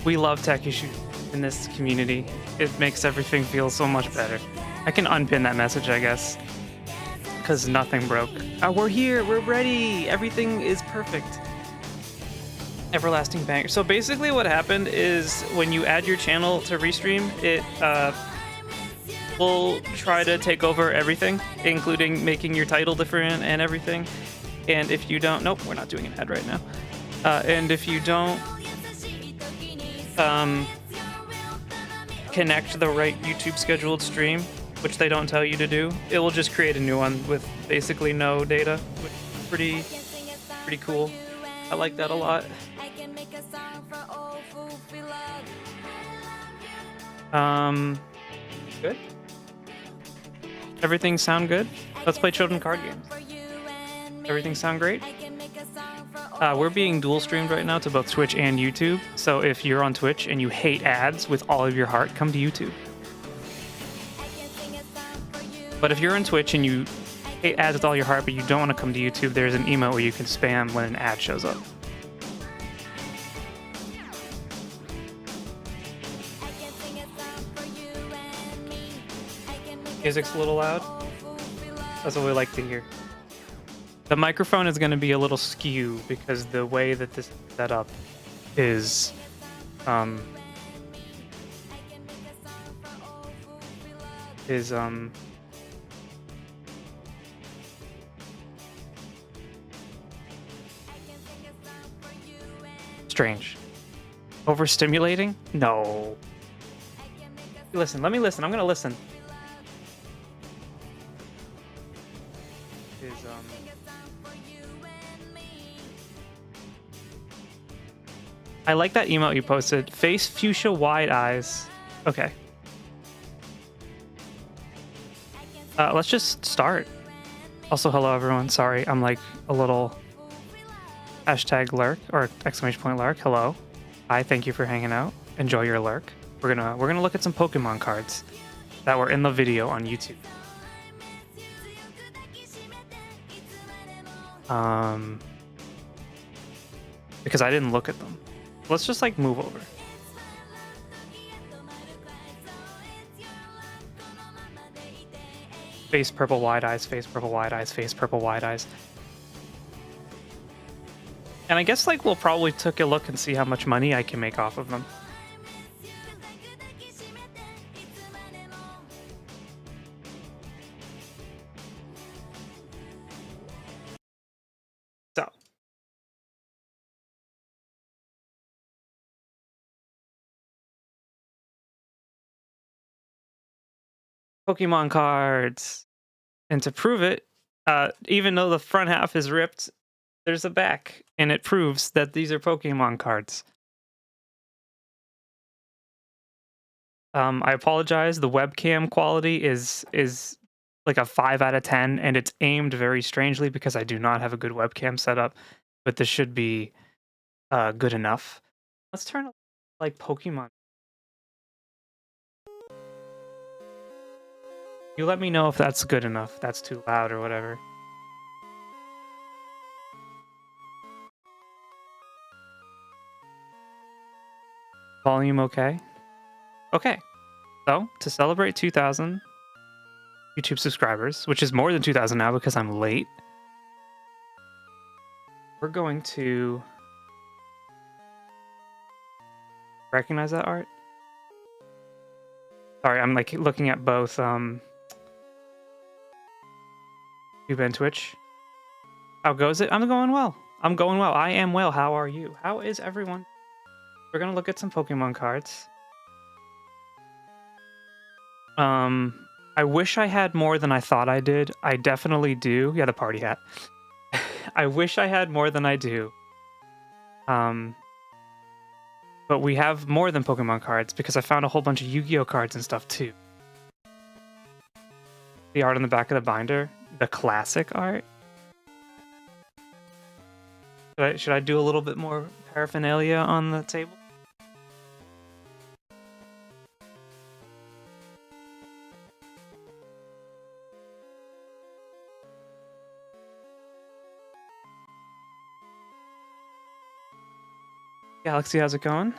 We love tech issues in this community. It makes everything feel so much better. I can unpin that message, I guess, because nothing broke. We're here. We're ready. Everything is perfect. Everlasting banger. So basically what happened is when you add your channel to Restream, it will try to take over everything, including making your title different and everything. And if you don't... Nope, we're not doing an ad right now. And if you don't connect the right YouTube scheduled stream, which they don't tell you to do, it will just create a new one with basically no data, which is pretty cool. I like that a lot. Good. Everything sound good? Let's play children card games. Everything sound great? We're being dual streamed right now to both Twitch and YouTube. So if you're on Twitch and you hate ads with all of your heart, come to YouTube. But if you're on Twitch and you hate ads with all your heart, but you don't want to come to YouTube, there's an emote where you can spam when an ad shows up. Music's a little loud. That's what we like to hear. The microphone is going to be a little skew because the way that this is set up is strange. Overstimulating? No. Listen, let me listen. I'm going to listen. I like that emote you posted. Face fuchsia wide eyes. Okay. Let's just start. Also, hello everyone. Sorry, I'm like a little hashtag lurk or exclamation point lurk. Hello. Hi, thank you for hanging out. Enjoy your lurk. We're gonna look at some Pokemon cards that were in the video on YouTube. Because I didn't look at them. Let's just like move over. Face purple wide eyes, face purple wide eyes, face purple wide eyes. And I guess like we'll probably take a look and see how much money I can make off of them. So. Pokemon cards. And to prove it, even though the front half is ripped, there's a back, and it proves that these are Pokemon cards. I apologize. The webcam quality is like a 5 out of 10, and it's aimed very strangely because I do not have a good webcam setup, but this should be good enough. Let's turn like Pokemon. You let me know if that's good enough, that's too loud or whatever. Volume okay? Okay. So, to celebrate 2,000 YouTube subscribers, which is more than 2,000 now because I'm late, we're going to... Recognize that art? Sorry, I'm like looking at both YouTube and Twitch. How goes it? I'm going well. I'm going well. I am well. How are you? How is everyone? We're gonna look at some Pokemon cards. I wish I had more than I thought I did. I definitely do. Yeah, the party hat. I wish I had more than I do. But we have more than Pokemon cards because I found a whole bunch of Yu-Gi-Oh cards and stuff too. The art on the back of the binder, the classic art. Should I do a little bit more paraphernalia on the table? Galaxy, how's it going?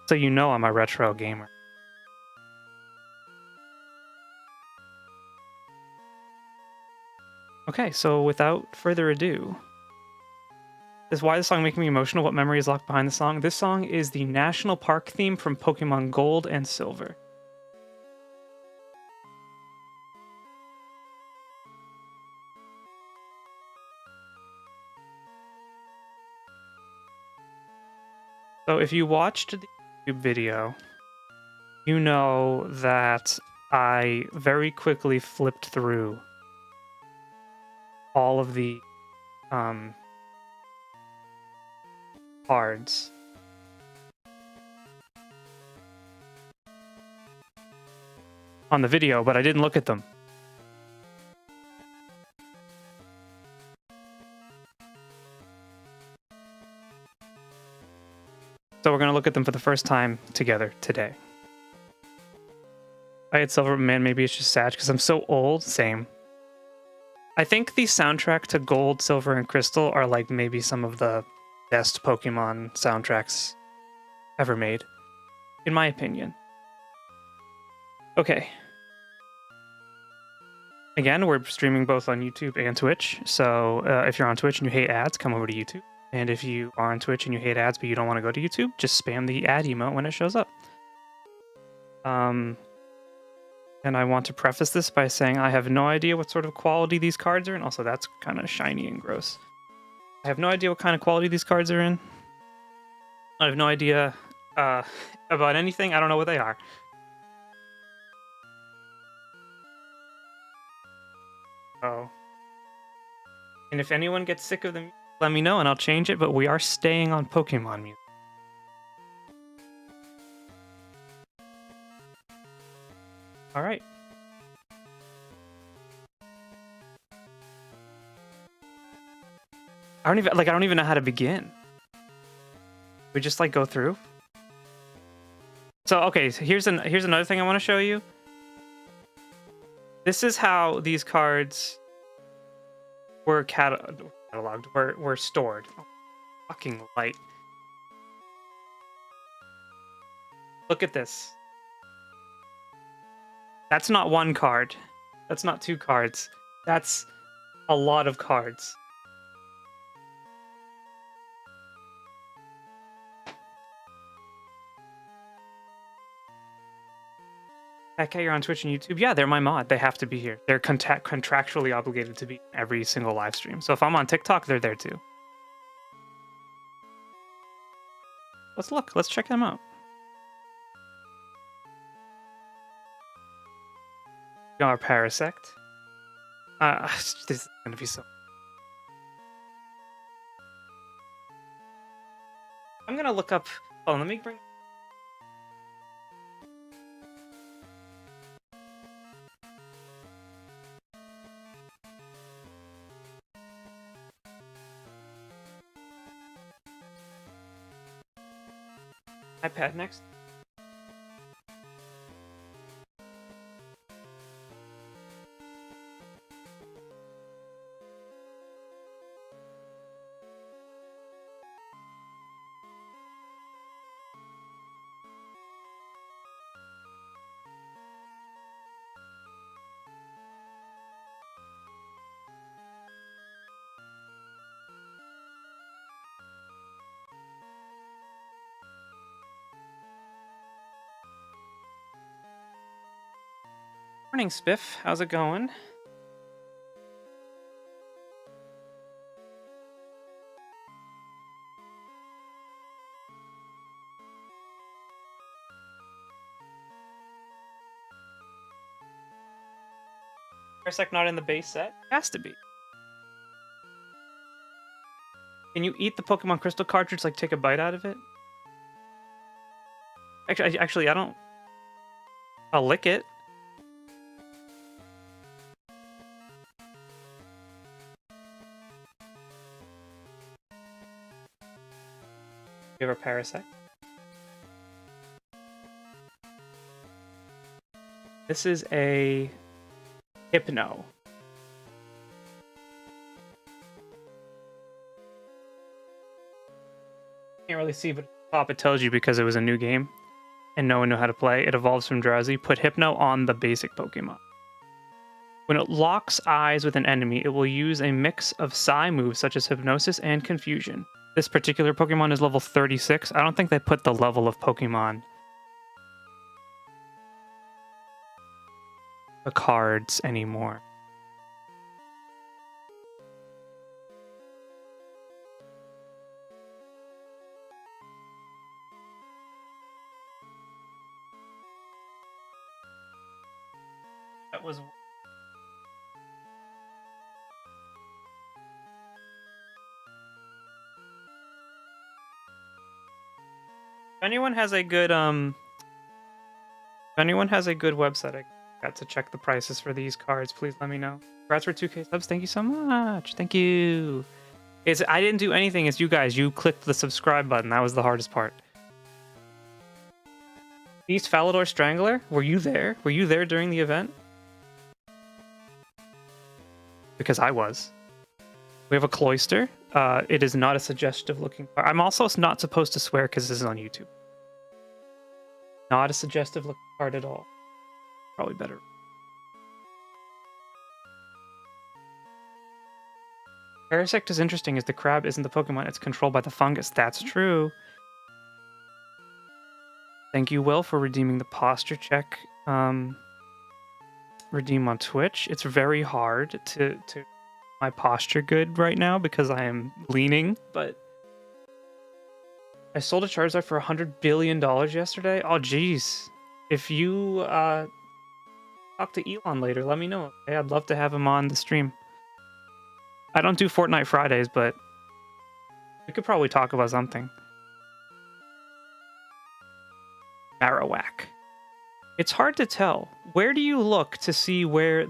So you know I'm a retro gamer. Okay, so without further ado, why is the song making me emotional? What memory is locked behind the song? This song is the national park theme from Pokemon Gold and Silver. So if you watched the YouTube video, you know that I very quickly flipped through all of the cards. On the video, but I didn't look at them. So we're going to look at them for the first time together today. I had Silver, man, maybe it's just sad because I'm so old. Same. I think the soundtrack to Gold, Silver, and Crystal are like maybe some of the best Pokemon soundtracks ever made, in my opinion. Okay. Again, we're streaming both on YouTube and Twitch, so if you're on Twitch and you hate ads, come over to YouTube. And if you are on Twitch and you hate ads but you don't want to go to YouTube, just spam the ad emote when it shows up. And I want to preface this by saying I have no idea what sort of quality these cards are in. Also, that's kind of shiny and gross. I have no idea what kind of quality these cards are in. I have no idea about anything. I don't know what they are. Oh. And if anyone gets sick of them, let me know and I'll change it, but we are staying on Pokemon music. All right. I don't even know how to begin. We just like go through. So okay, so here's another thing I want to show you. This is how these cards were cataloged, were stored. Oh, fucking light. Look at this. That's not one card. That's not two cards. That's a lot of cards. Okay, you're on Twitch and YouTube. Yeah, they're my mod. They have to be here. They're contractually obligated to be every single live stream. So if I'm on TikTok, they're there too. Let's look. Let's check them out. Our Parasect. This is gonna be so. I'm gonna look up. Oh, let me bring. iPad next. Morning, Spiff. How's it going? Parasect not in the base set? Has to be. Can you eat the Pokemon Crystal cartridge, like take a bite out of it? Actually, I don't. I'll lick it. Give her Parasect. This is a Hypno. Can't really see, but pop, it tells you because it was a new game and no one knew how to play. It evolves from Drowsy. Put Hypno on the basic Pokemon. When it locks eyes with an enemy, it will use a mix of Psy moves such as Hypnosis and Confusion. This particular Pokemon is level 36. I don't think they put the level of Pokemon the cards anymore. That was... If anyone has a good website I got to check the prices for these cards, please let me know. Congrats for 2K subs. Thank you so much. Thank you. I didn't do anything. It's you guys. You clicked the subscribe button. That was the hardest part. Beast Falador Strangler, were you there? Were you there during the event? Because I was. We have a Cloyster. It is not a suggestive looking card. I'm also not supposed to swear because this is on YouTube. Not a suggestive looking card at all. Probably better. Parasect is interesting as the crab isn't the Pokemon, it's controlled by the fungus. That's true. Thank you, Will, for redeeming the posture check. Redeem on Twitch. It's very hard to my posture good right now because I am leaning, but I sold a Charizard for $100 billion yesterday. Oh, jeez. If you talk to Elon later, let me know. Okay, I'd love to have him on the stream. I don't do Fortnite Fridays, but we could probably talk about something. Marowak. It's hard to tell. Where do you look to see where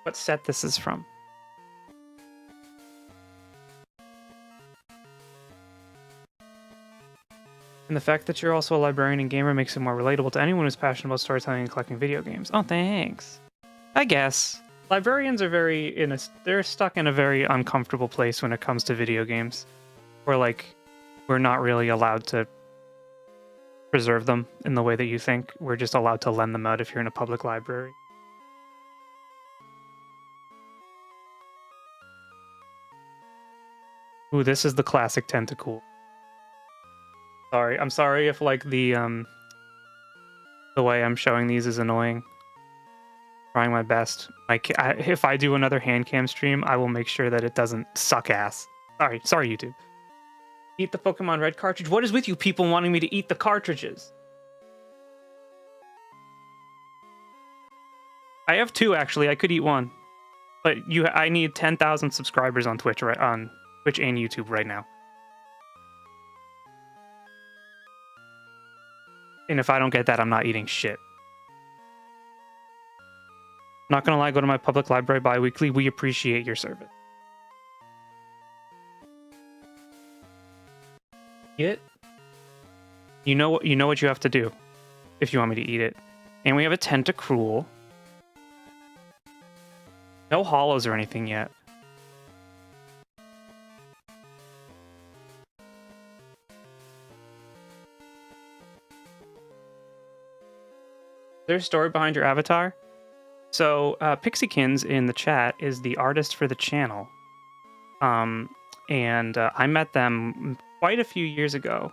what set this is from? And the fact that you're also a librarian and gamer makes it more relatable to anyone who's passionate about storytelling and collecting video games. Oh, thanks. I guess. Librarians are they're stuck in a very uncomfortable place when it comes to video games. Where, like, we're not really allowed to preserve them in the way that you think. We're just allowed to lend them out if you're in a public library. Ooh, this is the classic Tentacool. Sorry, I'm sorry if like the way I'm showing these is annoying. Trying my best. Like if I do another hand cam stream, I will make sure that it doesn't suck ass. Sorry YouTube. Eat the Pokemon Red cartridge. What is with you people wanting me to eat the cartridges? I have 2 actually. I could eat 1, but I need 10,000 subscribers on Twitch and YouTube right now. And if I don't get that, I'm not eating shit. Not gonna lie, go to my public library bi-weekly. We appreciate your service. It. You know what you have to do if you want me to eat it. And we have a Tentacruel. No hollows or anything yet. There's a story behind your avatar. So Pixiekins in the chat is the artist for the channel. And I met them quite a few years ago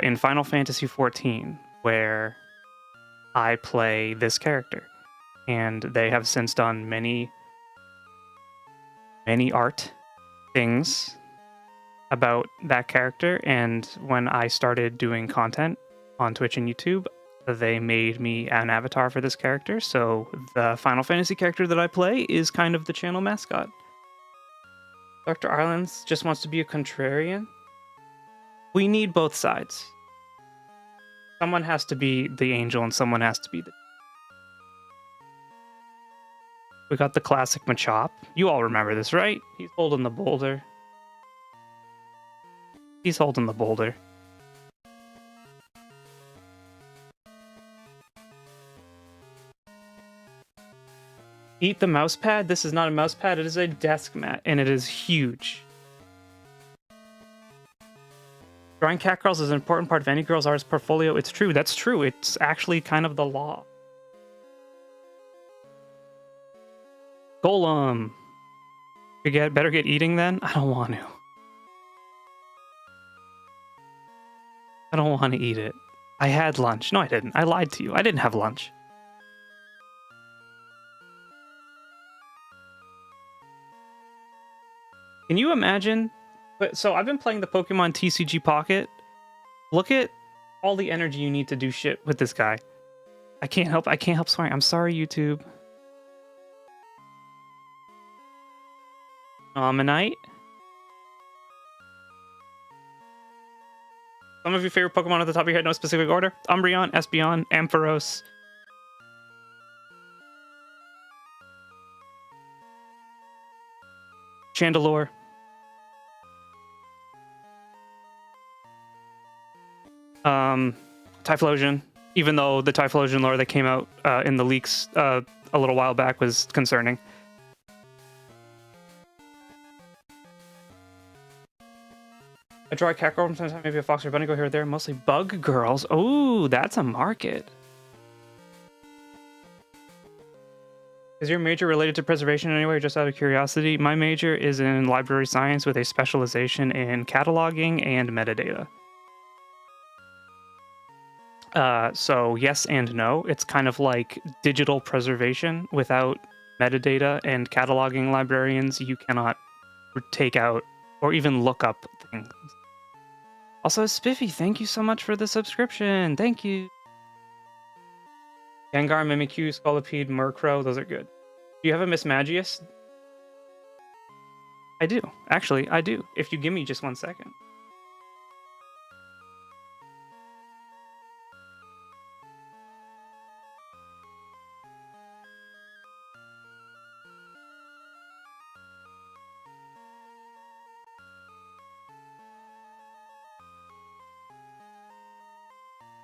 in Final Fantasy XIV, where I play this character. And they have since done many art things about that character. And when I started doing content on Twitch and YouTube, they made me an avatar for this character. So the Final Fantasy character that I play is kind of the channel mascot. Dr. Arlen's just wants to be a contrarian. We need both sides. Someone has to be the angel and someone has to be the... We got the classic Machop. You all remember this, right? He's holding the boulder. He's holding the boulder. Eat the mouse pad? This is not a mouse pad, it is a desk mat, and it is huge. Drawing cat girls is an important part of any girl's artist portfolio. It's true. That's true. It's actually kind of the law. Golem. Better get eating then? I don't want to. I don't want to eat it. I had lunch. No, I didn't. I lied to you. I didn't have lunch. Can you imagine? So I've been playing the Pokemon TCG Pocket. Look at all the energy you need to do shit with this guy. I can't help swearing. I'm sorry, YouTube. Ammonite. Some of your favorite Pokemon at the top of your head, no specific order. Umbreon, Espeon, Ampharos. Chandelure. Typhlosion. Even though the Typhlosion lore that came out in the leaks a little while back was concerning. I draw a cat girl from time to time, maybe a fox or bunny, go here or there. Mostly bug girls. Oh, that's a market. Is your major related to preservation in any way, or just out of curiosity? My major is in library science with a specialization in cataloging and metadata. So yes and no. It's kind of like digital preservation. Without metadata and cataloging librarians, you cannot take out or even look up things. Also, Spiffy, thank you so much for the subscription. Thank you. Gengar, Mimikyu, Scolipede, Murkrow, those are good. Do you have a Miss Magius? I do. Actually, I do. If you give me just 1 second.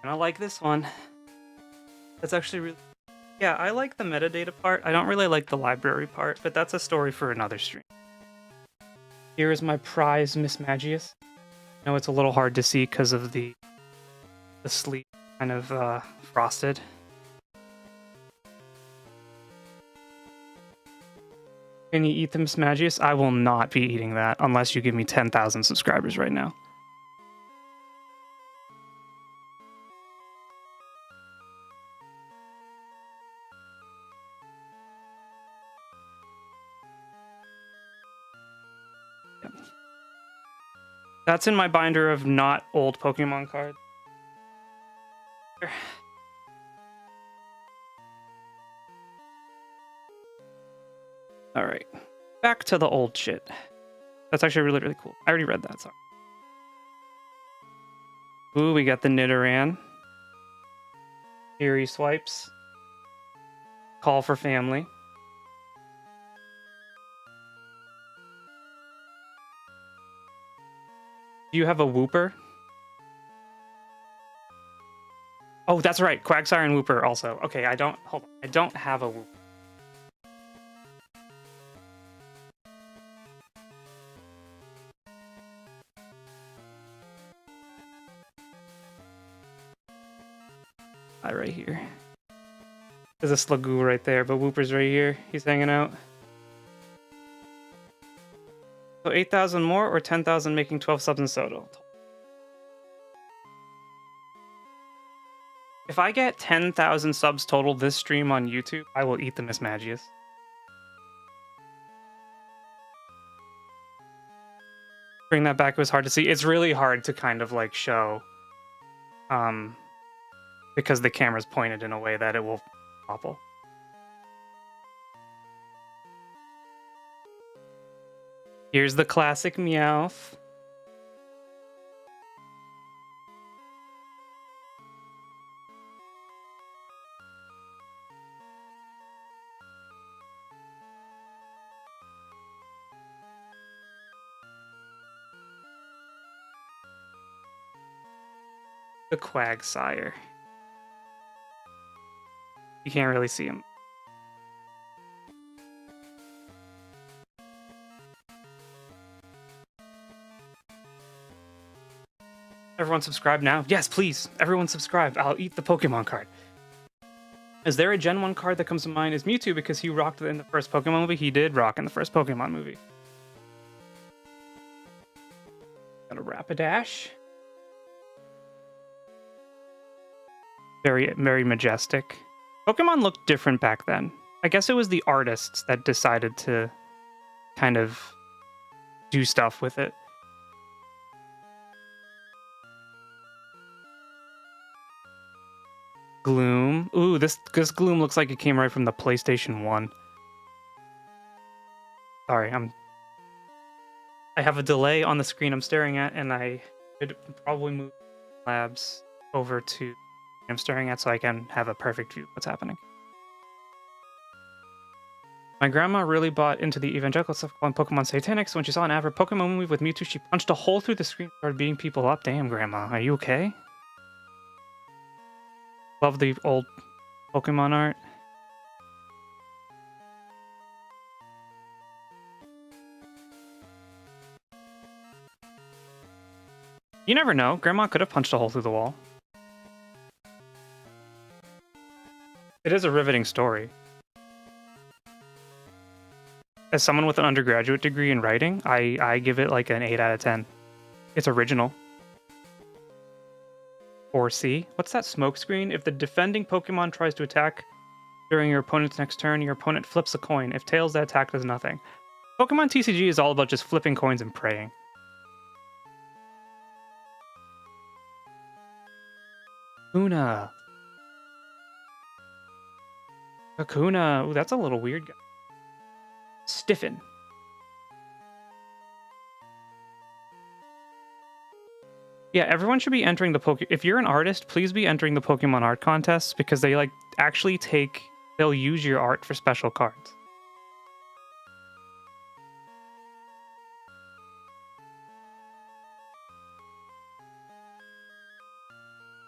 And I like this one. That's actually really... Yeah, I like the metadata part. I don't really like the library part, but that's a story for another stream. Here is my prize, Miss Magius. I know it's a little hard to see because of the sleeve kind of frosted. Can you eat the Miss Magius? I will not be eating that unless you give me 10,000 subscribers right now. That's in my binder of not old Pokemon cards. Alright. Back to the old shit. That's actually really, really cool. I already read that, sorry. Ooh, we got the Nidoran. Eerie Swipes. Call for Family. Do you have a Wooper? Oh, that's right. Quagsire and Wooper also. Okay, I don't... Hold on. I don't have a Wooper. Right here. There's a Slugoo right there, but Wooper's right here. He's hanging out. So 8,000 more or 10,000 making 12 subs in total? If I get 10,000 subs total this stream on YouTube, I will eat the Miss Magius. Bring that back, it was hard to see. It's really hard to kind of like show because the camera's pointed in a way that it will topple. Here's the classic Meowth. The Quagsire. You can't really see him. Everyone subscribe now. Yes, please. Everyone subscribe. I'll eat the Pokemon card. Is there a Gen 1 card that comes to mind? Is Mewtwo, because he rocked in the first Pokemon movie. He did rock in the first Pokemon movie. Got a Rapidash. Very, very majestic. Pokemon looked different back then. I guess it was the artists that decided to kind of do stuff with it. Gloom. Ooh, this Gloom looks like it came right from the PlayStation 1. Sorry, I have a delay on the screen I'm staring at, and I should probably move labs over to I'm staring at so I can have a perfect view of what's happening. My grandma really bought into the evangelical stuff calling Pokemon satanic, so when she saw an ad for Pokemon movie with Mewtwo, she punched a hole through the screen and started beating people up. Damn, Grandma, are you okay? Love the old Pokemon art. You never know. Grandma could have punched a hole through the wall. It is a riveting story. As someone with an undergraduate degree in writing, I give it like an 8 out of 10. It's original. 4C. What's that smoke screen? If the defending Pokemon tries to attack during your opponent's next turn, your opponent flips a coin. If tails, the attack does nothing. Pokemon TCG is all about just flipping coins and praying. Kakuna. Kakuna. Ooh, that's a little weird guy. Stiffen. Yeah, everyone should be entering the If you're an artist, please be entering the Pokemon art contests because they like actually they'll use your art for special cards.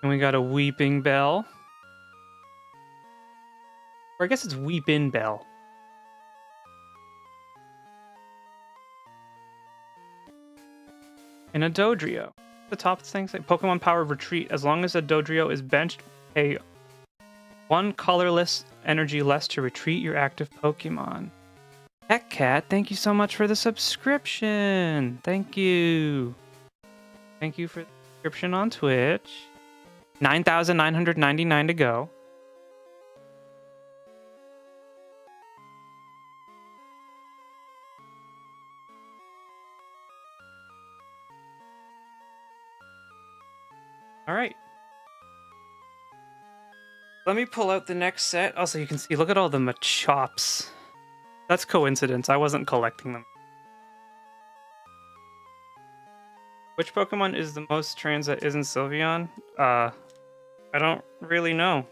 And we got a Weeping Bell. Or I guess it's Weepin' Bell. And a Dodrio. The top things like Pokemon Power Retreat. As long as a Dodrio is benched, pay 1 colorless energy less to retreat your active Pokemon. Heck Cat, thank you so much for the subscription. Thank you. Thank you for the subscription on Twitch. 9,999 to go. All right. Let me pull out the next set. Also, you can see, look at all the Machops. That's coincidence. I wasn't collecting them. Which Pokemon is the most trans that isn't Sylveon? I don't really know.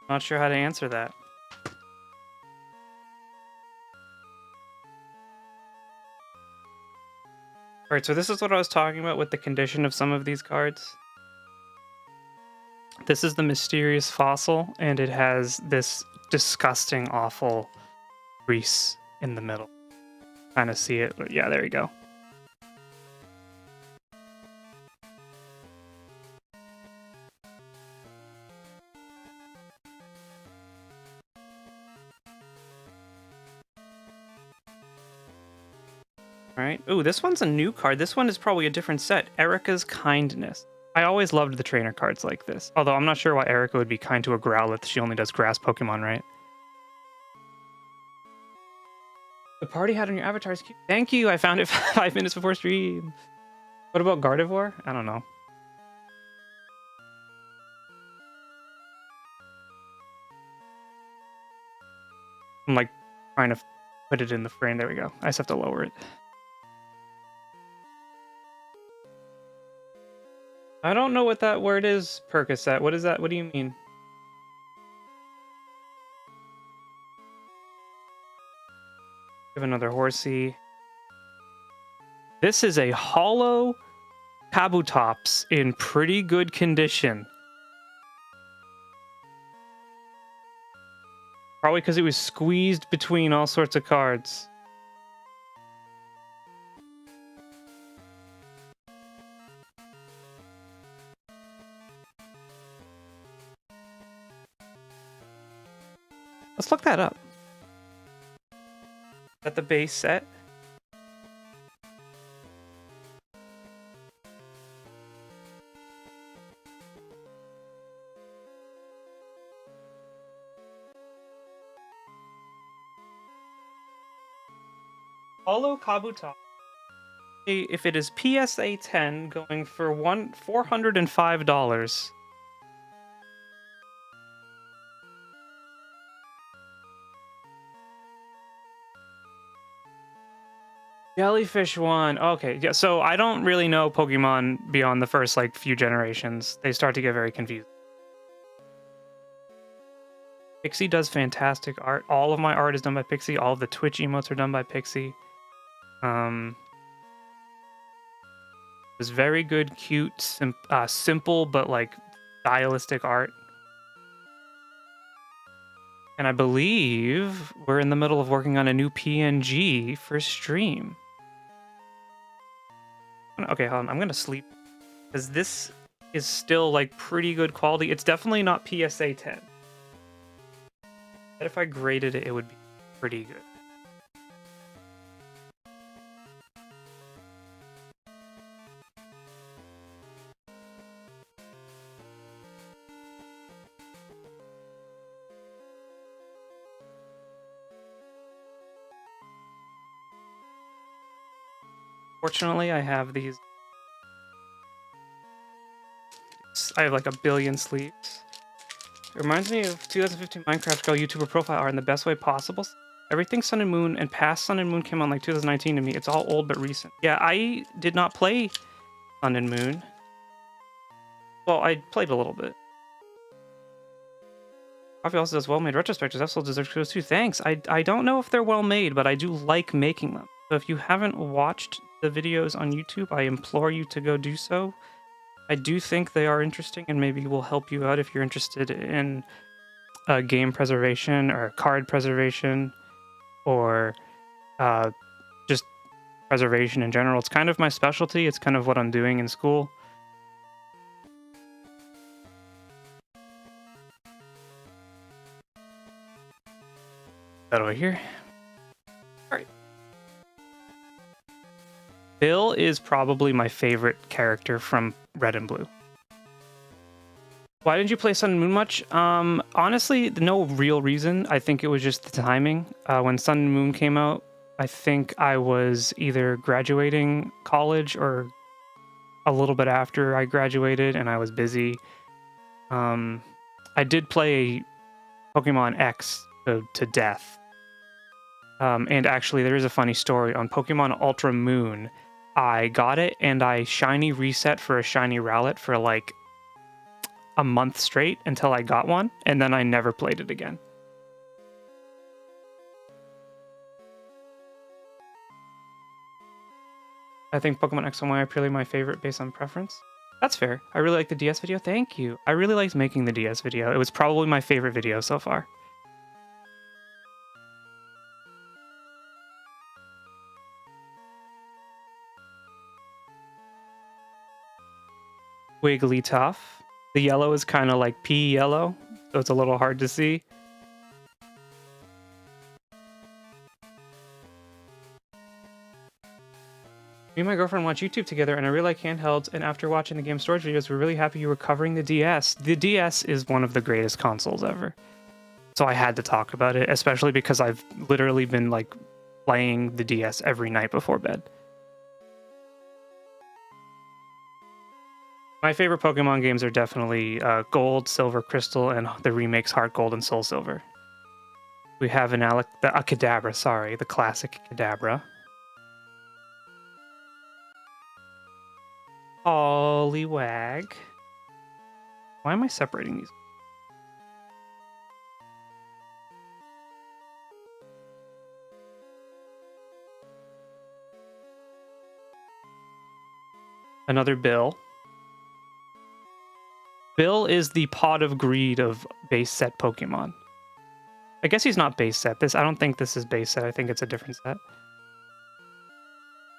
Not sure how to answer that. Alright, so this is what I was talking about with the condition of some of these cards. This is the mysterious fossil, and it has this disgusting, awful grease in the middle. Kind of see it, but yeah, there you go. Alright. Ooh, this one's a new card. This one is probably a different set. Erica's Kindness. I always loved the trainer cards like this. Although I'm not sure why Erica would be kind to a Growlithe. She only does grass Pokemon, right? The party hat on your avatar is cute. Thank you. I found it 5 minutes before stream. What about Gardevoir? I don't know. I'm like trying to put it in the frame. There we go. I just have to lower it. I don't know what that word is, Percocet. What is that? What do you mean? Give another Horsey. This is a hollow Kabutops in pretty good condition. Probably because it was squeezed between all sorts of cards. Let's look that up. Is that the base set? Holo Kabuto. If it is PSA 10, going for $405. Jellyfish one. Okay, yeah. So I don't really know Pokemon beyond the first like few generations. They start to get very confused. Pixie does fantastic art. All of my art is done by Pixie. All of the Twitch emotes are done by Pixie. It's very good, cute, simple, but like stylistic art. And I believe we're in the middle of working on a new PNG for stream. Okay, hold on. I'm gonna sleep because this is still like pretty good quality. It's definitely not PSA 10. But if I graded it, it would be pretty good. Fortunately, I have these. I have like a billion sleeves. It reminds me of 2015 Minecraft Girl YouTuber profile art in the best way possible. Everything Sun and Moon and past Sun and Moon came on like 2019 to me. It's all old but recent. Yeah, I did not play Sun and Moon. Well, I played a little bit. Coffee also does well-made retrospectives. Episode deserves kudos too. Thanks. I don't know if they're well-made, but I do like making them. So if you haven't watched the videos on YouTube, I implore you to go do so. I do think they are interesting and maybe will help you out if you're interested in game preservation or card preservation or just preservation in general. It's kind of my specialty. It's kind of what I'm doing in school. That over here. All right. Bill is probably my favorite character from Red and Blue. Why didn't you play Sun and Moon much? Honestly, no real reason. I think it was just the timing. When Sun and Moon came out, I think I was either graduating college or a little bit after I graduated, and I was busy. I did play Pokemon X to death. And actually, there is a funny story. On Pokemon Ultra Moon, I got it, and I shiny reset for a shiny Rowlet for like a month straight until I got one, and then I never played it again. I think Pokemon X and Y are purely my favorite based on preference. That's fair. I really like the DS video. Thank you. I really liked making the DS video. It was probably my favorite video so far. Wigglytuff. The yellow is kind of like pea yellow, so it's a little hard to see. Me and my girlfriend watch YouTube together, and I really like handhelds, and after watching the game storage videos, we're really happy you were covering the DS. The DS is one of the greatest consoles ever. So I had to talk about it, especially because I've literally been like playing the DS every night before bed. My favorite Pokemon games are definitely Gold, Silver, Crystal, and the remakes Heart Gold and Soul Silver. We have a Kadabra, sorry, the classic Kadabra. Poliwag. Why am I separating these? Another Bill. Bill is the pot of greed of base set Pokemon. I guess he's not base set. I don't think this is base set. I think it's a different set.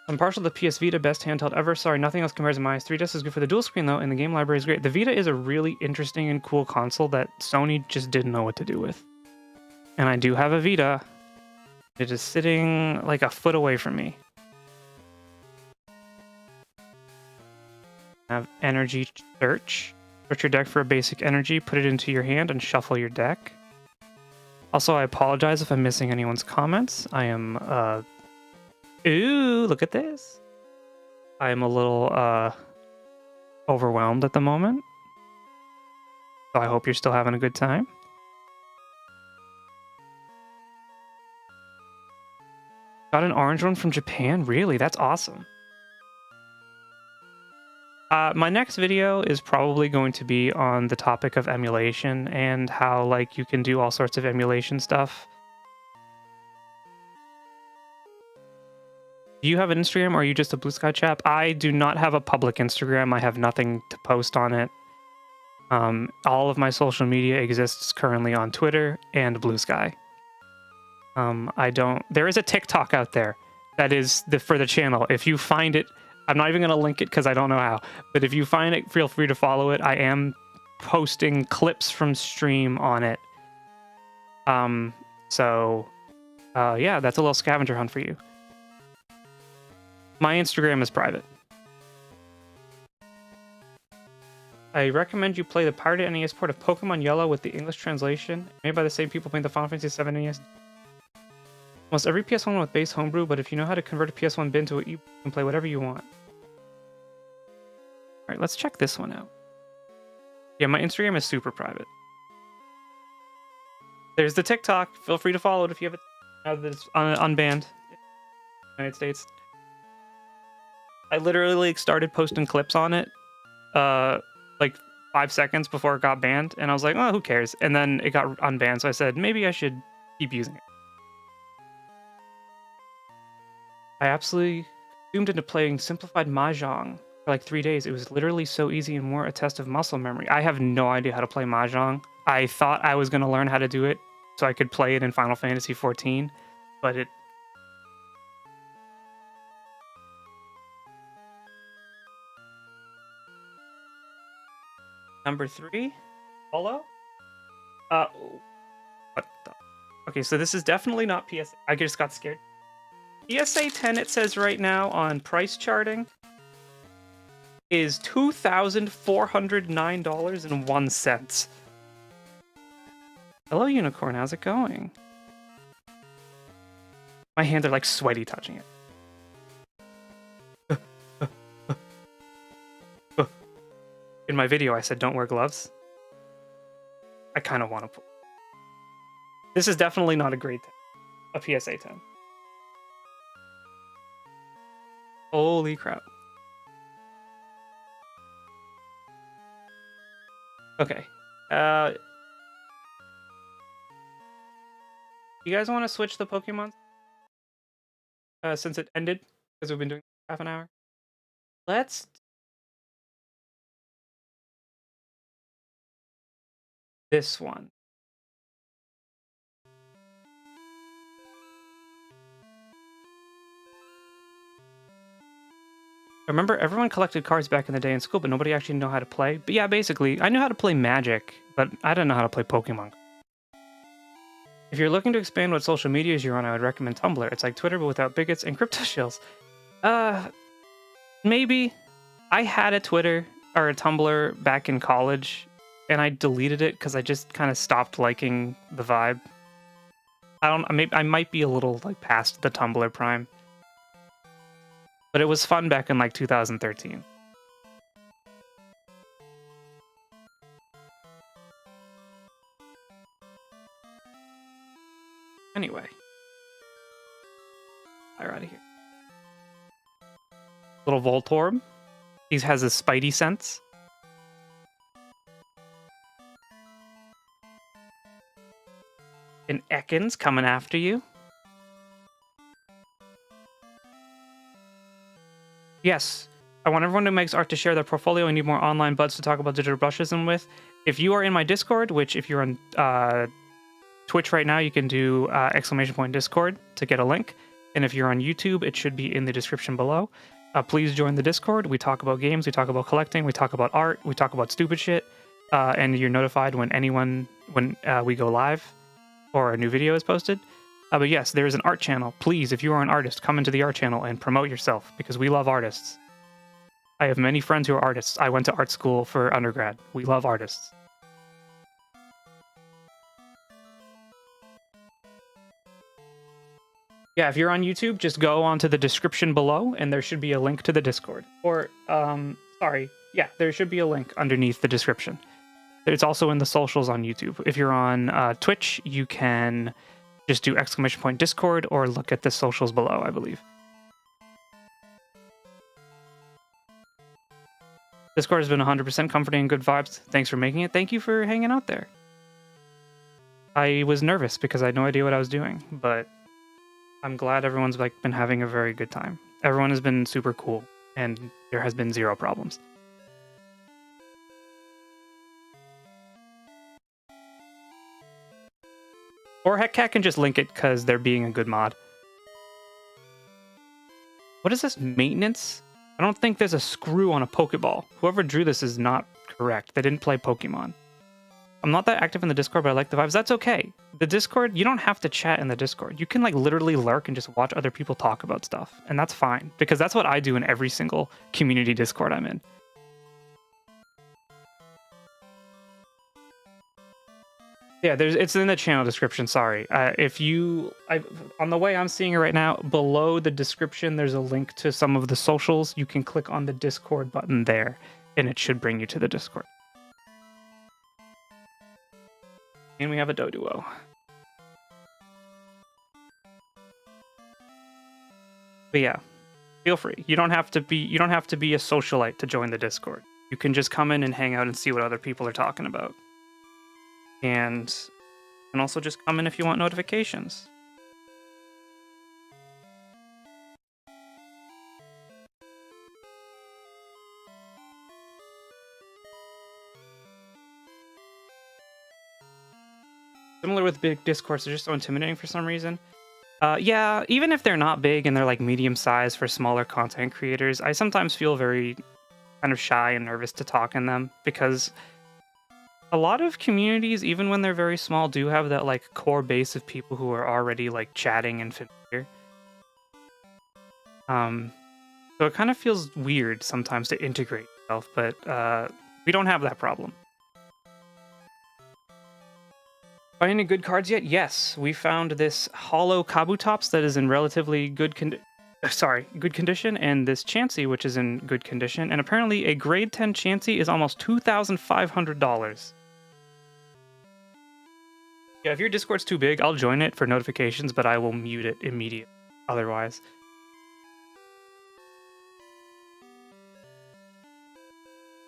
I'm partial to PS Vita, best handheld ever. Sorry, nothing else compares to mine. 3DS is good for the dual screen though, and the game library is great. The Vita is a really interesting and cool console that Sony just didn't know what to do with. and I do have a Vita. It is sitting like a foot away from me. I have energy search. Search your deck for a basic energy, put it into your hand, and shuffle your deck. Also, I apologize if I'm missing anyone's comments. I am, ooh, look at this. I am a little, overwhelmed at the moment. So I hope you're still having a good time. Got an orange one from Japan? Really? That's awesome. My next video is probably going to be on the topic of emulation and how, like, you can do all sorts of emulation stuff. Do you have an Instagram or are you just a Blue Sky chap? I do not have a public Instagram. I have nothing to post on it. All of my social media exists currently on Twitter and Blue Sky. There is a TikTok out there that is for the channel. If you find it, I'm not even going to link it because I don't know how, but if you find it, feel free to follow it. I am posting clips from stream on it. Yeah, that's a little scavenger hunt for you. My Instagram is private. I recommend you play the pirated NES port of Pokemon Yellow with the English translation, made by the same people playing the Final Fantasy VII NES. Almost every PS1 with base homebrew, but if you know how to convert a PS1 bin to it, you can play whatever you want. Alright, let's check this one out. Yeah, my Instagram is super private. There's the TikTok. Feel free to follow it if you have it. Now that it's unbanned in the United States. I literally started posting clips on it, like 5 seconds before it got banned, and I was like, oh, who cares? And then it got unbanned, so I said, maybe I should keep using it. I absolutely zoomed into playing simplified Mahjong for like 3 days. It was literally so easy and more a test of muscle memory. I have no idea how to play Mahjong. I thought I was going to learn how to do it so I could play it in Final Fantasy XIV, but it... Number 3? Follow? What the... Okay, so this is definitely not PSA. I just got scared. PSA 10, it says right now on price charting, is $2,409.01. Hello, Unicorn. How's it going? My hands are like sweaty touching it. In my video, I said don't wear gloves. I kind of want to put... This is definitely not a grade 10. A PSA 10. Holy crap. Okay. You guys want to switch the Pokemon? Since it ended, because we've been doing half an hour. Let's... This one. I remember everyone collected cards back in the day in school, but nobody actually knew how to play. But yeah, basically, I knew how to play Magic, but I didn't know how to play Pokemon. If you're looking to expand what social medias you're on, I would recommend Tumblr. It's like Twitter, but without bigots and crypto shills. Maybe. I had a Twitter or a Tumblr back in college, and I deleted it because I just kind of stopped liking the vibe. I might be a little like past the Tumblr prime. But it was fun back in like 2013. Anyway. Fire out of here. Little Voltorb. He has his Spidey sense. And Ekans coming after you. Yes, I want everyone who makes art to share their portfolio. I need more online buds to talk about digital brushism with. If you are in my Discord, which if you're on Twitch right now, you can do !Discord to get a link. And if you're on YouTube, it should be in the description below. Please join the Discord. We talk about games, we talk about collecting, we talk about art, we talk about stupid shit. And you're notified when we go live. or a new video is posted. But yes, there is an art channel. Please, if you are an artist, come into the art channel and promote yourself because we love artists. I have many friends who are artists. I went to art school for undergrad. We love artists. Yeah, if you're on YouTube, just go onto the description below and there should be a link to the Discord. Or, sorry. Yeah, there should be a link underneath the description. It's also in the socials on YouTube. If you're on Twitch, you can just do !Discord or look at the socials below, I believe. Discord has been 100% comforting and good vibes. Thanks for making it. Thank you for hanging out there. I was nervous because I had no idea what I was doing, but I'm glad everyone's been having a very good time. Everyone has been super cool, and there has been 0 problems. Or Heckcat can just link it because they're being a good mod. What is this? Maintenance? I don't think there's a screw on a Pokeball. Whoever drew this is not correct. They didn't play Pokemon. I'm not that active in the Discord, but I like the vibes. That's okay. The Discord, you don't have to chat in the Discord. You can literally lurk and just watch other people talk about stuff. And that's fine, because that's what I do in every single community Discord I'm in. Yeah, it's in the channel description, sorry. On the way I'm seeing it right now, below the description, there's a link to some of the socials. You can click on the Discord button there, and it should bring you to the Discord. And we have a Doduo. But yeah, feel free. You don't have to be a socialite to join the Discord. You can just come in and hang out and see what other people are talking about. And also just come in if you want notifications. Similar with big Discords, they're just so intimidating for some reason. Yeah, even if they're not big and they're medium size for smaller content creators, I sometimes feel very kind of shy and nervous to talk in them because a lot of communities, even when they're very small, do have that core base of people who are already chatting and familiar. So it kind of feels weird sometimes to integrate yourself, but we don't have that problem. Find any good cards yet? Yes, we found this hollow Kabutops that is in relatively good condition, and this Chansey, which is in good condition, and apparently a grade 10 Chansey is almost $2,500. Yeah, if your Discord's too big, I'll join it for notifications, but I will mute it immediately otherwise.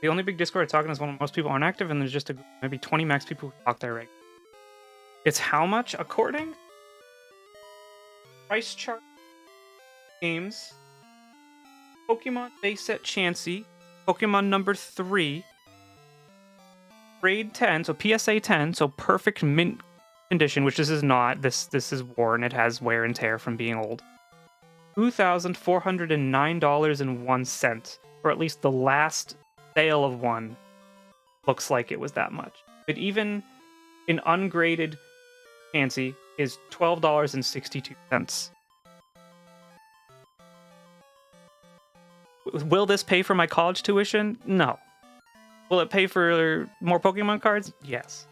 The only big Discord talking is one where most people aren't active, and there's just maybe 20 max people who talk there regularly. It's how much? According price chart games, Pokemon base set Chansey, Pokemon number 3, grade 10, so PSA 10, so perfect mint condition, which this is not. This is worn. It has wear and tear from being old. $2,409.01, or at least the last sale of one looks like it was that much. But even an ungraded Chansey is $12.62. Will this pay for my college tuition? No. Will it pay for more Pokemon cards? Yes.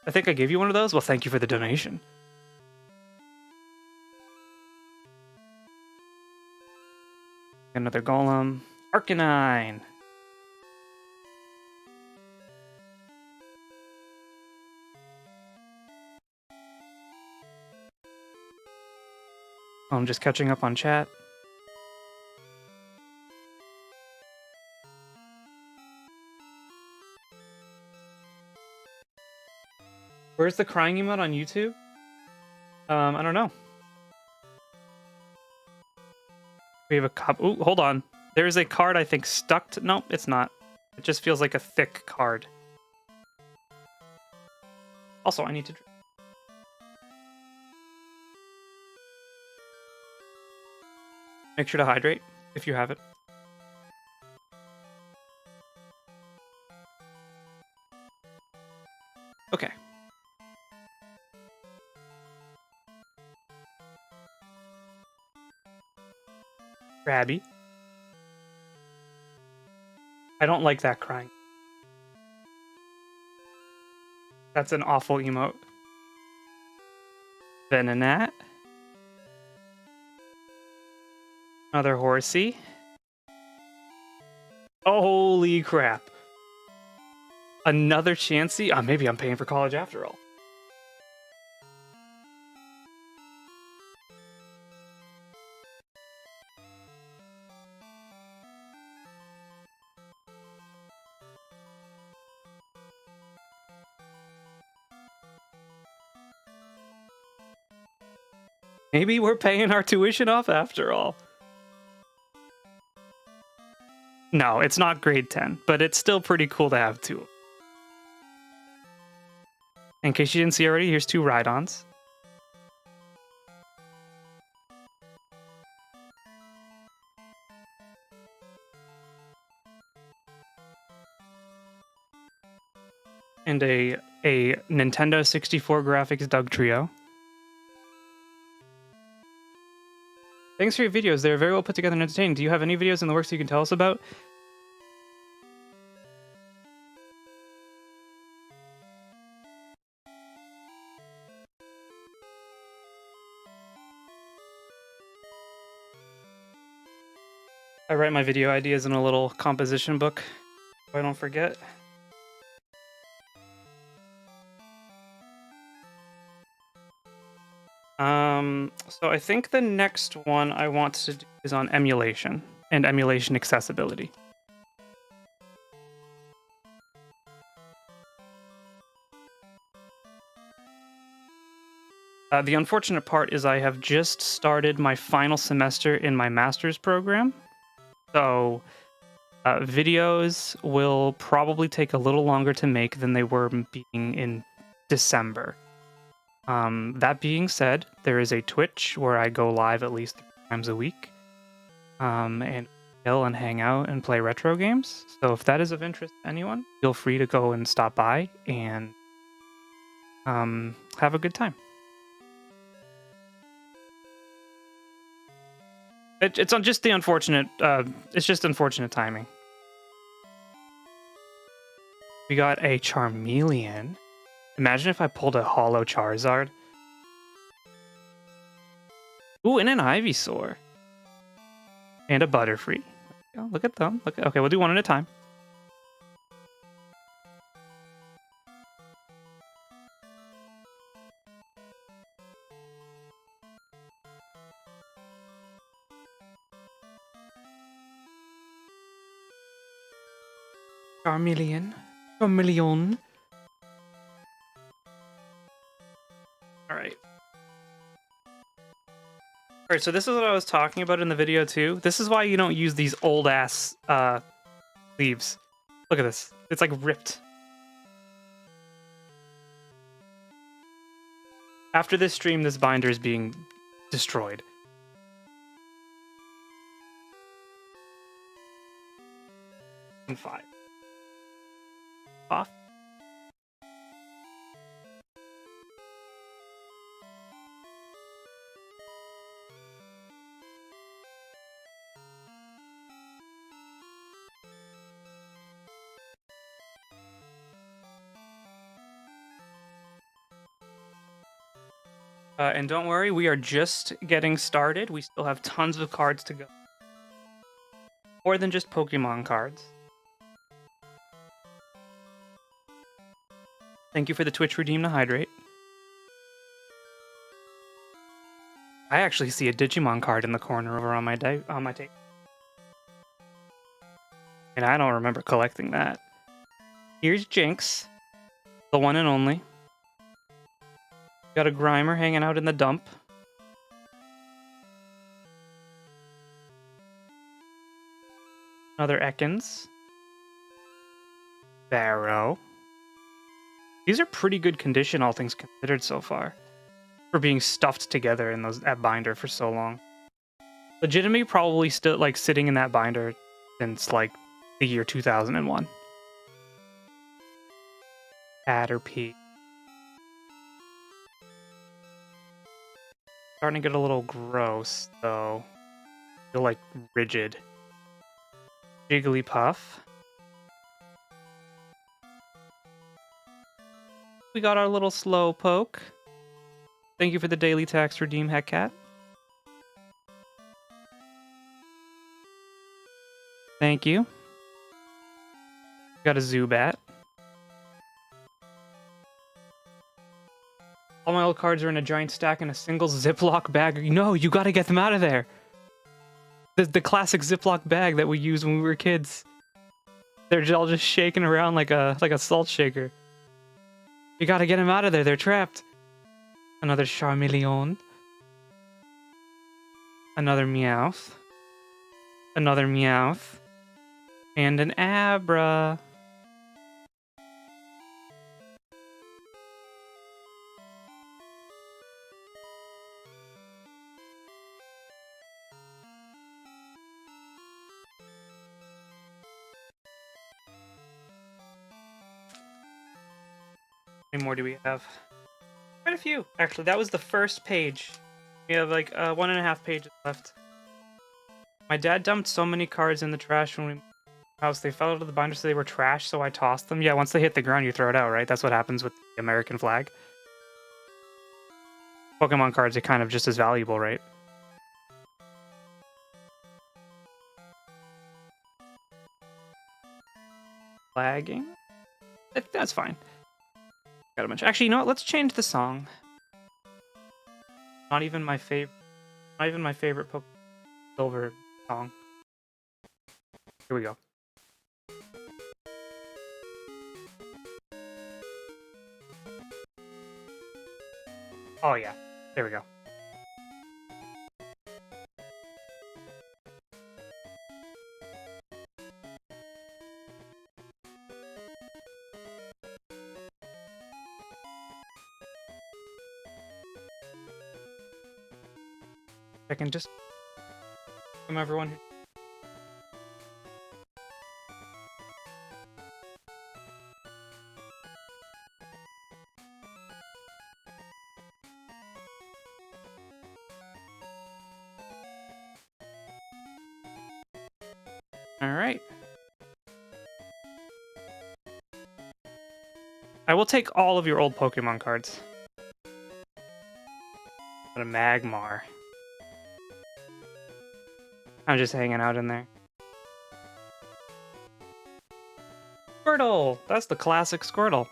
I think I gave you one of those? Well, thank you for the donation. Another Golem. Arcanine. I'm just catching up on chat. Where's the crying emote on YouTube? I don't know. We have a cop. Ooh, hold on. There's a card I think stuck to. Nope, it's not. It just feels like a thick card. Also, I need to. Make sure to hydrate if you have it. Krabby. I don't like that crying. That's an awful emote. Venonat. Another horsey. Holy crap. Another Chansey? Oh, maybe I'm paying for college after all. Maybe we're paying our tuition off after all. No, it's not grade 10, but it's still pretty cool to have two. In case you didn't see already, here's two Rhydons. And a Nintendo 64 graphics Doug Trio. Thanks for your videos. They're very well put together and entertaining. Do you have any videos in the works you can tell us about? I write my video ideas in a little composition book, so I don't forget. So I think the next one I want to do is on emulation and emulation accessibility. The unfortunate part is I have just started my final semester in my master's program, so videos will probably take a little longer to make than they were being in December. That being said, there is a Twitch where I go live at least 3 times a week, and chill and hang out and play retro games. So if that is of interest to anyone, feel free to go and stop by and have a good time. It's on just the unfortunate. It's just unfortunate timing. We got a Charmeleon. Imagine if I pulled a Holo Charizard. Ooh, and an Ivysaur. And a Butterfree. Oh, look at them. Okay, we'll do one at a time. Charmeleon. Charmeleon. Alright. Alright, so this is what I was talking about in the video too. This is why you don't use these old ass sleeves. Look at this. It's like ripped. After this stream, this binder is being destroyed. And 5. Off. And don't worry, we are just getting started. We still have tons of cards to go. More than just Pokemon cards. Thank you for the Twitch redeem to hydrate. I actually see a Digimon card in the corner over on my tape. And I don't remember collecting that. Here's Jinx, the one and only. Got a Grimer hanging out in the dump. Another Ekans. Barrow. These are pretty good condition, all things considered so far, for being stuffed together in that binder for so long. Legitimately, probably still like sitting in that binder since like the year 2001. Caterpie. Starting to get a little gross, though. Feel like rigid. Jigglypuff. We got our little Slowpoke. Thank you for the daily tax redeem, Heckcat. Thank you. Got a Zubat. All my old cards are in a giant stack in a single Ziploc bag. No, you gotta get them out of there. The classic Ziploc bag that we used when we were kids. They're all just shaking around like a salt shaker. You gotta get them out of there. They're trapped. Another Charmeleon. Another Meowth. Another Meowth. And an Abra. How many more do we have? Quite a few, actually. That was the first page. We have like 1.5 pages left. My dad dumped so many cards in the trash when we moved to the house. They fell out of the binder, so they were trash, so I tossed them. Yeah, once they hit the ground, you throw it out, right? That's what happens with the American flag. Pokemon cards are kind of just as valuable, right? Flagging? That's fine. Got a bunch. Actually, you know what? Let's change the song. Not even my favorite. Not even my favorite Pokemon Silver song. Here we go. Oh yeah, there we go. I can just welcome everyone. All right. I will take all of your old Pokemon cards. Got a Magmar. I'm just hanging out in there. Squirtle! That's the classic Squirtle.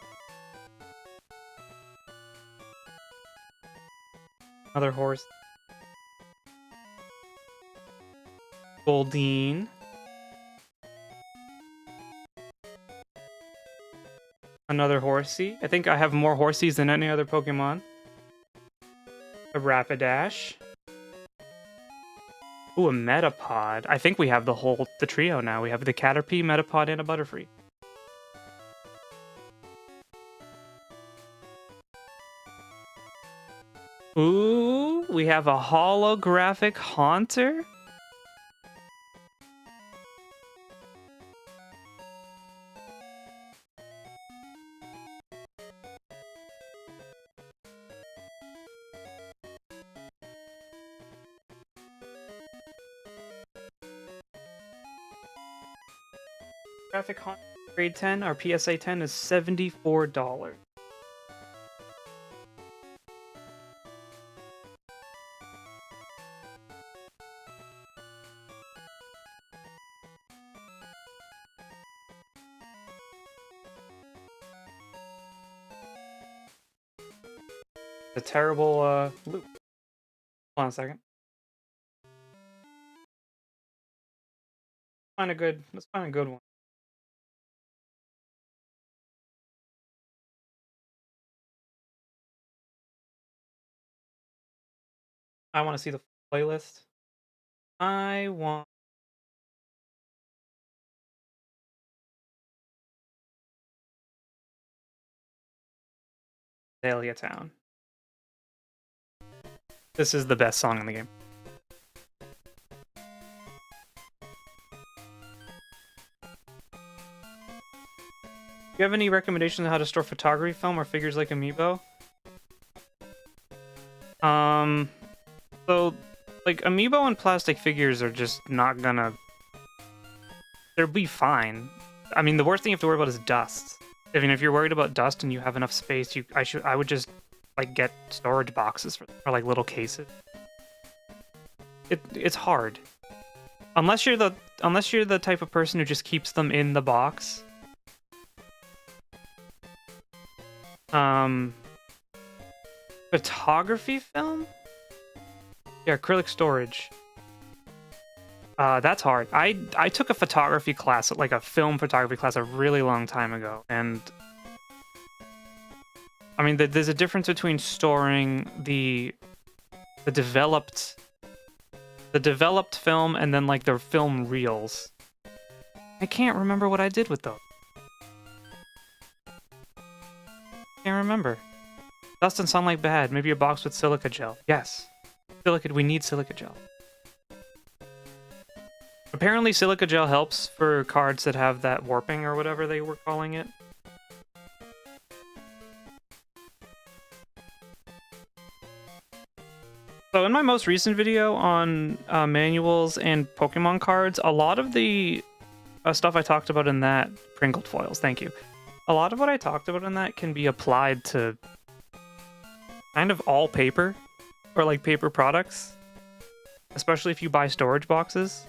Another horse. Goldeen. Another Horsey. I think I have more Horseys than any other Pokemon. A Rapidash. Ooh, a Metapod. I think we have the trio now. We have the Caterpie, Metapod, and a Butterfree. Ooh, we have a holographic Haunter. Graphic Haunter grade 10, our PSA 10 is $74. A terrible loop. Hold on a second. Let's find a good one. I want to see the playlist. I want Dahlia Town. This is the best song in the game. Do you have any recommendations on how to store photography film or figures like Amiibo? So Like, amiibo and plastic figures are just not gonna... They'll be fine. I mean, the worst thing you have to worry about is dust. I mean, if you're worried about dust and you have enough space, I would just, like, get storage boxes for like, little cases. It's hard. Unless you're the type of person who just keeps them in the box. Photography film? Yeah, acrylic storage. That's hard. I took a photography class, like a film photography class, a really long time ago, and I mean, there's a difference between storing the developed film and then like the film reels. I can't remember what I did with those. Can't remember. Dust and sunlight bad. Maybe a box with silica gel. Yes. We need silica gel. Apparently silica gel helps for cards that have that warping or whatever they were calling it. So in my most recent video on manuals and Pokemon cards, a lot of the stuff I talked about in that... Pringled foils, thank you. A lot of what I talked about in that can be applied to kind of all paper, or like paper products. Especially if you buy storage boxes.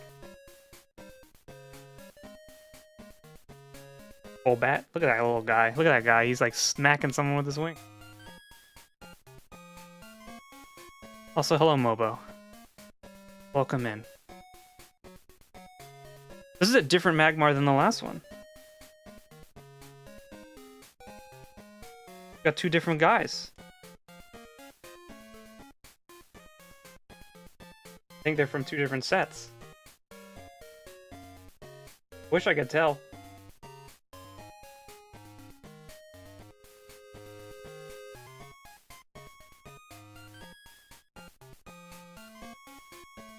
Bat. Look at that little guy. Look at that guy. He's like smacking someone with his wing. Also, hello, Mobo. Welcome in. This is a different Magmar than the last one. Got two different guys. I think they're from two different sets. Wish I could tell.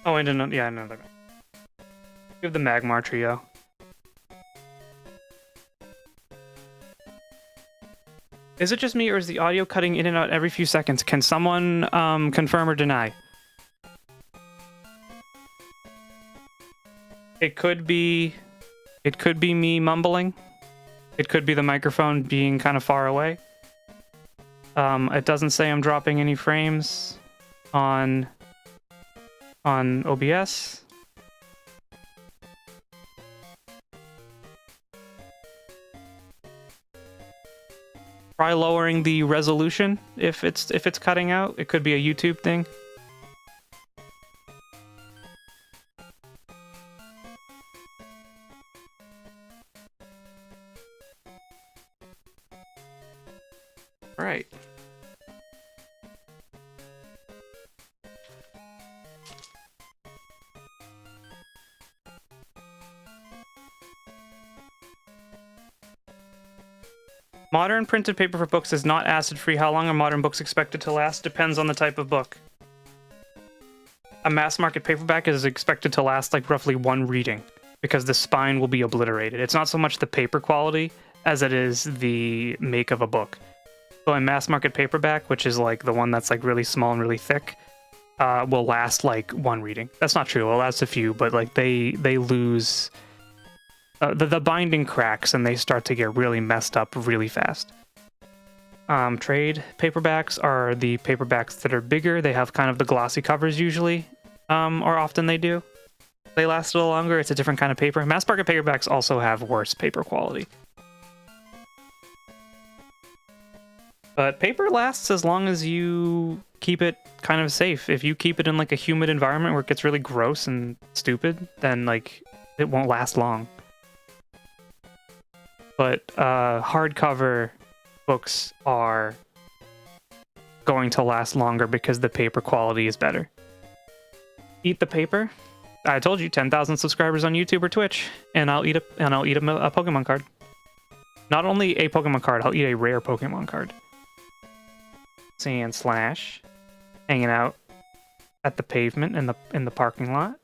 Oh, I didn't know. Yeah, I know that. We have the Magmar trio. Is it just me, or is the audio cutting in and out every few seconds? Can someone confirm or deny? It could be me mumbling. It could be the microphone being kind of far away. It doesn't say I'm dropping any frames on OBS. Try lowering the resolution if it's cutting out. It could be a YouTube thing. Right. Modern printed paper for books is not acid-free. How long are modern books expected to last? Depends on the type of book. A mass-market paperback is expected to last like roughly one reading because the spine will be obliterated. It's not so much the paper quality as it is the make of a book. So a mass-market paperback, which is like the one that's like really small and really thick, will last like one reading. That's not true. It'll last a few, but like they lose... the binding cracks and they start to get really messed up really fast. Trade paperbacks are the paperbacks that are bigger. They have kind of the glossy covers usually, or often they do. They last a little longer. It's a different kind of paper. Mass market paperbacks also have worse paper quality. But paper lasts as long as you keep it kind of safe. If you keep it in like a humid environment where it gets really gross and stupid, then like it won't last long. But hardcover books are going to last longer because the paper quality is better. Eat the paper. I told you, 10,000 subscribers on YouTube or Twitch, and I'll eat a Pokemon card. Not only a Pokemon card, I'll eat a rare Pokemon card. Sand Slash, hanging out at the pavement in the parking lot.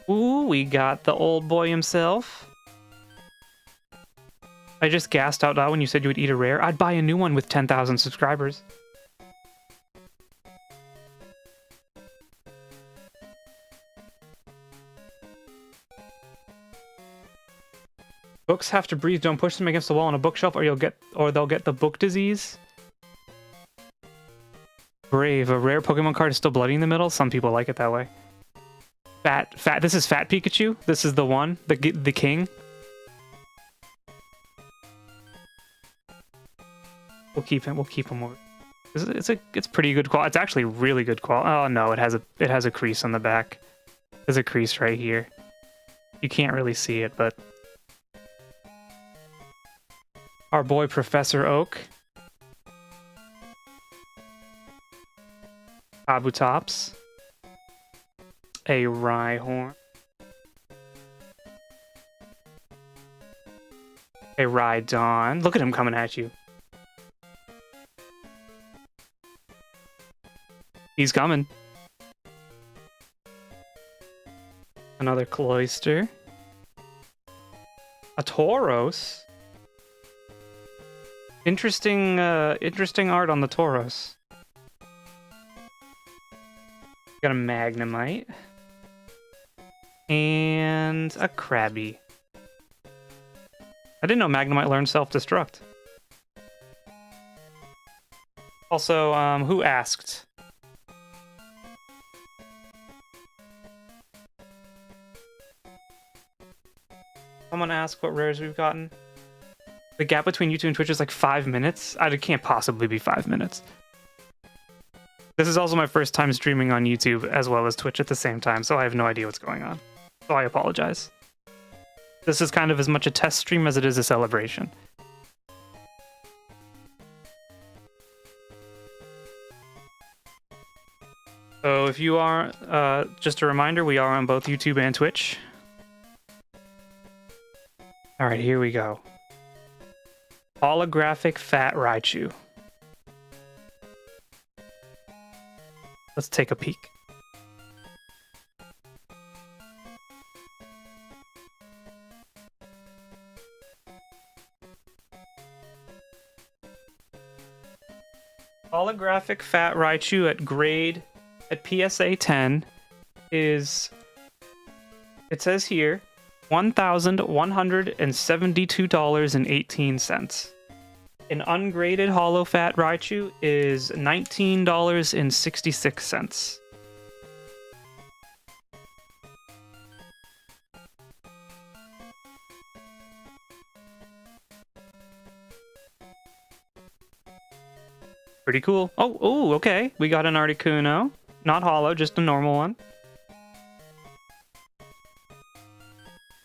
Ooh, we got the old boy himself. I just gasped out loud when you said you would eat a rare. I'd buy a new one with 10,000 subscribers. Books have to breathe. Don't push them against the wall on a bookshelf, or they'll get the book disease. Brave. A rare Pokemon card is still bloody in the middle. Some people like it that way. Fat. This is Fat Pikachu. This is the one, the king. We'll keep him. We'll keep him over. It's pretty good quality. It's actually really good quality. Oh no, it has a crease on the back. There's a crease right here. You can't really see it, but our boy Professor Oak. Kabutops. A Rhyhorn. A Rhydon. Look at him coming at you. He's coming. Another Cloyster. A Tauros. Interesting art on the Tauros. Got a Magnemite. And a Krabby. I didn't know Magnemite learned self-destruct. Also, who asked? Someone asked what rares we've gotten. The gap between YouTube and Twitch is like 5 minutes. It can't possibly be 5 minutes. This is also my first time streaming on YouTube as well as Twitch at the same time, so I have no idea what's going on. So I apologize. This is kind of as much a test stream as it is a celebration. So if you are, just a reminder, we are on both YouTube and Twitch. Alright, here we go. Holographic Fat Raichu. Let's take a peek. Holographic Fat Raichu at PSA 10 is, it says here, $1,172.18. An ungraded Holo Fat Raichu is $19.66. Pretty cool. Oh, okay. We got an Articuno. Not Holo, just a normal one.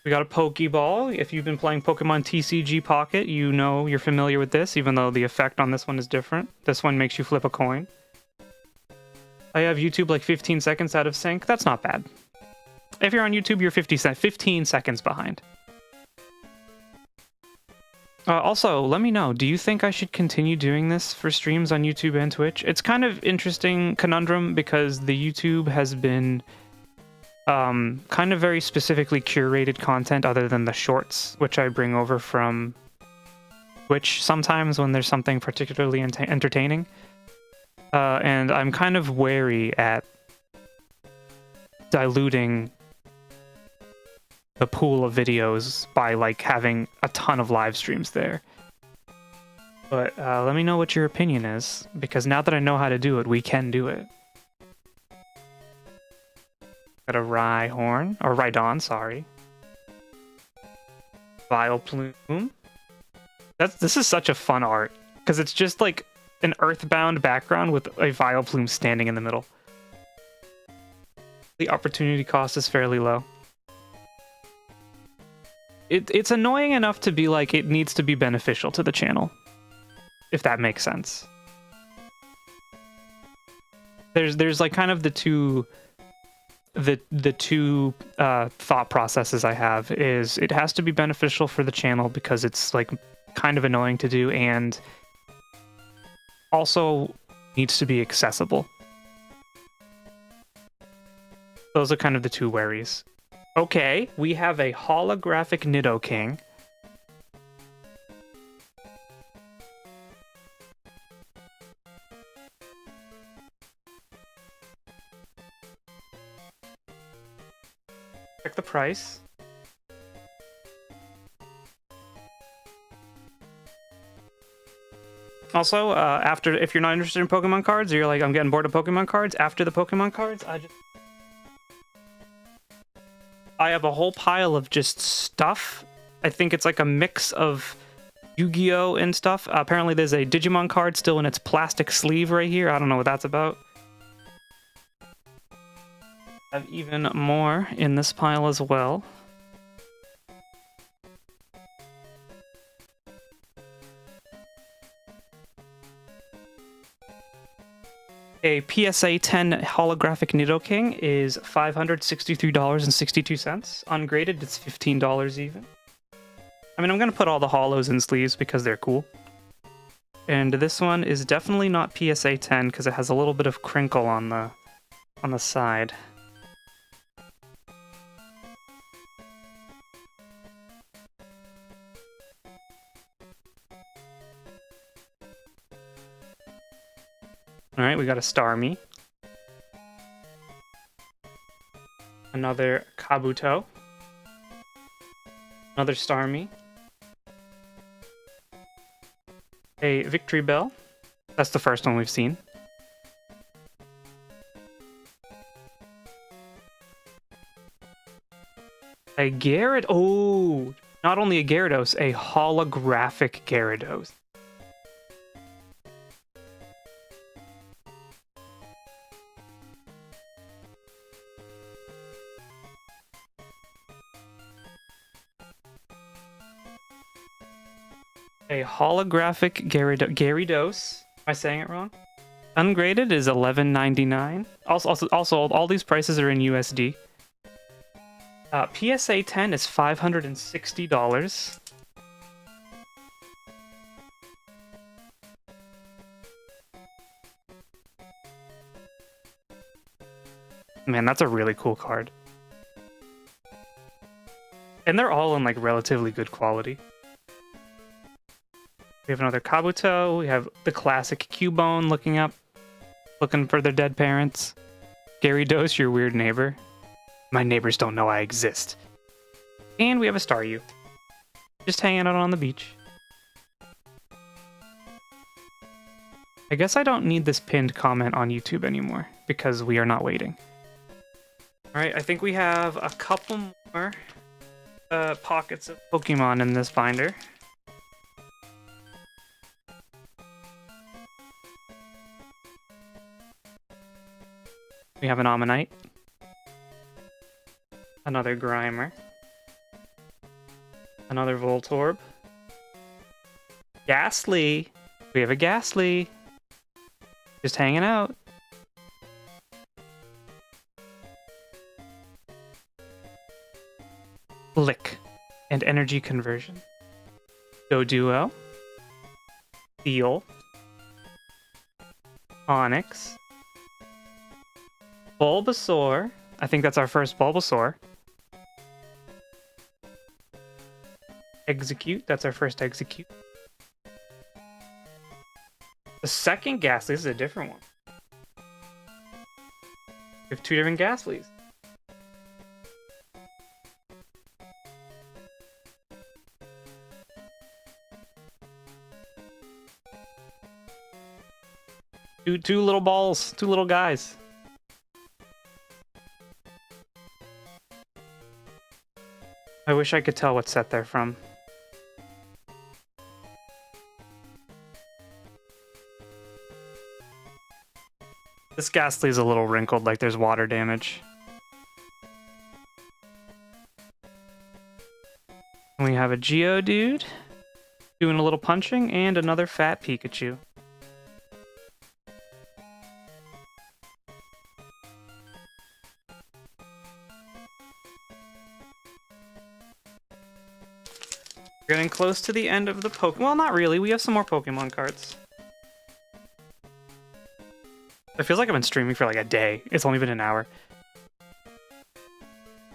We got a Pokeball. If you've been playing Pokemon TCG Pocket, you know you're familiar with this, even though the effect on this one is different. This one makes you flip a coin. I have YouTube like 15 seconds out of sync. That's not bad. If you're on YouTube, you're 15 seconds behind. Also, let me know, do you think I should continue doing this for streams on YouTube and Twitch? It's kind of interesting conundrum because the YouTube has been kind of very specifically curated content other than the shorts, which I bring over from Twitch sometimes when there's something particularly entertaining. And I'm kind of wary at diluting the pool of videos by like having a ton of live streams there. But let me know what your opinion is, because now that I know how to do it, we can do it. Got a Rhyhorn, or Rhydon, sorry. Vileplume. This is such a fun art, because it's just like an earthbound background with a Vileplume standing in the middle. The opportunity cost is fairly low. It's annoying enough to be like it needs to be beneficial to the channel, if that makes sense. There's like kind of the two thought processes I have is it has to be beneficial for the channel because it's like kind of annoying to do, and also needs to be accessible. Those are kind of the two worries. Okay, we have a holographic Nidoking. Check the price. Also, after, if you're not interested in Pokemon cards, or you're like, I'm getting bored of Pokemon cards, after the Pokemon cards, I have a whole pile of just stuff. I think it's like a mix of Yu-Gi-Oh! And stuff. Apparently there's a Digimon card still in its plastic sleeve right here. I don't know what that's about. I have even more in this pile as well. A PSA 10 holographic Nidoking is $563.62. Ungraded, it's $15 even. I mean, I'm going to put all the holos in sleeves because they're cool. And this one is definitely not PSA 10 because it has a little bit of crinkle on the side. Alright, we got a Starmie. Another Kabuto. Another Starmie. A Victory Bell. That's the first one we've seen. A Gyarados. Oh, not only a Gyarados, a holographic Gyarados. A holographic Gyarados. Am I saying it wrong? Ungraded is $11.99. Also, all these prices are in USD. PSA 10 is $560. Man, that's a really cool card. And they're all in like relatively good quality. We have another Kabuto. We have the classic Cubone looking for their dead parents. Gyarados, your weird neighbor. My neighbors don't know I exist. And we have a Staryu. Just hanging out on the beach. I guess I don't need this pinned comment on YouTube anymore because we are not waiting. Alright, I think we have a couple more pockets of Pokemon in this binder. We have an Ammonite. Another Grimer. Another Voltorb. Ghastly. We have a Ghastly. Just hanging out. Lick and Energy Conversion. Doduo. Steel. Onyx. Bulbasaur. I think that's our first Bulbasaur. Execute. That's our first Execute. The second Ghastly. This is a different one. We have two different Ghastlies. Two little balls. Two little guys. I wish I could tell what set they're from. This Ghastly's a little wrinkled, like there's water damage. And we have a Geodude doing a little punching, and another fat Pikachu. We're getting close to the end of the Pokemon. Well, not really. We have some more Pokemon cards. It feels like I've been streaming for like a day. It's only been an hour.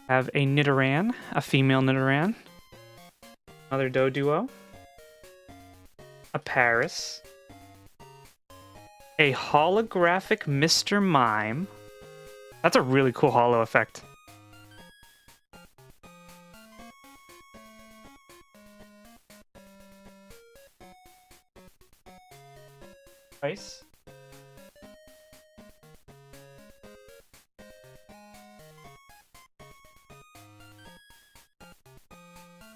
I have a Nidoran, a female Nidoran. Another Doduo. A Paris. A holographic Mr. Mime. That's a really cool holo effect. Ice.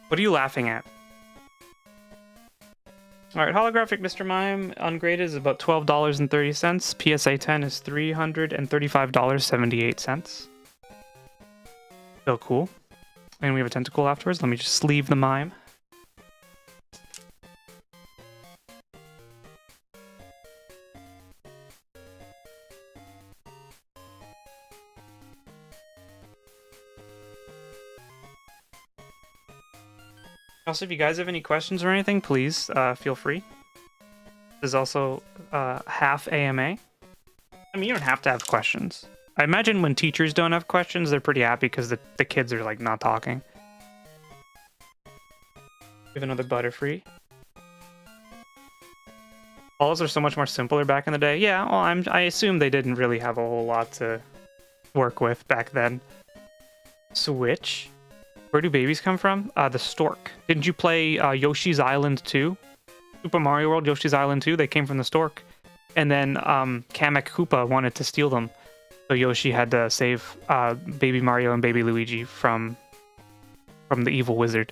What are you laughing at? Alright, holographic Mr. Mime ungraded is about $12.30. PSA 10 is $335.78. So cool. And we have a tentacle afterwards. Let me just sleeve the mime. Also, if you guys have any questions or anything, please feel free. This is also half AMA. I mean, you don't have to have questions. I imagine when teachers don't have questions, they're pretty happy because the kids are like not talking. We have another Butterfree. Balls are so much more simpler back in the day. Yeah, well, I assume they didn't really have a whole lot to work with back then. Switch. Where do babies come from? The stork. Didn't you play Yoshi's Island 2? Super Mario World, Yoshi's Island 2? They came from the stork. And then Kamek Koopa wanted to steal them. So Yoshi had to save baby Mario and baby Luigi from the evil wizard.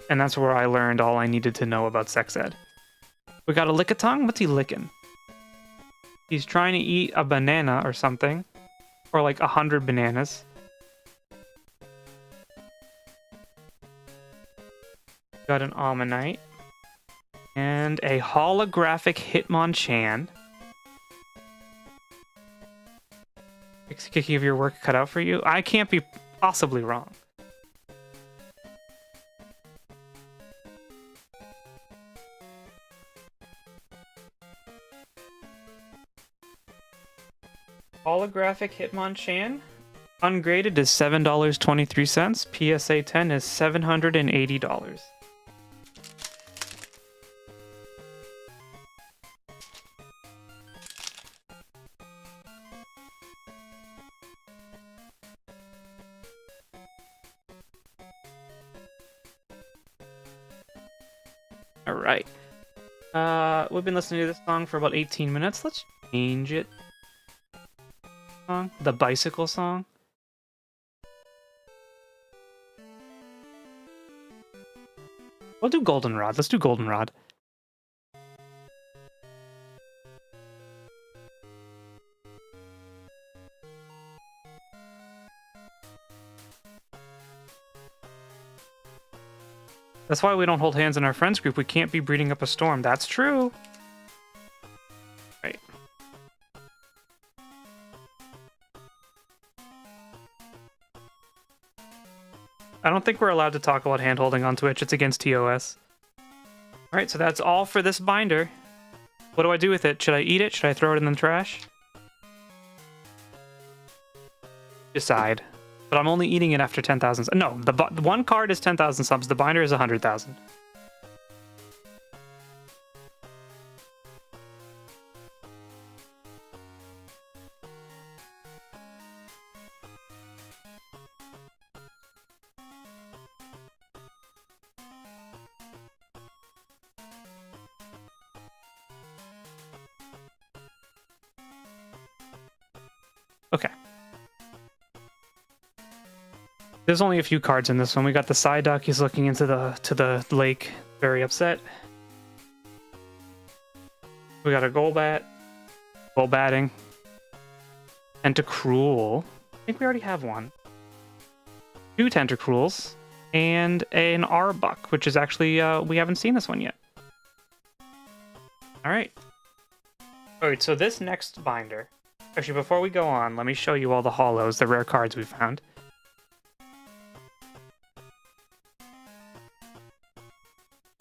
And that's where I learned all I needed to know about sex ed. We got a Lickitung? What's he licking? He's trying to eat a banana or something. Or like 100 bananas. Got an Ammonite. And a holographic Hitmonchan. Kiki, of your work cut out for you? I can't be possibly wrong. Holographic Hitmonchan. Ungraded is $7.23. PSA 10 is $780. All right. We've been listening to this song for about 18 minutes. Let's change it. The bicycle song. We'll do Goldenrod. Let's do Goldenrod. That's why we don't hold hands in our friends group. We can't be breeding up a storm. That's true. Right. I don't think we're allowed to talk about hand-holding on Twitch. It's against TOS. Alright, so that's all for this binder. What do I do with it? Should I eat it? Should I throw it in the trash? Decide. But I'm only eating it after 10,000. No, the one card is 10,000 subs. The binder is 100,000. Okay. There's only a few cards in this one. We got the Psyduck. He's looking into the lake, very upset. We got a Golbat. Golbatting. Tentacruel. I think we already have one. 2 Tentacruels. And an Arbok, which is actually, we haven't seen this one yet. Alright. Alright, so this next binder. Actually, before we go on, let me show you all the holos, the rare cards we found.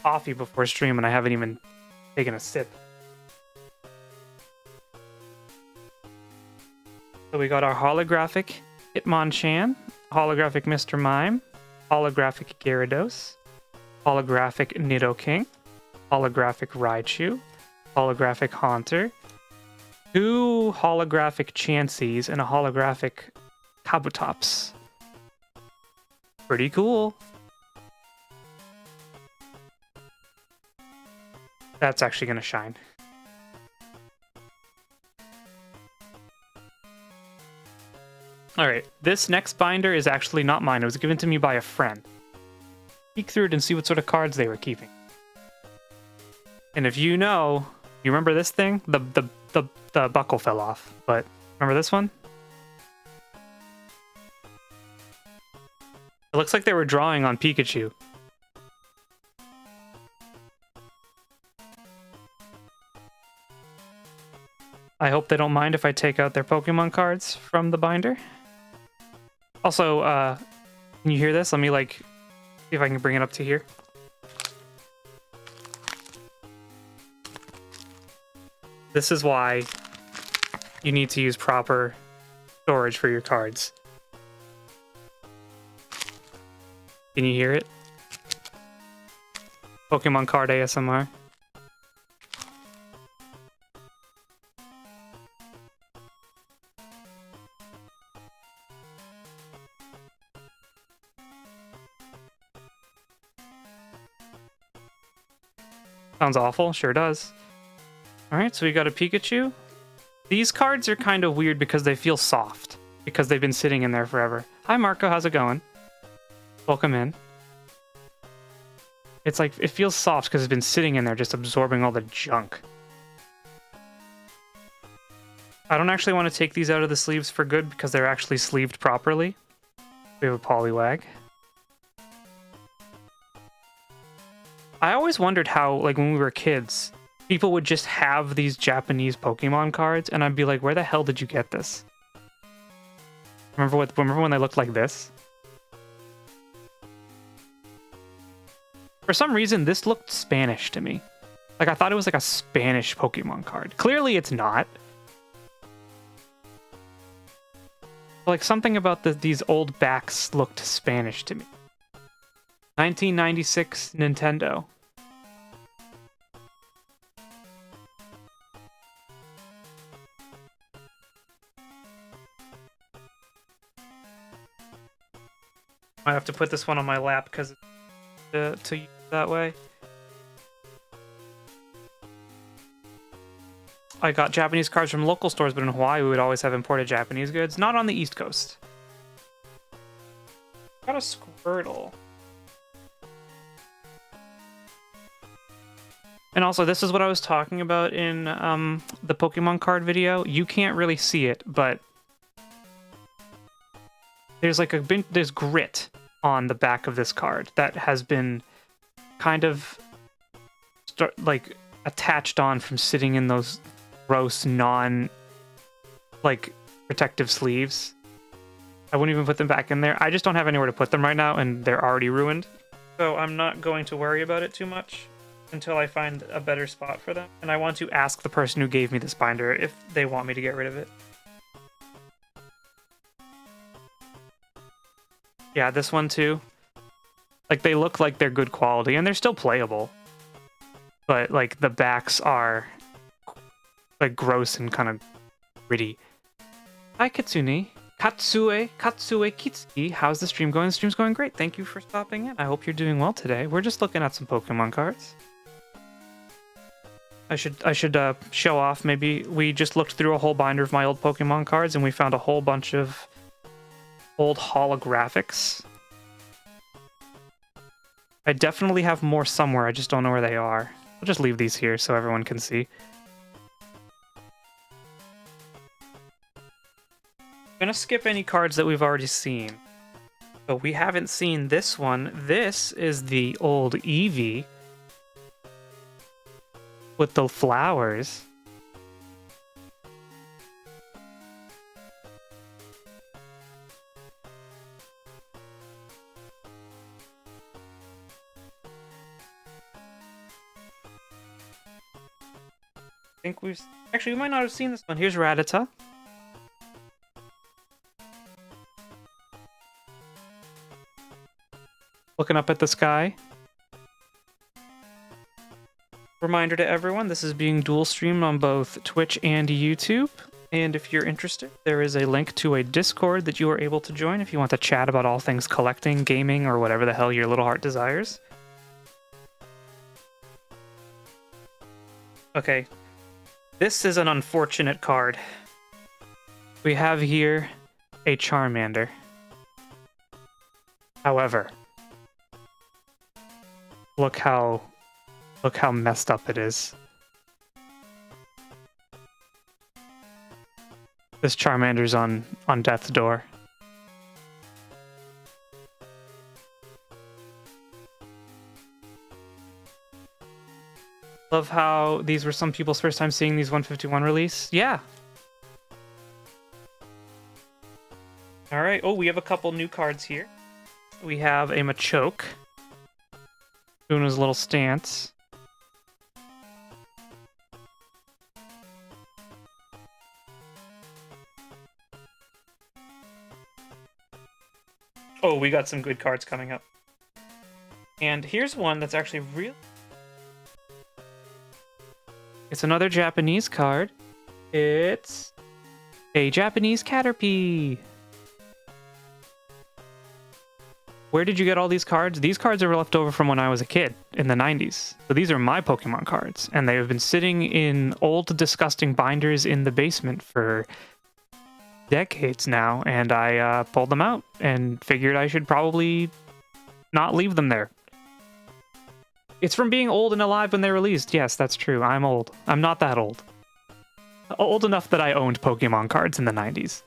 Coffee before stream and I haven't even taken a sip. So we got our holographic Hitmonchan, holographic Mr. Mime, holographic Gyarados, holographic Nidoking, holographic Raichu, holographic Haunter, 2 holographic Chanseys, and a holographic Kabutops. Pretty cool. That's actually going to shine. Alright, this next binder is actually not mine. It was given to me by a friend. Peek through it and see what sort of cards they were keeping. And if you know, you remember this thing? The buckle fell off, but remember this one? It looks like they were drawing on Pikachu. I hope they don't mind if I take out their Pokemon cards from the binder. Also, can you hear this? Let me, like, see if I can bring it up to here. This is why you need to use proper storage for your cards. Can you hear it? Pokemon card ASMR. Sounds awful. Sure does. Alright, so we got a Pikachu. These cards are kind of weird because they feel soft. Because they've been sitting in there forever. Hi Marco, how's it going? Welcome in. It's like, it feels soft because it's been sitting in there just absorbing all the junk. I don't actually want to take these out of the sleeves for good because they're actually sleeved properly. We have a Poliwag. I always wondered how, like, when we were kids, people would just have these Japanese Pokemon cards, and I'd be like, where the hell did you get this? Remember when they looked like this? For some reason, this looked Spanish to me. Like, I thought it was like a Spanish Pokemon card. Clearly, it's not. Like, something about these old backs looked Spanish to me. 1996 Nintendo. I have to put this one on my lap because to use that way. I got Japanese cards from local stores, but in Hawaii we would always have imported Japanese goods. Not on the East Coast. Got a Squirtle. And also, this is what I was talking about in the Pokemon card video. You can't really see it, but there's like there's grit on the back of this card that has been kind of like attached on from sitting in those gross like protective sleeves. I wouldn't even put them back in there. I just don't have anywhere to put them right now, and they're already ruined. So I'm not going to worry about it too much until I find a better spot for them. And I want to ask the person who gave me this binder if they want me to get rid of it. Yeah, this one too. Like, they look like they're good quality, and they're still playable. But, like, the backs are, like, gross and kind of gritty. Hi, Kitsune. Katsue Kitsuki. How's the stream going? The stream's going great. Thank you for stopping in. I hope you're doing well today. We're just looking at some Pokemon cards. I should show off. Maybe we just looked through a whole binder of my old Pokemon cards, and we found a whole bunch of old holographics. I definitely have more somewhere. I just don't know where they are. I'll just leave these here so everyone can see. I'm gonna skip any cards that we've already seen. But we haven't seen this one. This is the old Eevee with the flowers. I think we've... Actually, we might not have seen this one. Here's Rattata. Looking up at the sky. Reminder to everyone, this is being dual streamed on both Twitch and YouTube. And if you're interested, there is a link to a Discord that you are able to join if you want to chat about all things collecting, gaming, or whatever the hell your little heart desires. Okay. This is an unfortunate card. We have here a Charmander. However, look how messed up it is. This Charmander's on death's door. Love how these were some people's first time seeing these 151 release. Yeah. All right. Oh, we have a couple new cards here. We have a Machoke doing his little stance. Oh, we got some good cards coming up. And here's one that's actually real. It's another Japanese card. It's a Japanese Caterpie. Where did you get all these cards? These cards are left over from when I was a kid in the 90s. So these are my Pokemon cards, and they have been sitting in old, disgusting binders in the basement for decades now, and I pulled them out and figured I should probably not leave them there. It's from being old and alive when they released. Yes, that's true. I'm old. I'm not that old. Old enough that I owned Pokemon cards in the 90s.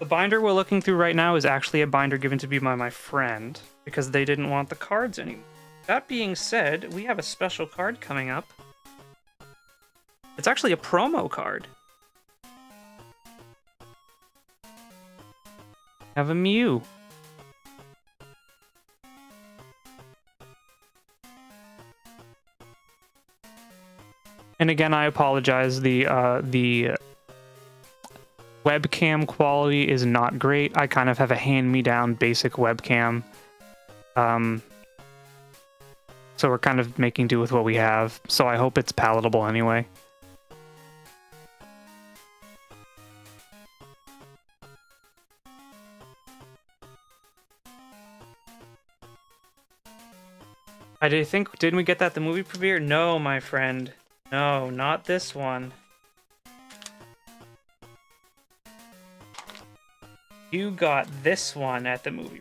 The binder we're looking through right now is actually a binder given to me by my friend because they didn't want the cards anymore. That being said, we have a special card coming up. It's actually a promo card. Have a Mew. And again, I apologize. The webcam quality is not great. I kind of have a hand-me-down basic webcam. So we're kind of making do with what we have. So I hope it's palatable anyway. Didn't we get that at the movie premiere? No, my friend. No, not this one. You got this one at the movie.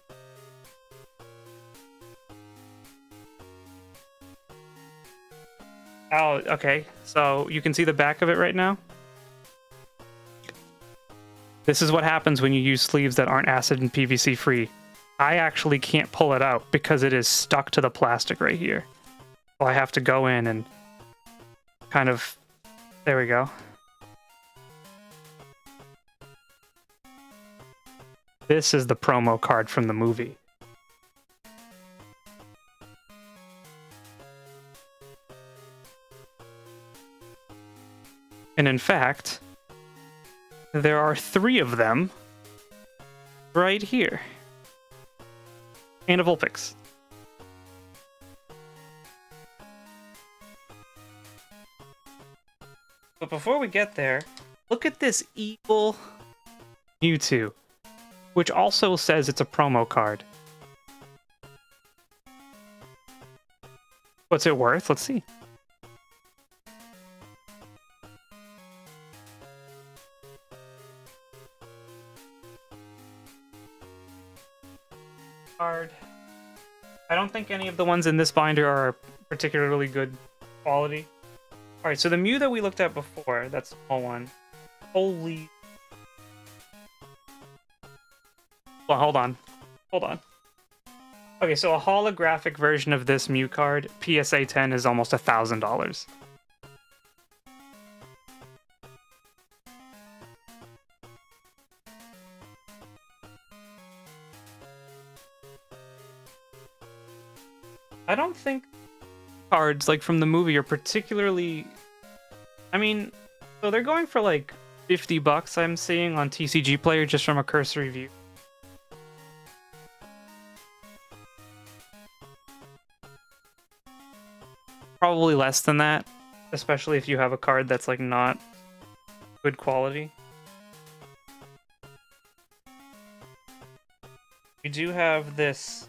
Oh, okay. So you can see the back of it right now. This is what happens when you use sleeves that aren't acid and PVC free. I actually can't pull it out because it is stuck to the plastic right here. So I have to go in and kind of... There we go. This is the promo card from the movie. And in fact, there are 3 of them right here. And a Vulpix. But before we get there, look at this evil Mewtwo, which also says it's a promo card. What's it worth? Let's see. Card. I don't think any of the ones in this binder are particularly good quality. Alright, so the Mew that we looked at before, that small one. Holy... Well, hold on. Hold on. Okay, so a holographic version of this Mew card, PSA 10 is almost $1,000. I don't think cards like from the movie are particularly... I mean, so they're going for like $50 I'm seeing on TCG Player just from a cursory view. Probably less than that, especially if you have a card that's like not good quality. You do have this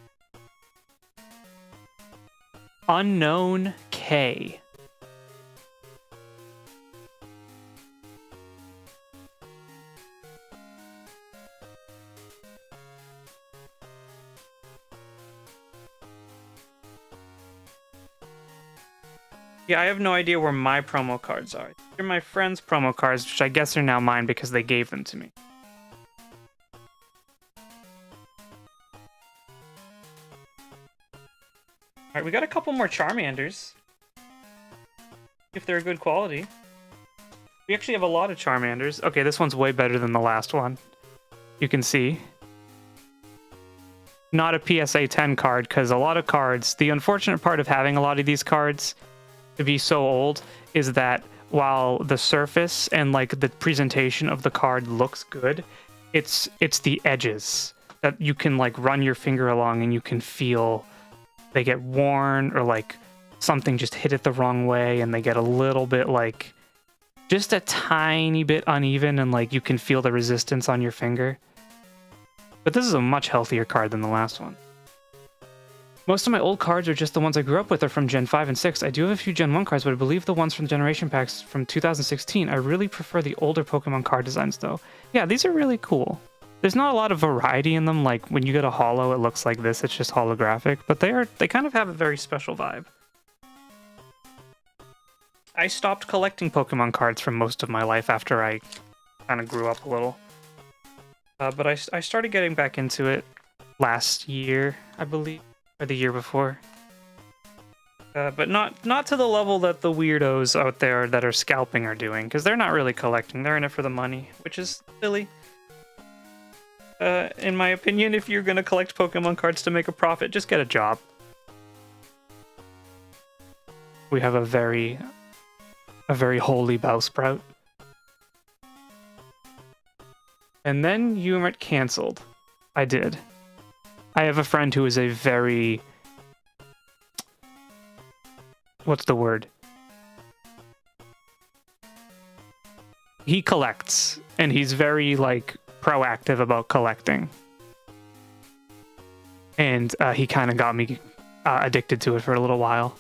Unknown K. Yeah, I have no idea where my promo cards are. They're my friends' promo cards, which I guess are now mine because they gave them to me. Alright, we got a couple more Charmanders. If they're good quality. We actually have a lot of Charmanders. Okay, this one's way better than the last one. You can see. Not a PSA 10 card, because a lot of cards... The unfortunate part of having a lot of these cards to be so old is that while the surface and like the presentation of the card looks good, it's the edges that you can like run your finger along and you can feel they get worn, or like something just hit it the wrong way and they get a little bit like just a tiny bit uneven, and like you can feel the resistance on your finger. But this is a much healthier card than the last one. Most of my old cards are just the ones I grew up with, are from Gen 5 and 6. I do have a few Gen 1 cards, but I believe the ones from Generation Packs from 2016. I really prefer the older Pokemon card designs, though. Yeah, these are really cool. There's not a lot of variety in them. Like, when you get a holo, it looks like this. It's just holographic. But they kind of have a very special vibe. I stopped collecting Pokemon cards for most of my life after I kind of grew up a little. But I started getting back into it last year, I believe. Or the year before. But not to the level that the weirdos out there that are scalping are doing, because they're not really collecting. They're in it for the money, which is silly. In my opinion, if you're going to collect Pokemon cards to make a profit, just get a job. We have a very holy Bowsprout. And then Umert canceled. I did. I have a friend who is a very... What's the word? He collects, and he's very, like, proactive about collecting. And he kind of got me addicted to it for a little while.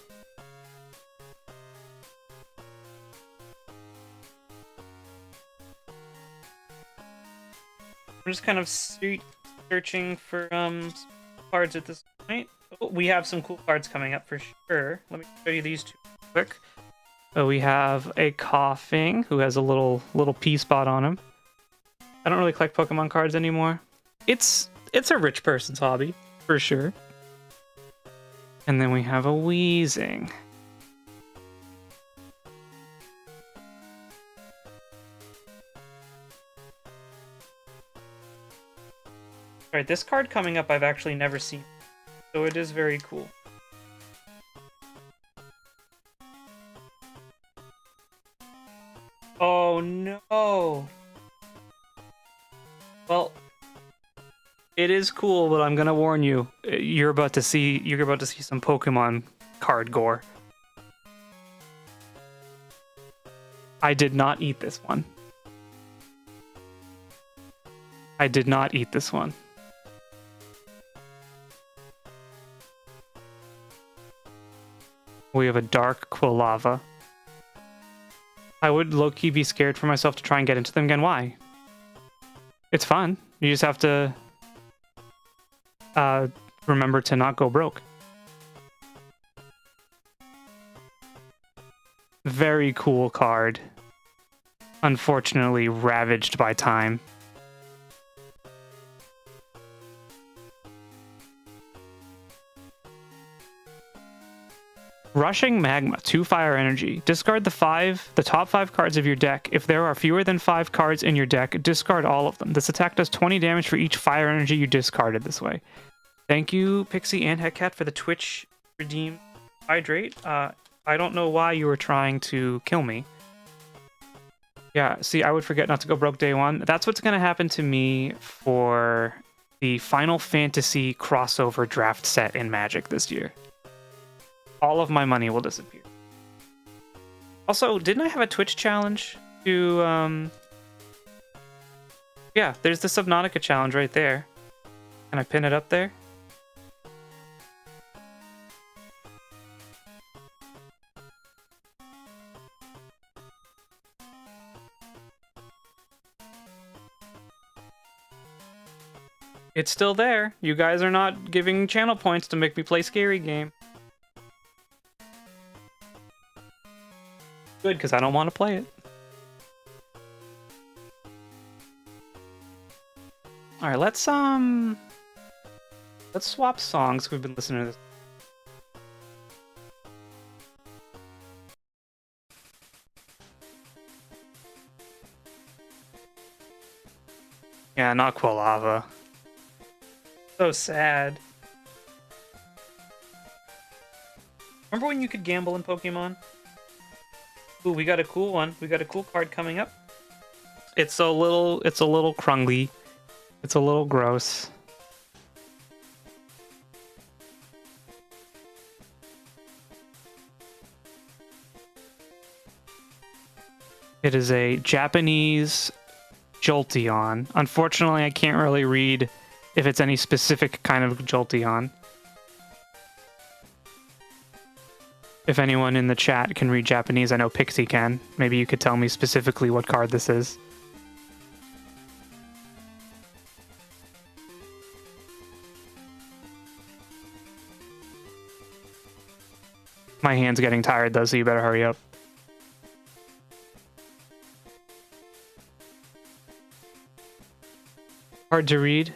I'm just kind of searching for cards at this point. Oh, we have some cool cards coming up for sure. Let me show you these two quick. So we have a Coughing who has a little pea spot on him. I don't really collect Pokemon cards anymore. It's a rich person's hobby for sure. And then we have a Wheezing. Alright, this card coming up I've actually never seen, so it is very cool. Oh no! Well, it is cool, but I'm gonna warn you. You're about to see some Pokemon card gore. I did not eat this one. I did not eat this one. We have a Dark Quilava. I would low-key be scared for myself to try and get into them again. Why? It's fun. You just have to remember to not go broke. Very cool card. Unfortunately, ravaged by time. Rushing Magma, 2 fire energy. Discard the top 5 cards of your deck. If there are fewer than 5 cards in your deck, discard all of them. This attack does 20 damage for each fire energy you discarded this way. Thank you, Pixie and Heckcat, for the Twitch redeem hydrate. I don't know why you were trying to kill me. Yeah, see, I would forget not to go broke day one. That's what's going to happen to me for the Final Fantasy crossover draft set in Magic this year. All of my money will disappear. Also, didn't I have a Twitch challenge to, Yeah, there's the Subnautica challenge right there. Can I pin it up there? It's still there. You guys are not giving channel points to make me play scary game. Good, because I don't want to play it. Alright, let's swap songs. We've been listening to this. Yeah, not Quilava. So sad. Remember when you could gamble in Pokemon? Ooh, we got a cool one. We got a cool card coming up. It's a little crungly. It's a little gross. It is a Japanese Jolteon. Unfortunately, I can't really read if it's any specific kind of Jolteon. If anyone in the chat can read Japanese, I know Pixie can. Maybe you could tell me specifically what card this is. My hand's getting tired though, so you better hurry up. Hard to read.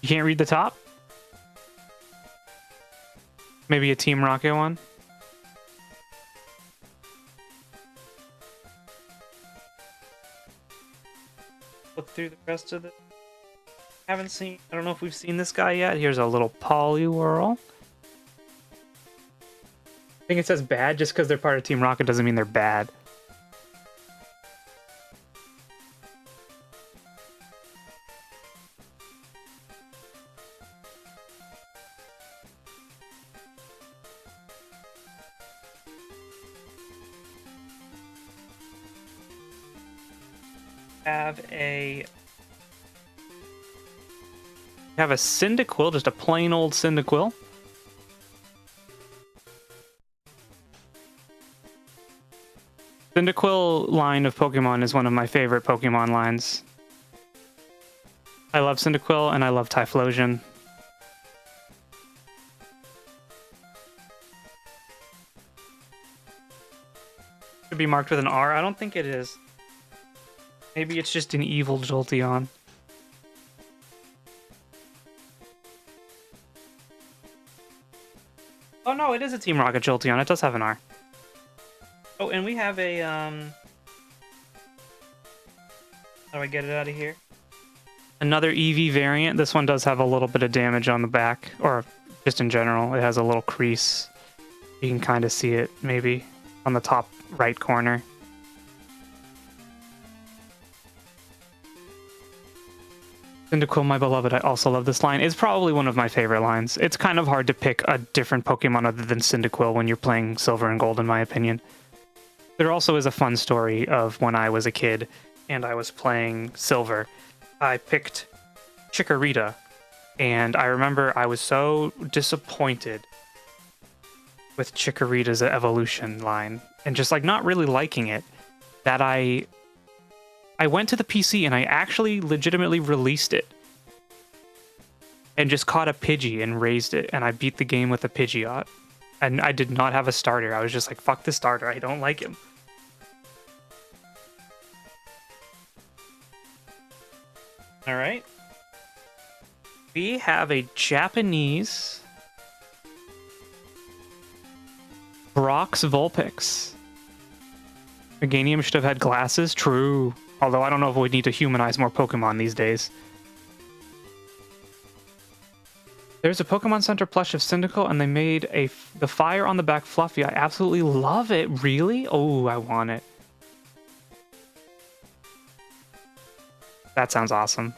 You can't read the top? Maybe a Team Rocket one? Look through the rest of the... Haven't seen... I don't know if we've seen this guy yet. Here's a little Poliwhirl. I think it says bad. Just because they're part of Team Rocket doesn't mean they're bad. Have a Cyndaquil, just a plain old Cyndaquil. Cyndaquil line of Pokemon is one of my favorite Pokemon lines. I love Cyndaquil and I love Typhlosion. Should be marked with an R. I don't think it is. Maybe it's just an evil Jolteon. Oh no, it is a Team Rocket Jolteon. It does have an R. Oh, and we have a, how do I get it out of here? Another EV variant. This one does have a little bit of damage on the back, or just in general. It has a little crease. You can kind of see it, maybe, on the top right corner. Cyndaquil, my beloved, I also love this line. It's probably one of my favorite lines. It's kind of hard to pick a different Pokemon other than Cyndaquil when you're playing Silver and Gold, in my opinion. There also is a fun story of when I was a kid and I was playing Silver. I picked Chikorita, and I remember I was so disappointed with Chikorita's evolution line and just like not really liking it that I went to the PC and I actually legitimately released it and just caught a Pidgey and raised it, and I beat the game with a Pidgeot. And I did not have a starter. I was just like, fuck this starter, I don't like him. Alright. We have a Japanese Brock's Vulpix. Meganium should have had glasses, true. Although I don't know if we need to humanize more Pokemon these days. There's a Pokemon Center plush of Cyndaquil, and they made the fire on the back fluffy. I absolutely love it. Really? Oh, I want it. That sounds awesome.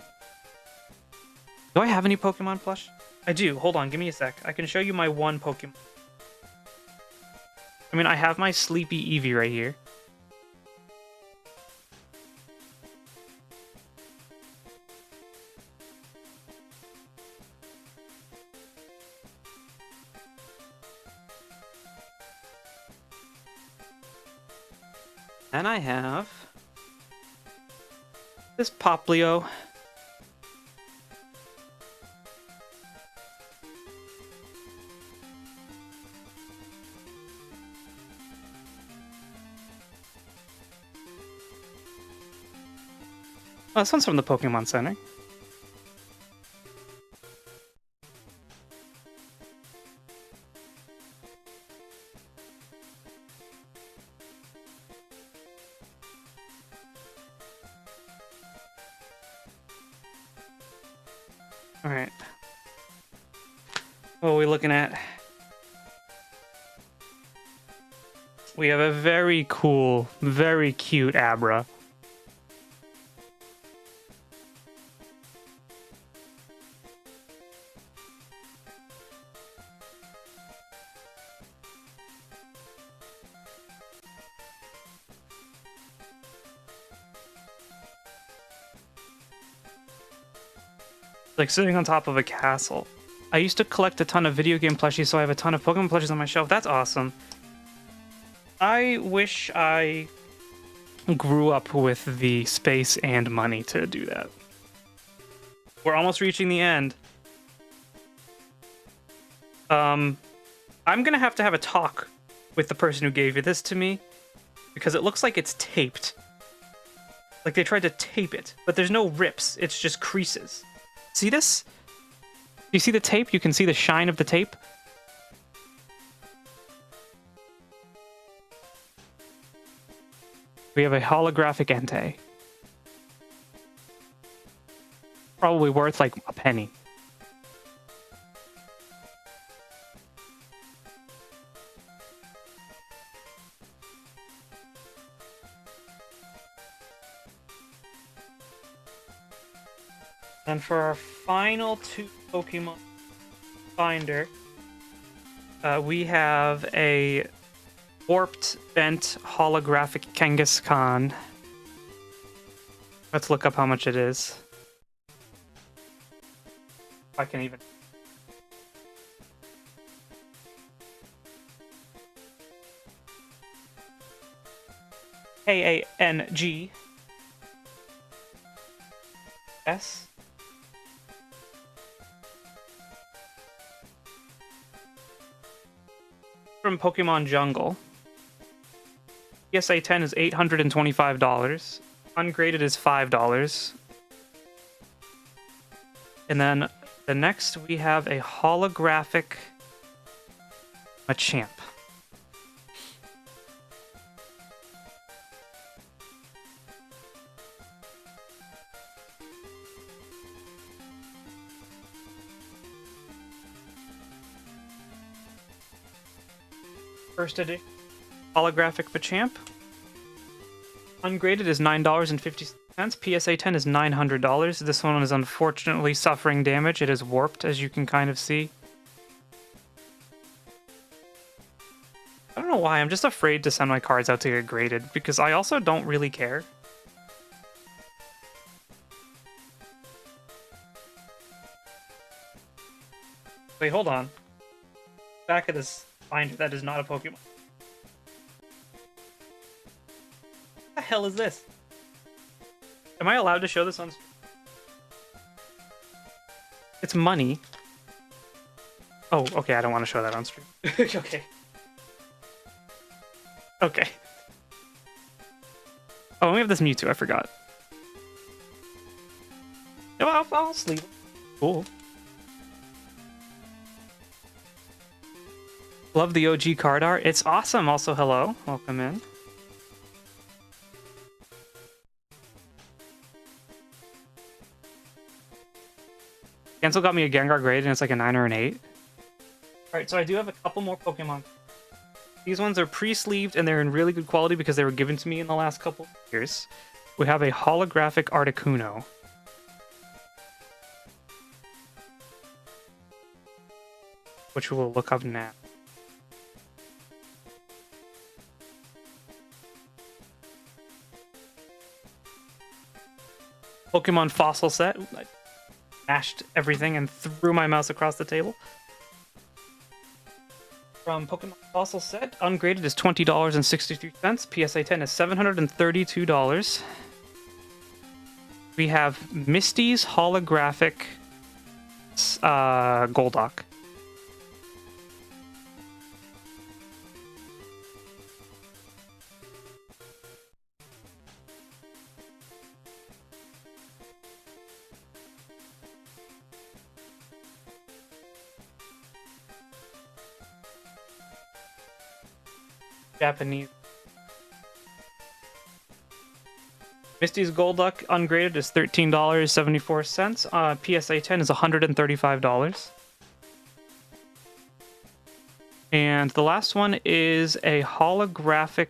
Do I have any Pokemon plush? I do. Hold on, give me a sec. I can show you my one Pokemon. I mean, I have my Sleepy Eevee right here. And I have this Poplio. Oh, this one's from the Pokemon Center. Alright. What are we looking at? We have a very cool, very cute Abra. Like sitting on top of a castle. I used to collect a ton of video game plushies, so I have a ton of Pokemon plushies on my shelf. That's awesome. I wish I grew up with the space and money to do that. We're almost reaching the end. I'm gonna have to have a talk with the person who gave you this to me, because it looks like it's taped. Like they tried to tape it, but there's no rips. It's just creases. See this? You see the tape? You can see the shine of the tape? We have a holographic Entei. Probably worth like a penny. And for our final two Pokemon finder, we have a warped bent holographic Kangaskhan. Let's look up how much it is. If I can even. K-A-N-G S. From Pokemon Jungle. PSA 10 is $825. Ungraded is $5. And then the next we have a holographic Machamp. First edition holographic Machamp. Ungraded is $9.50. PSA 10 is $900. This one is unfortunately suffering damage. It is warped, as you can kind of see. I don't know why. I'm just afraid to send my cards out to get graded, because I also don't really care. Wait, hold on. Back of this binder, that is not a Pokemon. What the hell is this? Am I allowed to show this on? It's money. Oh, okay, I don't want to show that on stream. Okay. Okay. Oh, and we have this Mewtwo, I forgot. No, I'll sleep. Cool. Love the OG card art. It's awesome. Also, hello. Welcome in. Cancel got me a Gengar grade, and it's like a 9 or an 8. Alright, so I do have a couple more Pokemon. These ones are pre-sleeved, and they're in really good quality because they were given to me in the last couple of years. We have a holographic Articuno. Which we will look up now. Pokemon fossil set. I mashed everything and threw my mouse across the table. From Pokemon fossil set, ungraded is $20.63. PSA 10 is $732. We have Misty's holographic Golduck. Japanese. Misty's Golduck ungraded is $13.74. PSA 10 is $135. And the last one is a holographic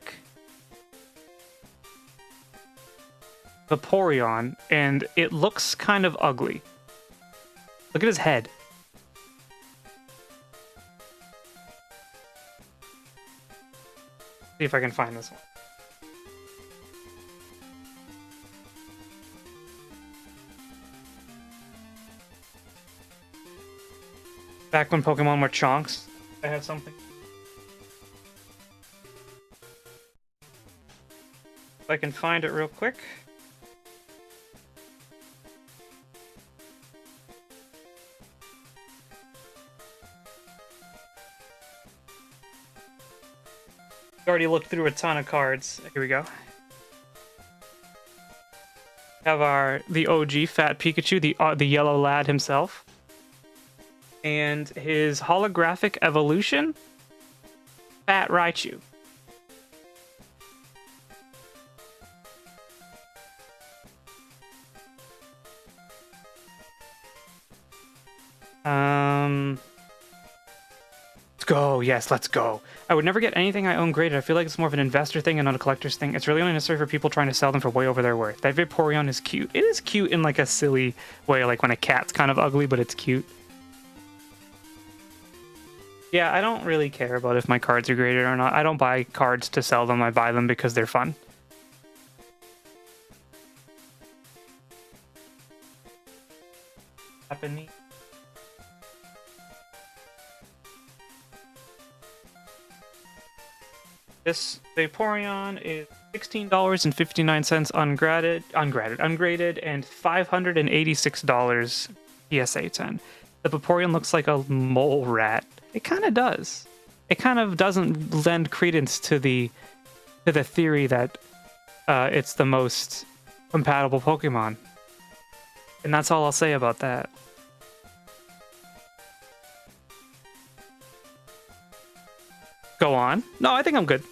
Vaporeon, and it looks kind of ugly. Look at his head. See if I can find this one. Back when Pokemon were chonks, I have something. If I can find it real quick. Already looked through a ton of cards. Here we go. Have the OG Fat Pikachu, the yellow lad himself. And his holographic evolution, Fat Raichu. Let's go. Yes, let's go. I would never get anything I own graded. I feel like it's more of an investor thing and not a collector's thing. It's really only necessary for people trying to sell them for way over their worth. That Vaporeon is cute. It is cute in like a silly way, like when a cat's kind of ugly, but it's cute. Yeah, I don't really care about if my cards are graded or not. I don't buy cards to sell them. I buy them because they're fun. Happening. This Vaporeon is $16.59 ungraded, and $586 PSA 10. The Vaporeon looks like a mole rat. It kind of does. It kind of doesn't lend credence to the theory that it's the most compatible Pokemon. And that's all I'll say about that. Go on. No, I think I'm good.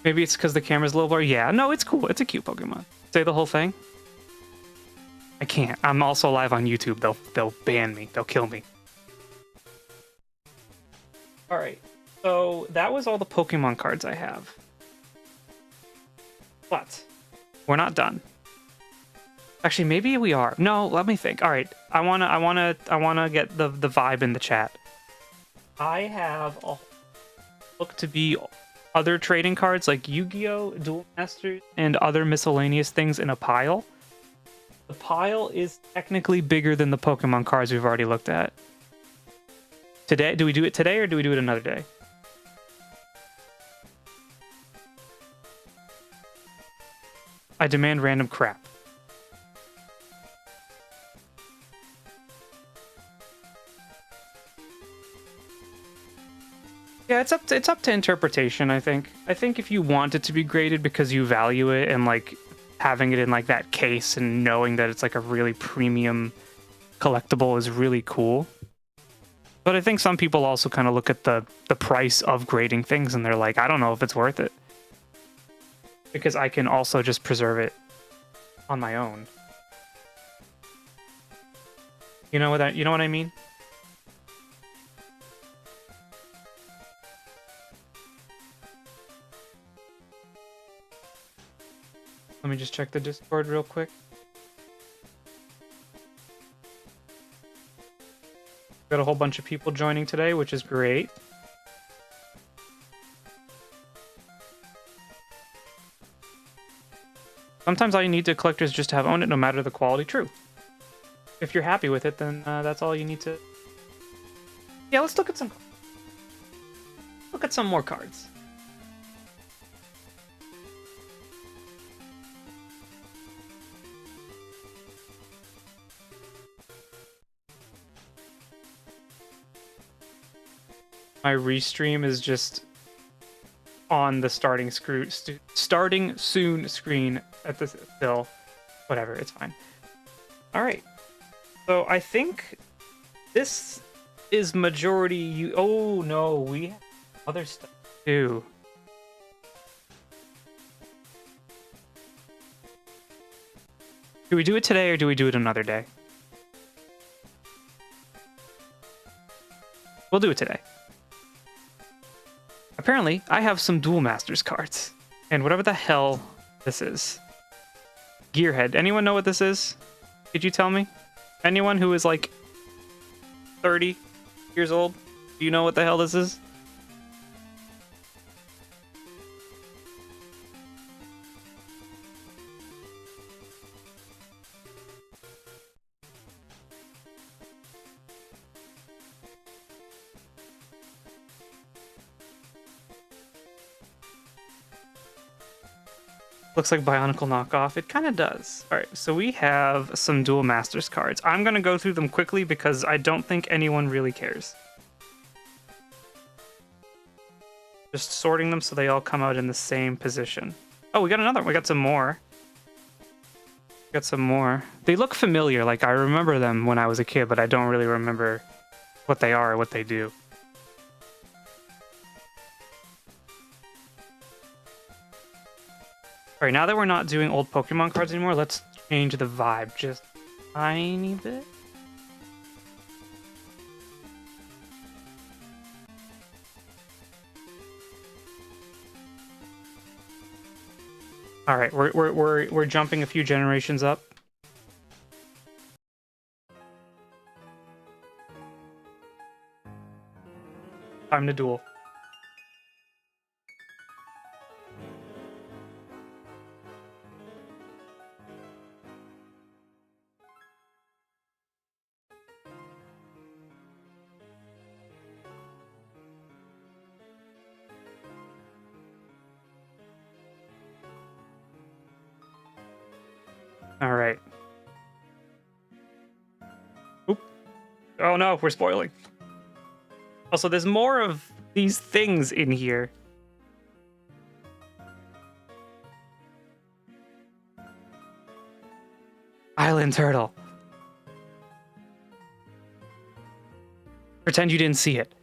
Maybe it's because the camera's a little blurry. Yeah, no, it's cool. It's a cute Pokemon. Say the whole thing. I can't. I'm also live on YouTube. They'll ban me. They'll kill me. All right. So that was all the Pokemon cards I have. But we're not done. Actually, maybe we are. No, let me think. All right. I wanna get the vibe in the chat. I have a look to be other trading cards like Yu-Gi-Oh, Duel Masters, and other miscellaneous things in a pile. The pile is technically bigger than the Pokemon cards we've already looked at. Today, do we do it today or do we do it another day? I demand random crap. Yeah, it's up to interpretation, I think. I think if you want it to be graded because you value it and like having it in like that case and knowing that it's like a really premium collectible is really cool. But I think some people also kind of look at the price of grading things and they're like, I don't know if it's worth it. Because I can also just preserve it on my own. You know what I mean? Let me just check the Discord real quick. Got a whole bunch of people joining today, which is great. Sometimes all you need to collect is just to have owned it, no matter the quality. True. If you're happy with it, then that's all you need to... Yeah, let's look at some... Look at some more cards. My restream is just on the starting soon screen at the still. Whatever, it's fine. All right. So I think this is majority you. Oh no, we other stuff too. Do we do it today or do we do it another day? We'll do it today. Apparently, I have some Duel Masters cards. And whatever the hell this is. Gearhead. Anyone know what this is? Could you tell me? Anyone who is like 30 years old? Do you know what the hell this is? Looks like Bionicle knockoff. It kind of does. All right, so we have some Duel Masters cards. I'm going to go through them quickly because I don't think anyone really cares. Just sorting them so they all come out in the same position. Oh, we got another one. We got some more. Got some more. They look familiar. Like, I remember them when I was a kid, but I don't really remember what they are or what they do. Alright, now that we're not doing old Pokemon cards anymore, let's change the vibe just a tiny bit. Alright, we're jumping a few generations up. Time to duel. All right. Oop. Oh no, we're spoiling. Also, there's more of these things in here. Island turtle. Pretend you didn't see it.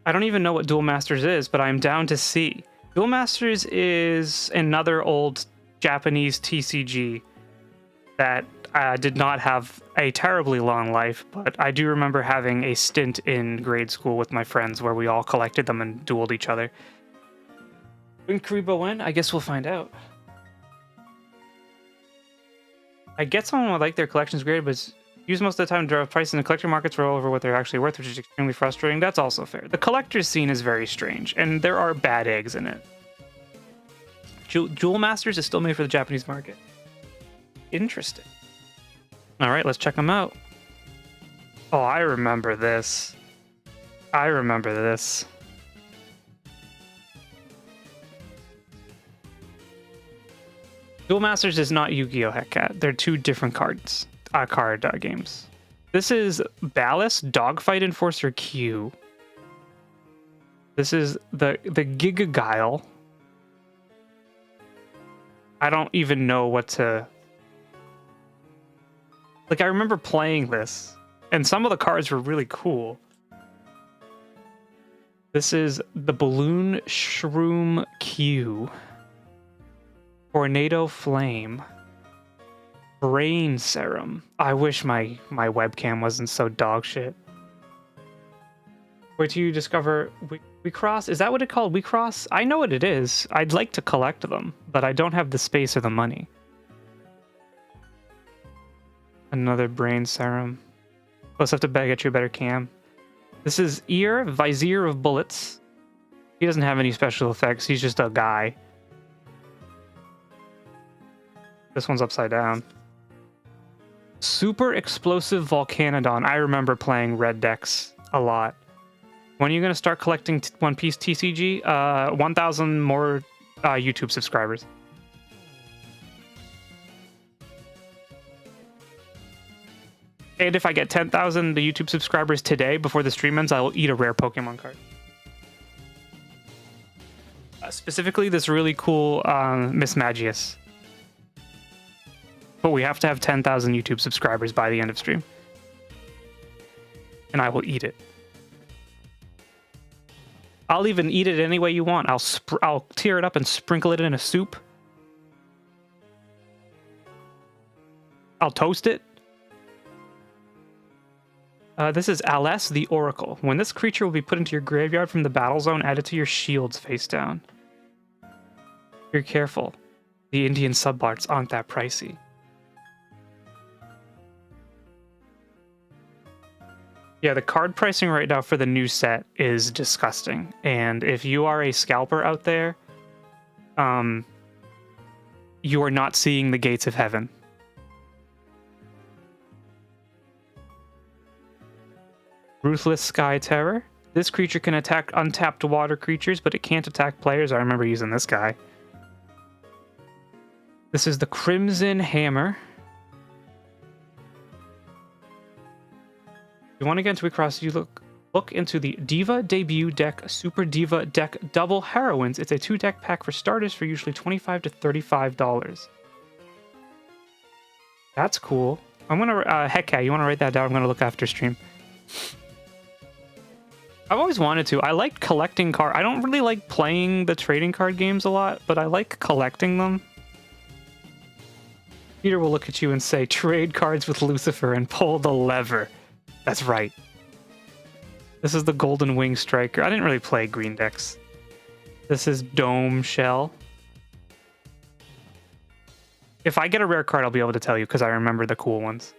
I don't even know what Duel Masters is, but I'm down to see. Duel Masters is another old Japanese TCG that did not have a terribly long life, but I do remember having a stint in grade school with my friends where we all collected them and dueled each other. When Karibo win? I guess we'll find out. I get someone would like their collections graded, but use most of the time to drive prices in the collector markets roll over what they're actually worth, which is extremely frustrating. That's also fair. The collector's scene is very strange, and there are bad eggs in it. Duel Masters is still made for the Japanese market. Interesting. All right, let's check them out. Oh, I remember this. I remember this. Duel Masters is not Yu-Gi-Oh! Hekkat. They're two different card games. This is Ballast Dogfight Enforcer Q. This is the Giga Guile. I don't even know what to... Like, I remember playing this, and some of the cards were really cool. This is the Balloon Shroom Q. Tornado Flame. Brain Serum. I wish my webcam wasn't so dog shit. Wait till you discover we cross. Is that what it's called? We cross? I know what it is. I'd like to collect them, but I don't have the space or the money. Another Brain Serum. Let's have to get you a better cam. This is Ear, Vizier of Bullets. He doesn't have any special effects. He's just a guy. This one's upside down. Super Explosive Volcanodon. I remember playing red decks a lot. When are you going to start collecting One Piece TCG? 1,000 more YouTube subscribers. And if I get 10,000 YouTube subscribers today before the stream ends, I will eat a rare Pokemon card. Specifically, this really cool Miss Magius. But we have to have 10,000 YouTube subscribers by the end of stream. And I will eat it. I'll even eat it any way you want. I'll tear it up and sprinkle it in a soup. I'll toast it. This is Aless the Oracle. When this creature will be put into your graveyard from the battle zone, add it to your shields face down. Be careful. The Indian subarts aren't that pricey. Yeah, the card pricing right now for the new set is disgusting. And if you are a scalper out there, you are not seeing the gates of heaven. Ruthless Sky Terror. This creature can attack untapped water creatures, but it can't attack players. I remember using this guy. This is the Crimson Hammer. If you want to get into a cross, you look into the Diva Debut Deck Super Diva Deck Double Heroines. It's a 2-deck pack for starters for usually $25 to $35. That's cool. I'm gonna heck yeah, you want to write that down? I'm gonna look after stream. I've always wanted to. I like collecting cards. I don't really like playing the trading card games a lot, but I like collecting them. Peter will look at you and say, trade cards with Lucifer and pull the lever. That's right. This is the Golden Wing Striker. I didn't really play green decks. This is Dome Shell. If I get a rare card, I'll be able to tell you because I remember the cool ones.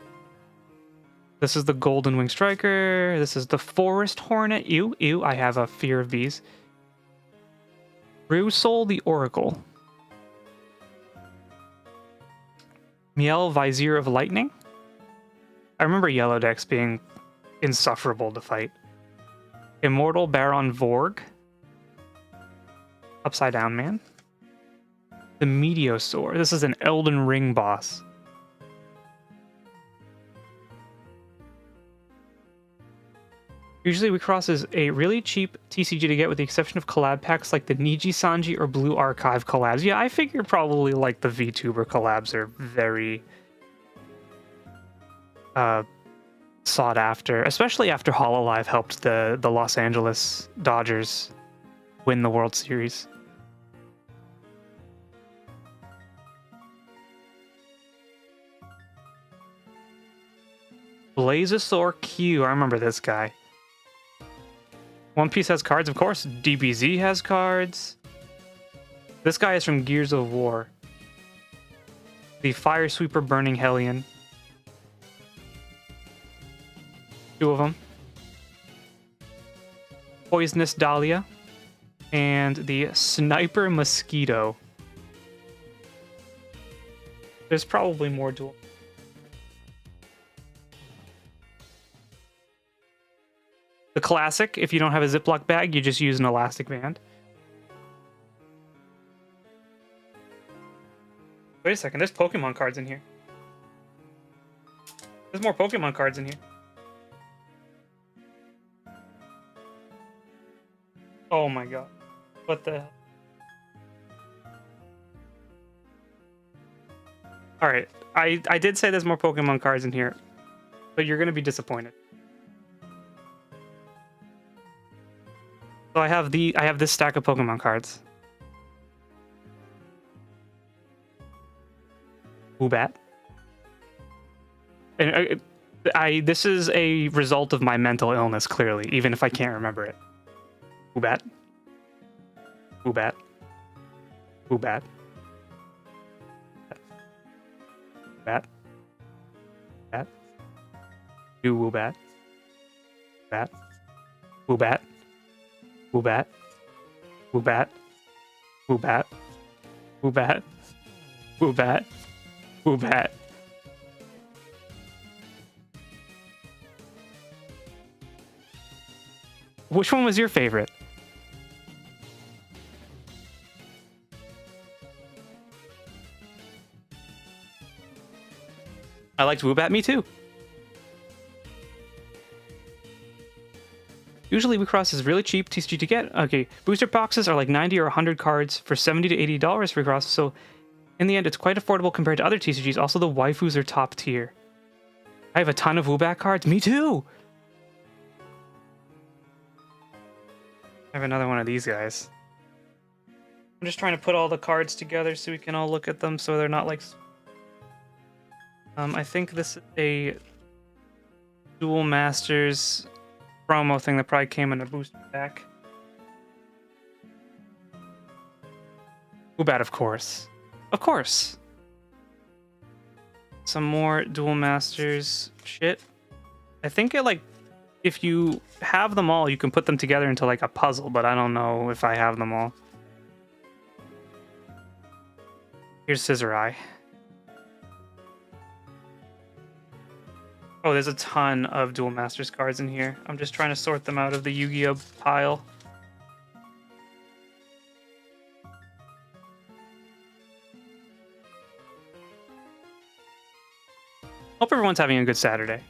This is the Golden Wing Striker. This is the Forest Hornet. Ew, I have a fear of bees. Rusol the Oracle. Miel Vizier of Lightning. I remember yellow decks being insufferable to fight. Immortal Baron Vorg. Upside Down Man. The Meteosaur. This is an Elden Ring boss. Usually we cross is a really cheap TCG to get with the exception of collab packs like the Niji Sanji or Blue Archive collabs. Yeah, I figure probably like the VTuber collabs are very sought after, especially after HoloLive helped the Los Angeles Dodgers win the World Series. Blazosaur Q. I remember this guy. One Piece has cards, of course. DBZ has cards. This guy is from Gears of War. The Fire Sweeper Burning Hellion. 2 of them. Poisonous Dahlia. And the Sniper Mosquito. There's probably more dual. The classic, if you don't have a Ziploc bag, you just use an elastic band. Wait a second, there's Pokemon cards in here. There's more Pokemon cards in here. Oh my god. What the hell? Alright, I did say there's more Pokemon cards in here, but you're gonna be disappointed. So I have this stack of Pokemon cards. Woobat. And this is a result of my mental illness, clearly, even if I can't remember it. Woobat. Woobat. Woobat. Woobat. Woobat. Do Woobat. Woobat. Woobat. Woobat. Woobat. Woobat. Woobat. Woobat. Woobat. Which one was your favorite? I liked Woobat, me too. Usually Recross is really cheap TCG to get. Okay, booster boxes are like 90 or 100 cards for $70 to $80 for Recross, so in the end it's quite affordable compared to other TCGs. Also, the waifus are top tier. I have a ton of Woobat cards. Me too! I have another one of these guys. I'm just trying to put all the cards together so we can all look at them so they're not like... I think this is a Duel Masters promo thing that probably came in a booster pack. Ubat, of course. Of course! Some more Duel Masters shit. I think it, like, if you have them all, you can put them together into, like, a puzzle, but I don't know if I have them all. Here's Scissorai. Oh, there's a ton of Duel Masters cards in here. I'm just trying to sort them out of the Yu-Gi-Oh! Pile. Hope everyone's having a good Saturday.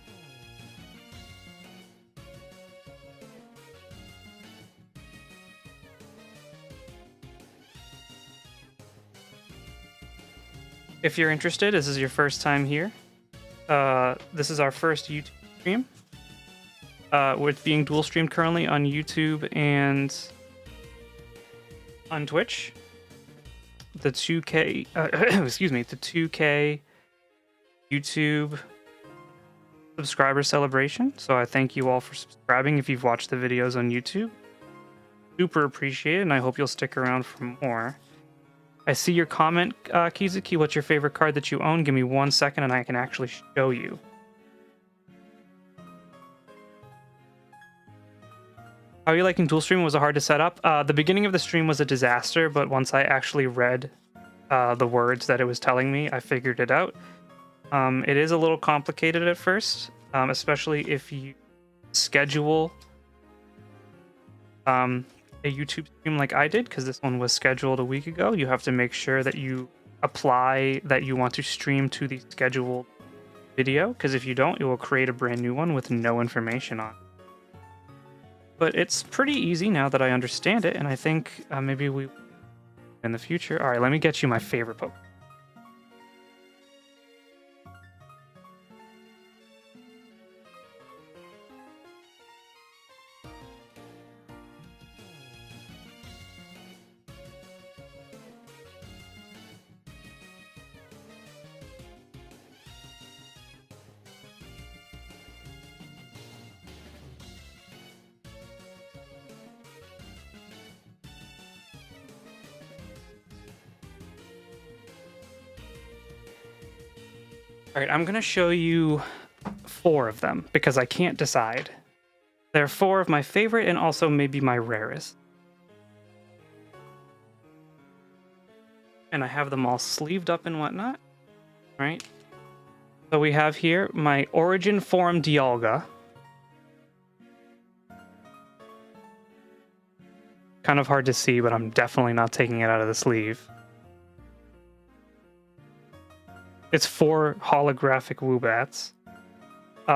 If you're interested, this is your first time here. This is our first YouTube stream. With being dual streamed currently on YouTube and on Twitch. The 2K, excuse me, the 2K YouTube subscriber celebration. So I thank you all for subscribing if you've watched the videos on YouTube. Super appreciate it, and I hope you'll stick around for more. I see your comment, Kizuki. What's your favorite card that you own? Give me 1 second and I can actually show you. How are you liking dual stream? Was it hard to set up? The beginning of the stream was a disaster, but once I actually read the words that it was telling me, I figured it out. It is a little complicated at first, especially if you schedule a YouTube stream like I did, because this one was scheduled a week ago. You have to make sure that you apply that you want to stream to the scheduled video, because if you don't, it will create a brand new one with no information on it. But it's pretty easy now that I understand it, and I think maybe we in the future. All right, let me get you my favorite Pokemon. All right, I'm going to show you 4 of them because I can't decide. They're 4 of my favorite and also maybe my rarest. And I have them all sleeved up and whatnot. All right. So we have here my Origin Form Dialga. Kind of hard to see, but I'm definitely not taking it out of the sleeve. It's 4 holographic Woobats.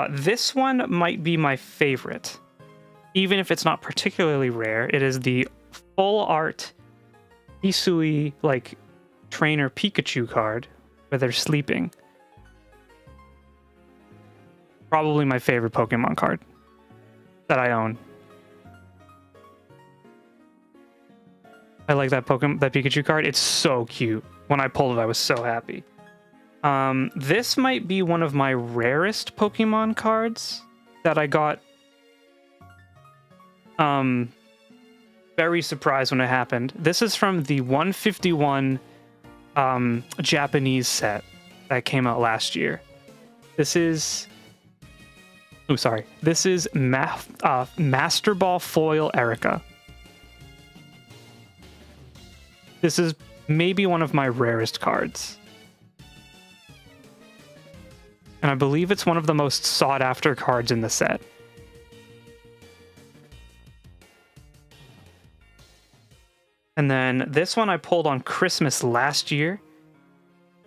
This one might be my favorite. Even if it's not particularly rare, it is the full art Hisui, like, trainer Pikachu card where they're sleeping. Probably my favorite Pokemon card that I own. I like that Pikachu card. It's so cute. When I pulled it, I was so happy. This might be one of my rarest Pokemon cards that I got. Very surprised when it happened. This is from the 151 Japanese set that came out last year. This is... Oh, sorry. This is Master Ball Foil Erica. This is maybe one of my rarest cards. And I believe it's one of the most sought-after cards in the set. And then this one I pulled on Christmas last year.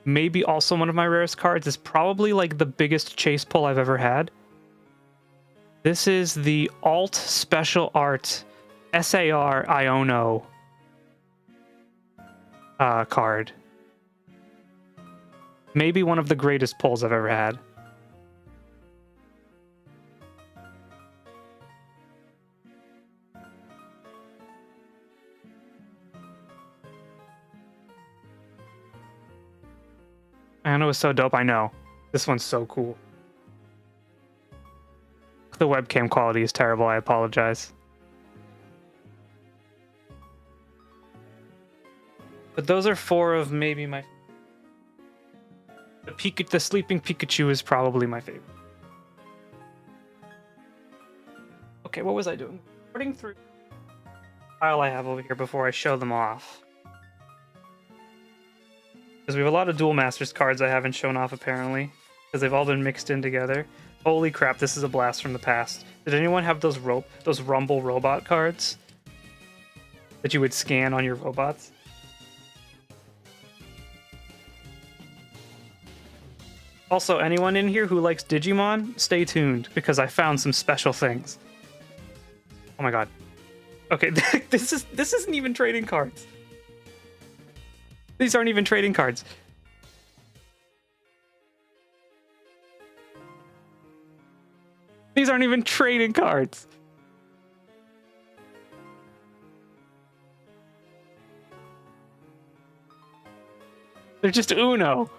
Maybe also one of my rarest cards. Is probably like the biggest chase pull I've ever had. This is the Alt Special Art SAR Iono card. Maybe one of the greatest pulls I've ever had. I know it's so dope. I know. This one's so cool. The webcam quality is terrible. I apologize. But those are 4 of maybe my... The sleeping Pikachu is probably my favorite. Okay, what was I doing? Sorting through the pile I have over here before I show them off. Because we have a lot of Duel Masters cards I haven't shown off, apparently. Because they've all been mixed in together. Holy crap, this is a blast from the past. Did anyone have those Rumble robot cards? That you would scan on your robots? Also, anyone in here who likes Digimon, stay tuned, because I found some special things. Oh my god. Okay, this isn't even trading cards. These aren't even trading cards. These aren't even trading cards. They're just Uno.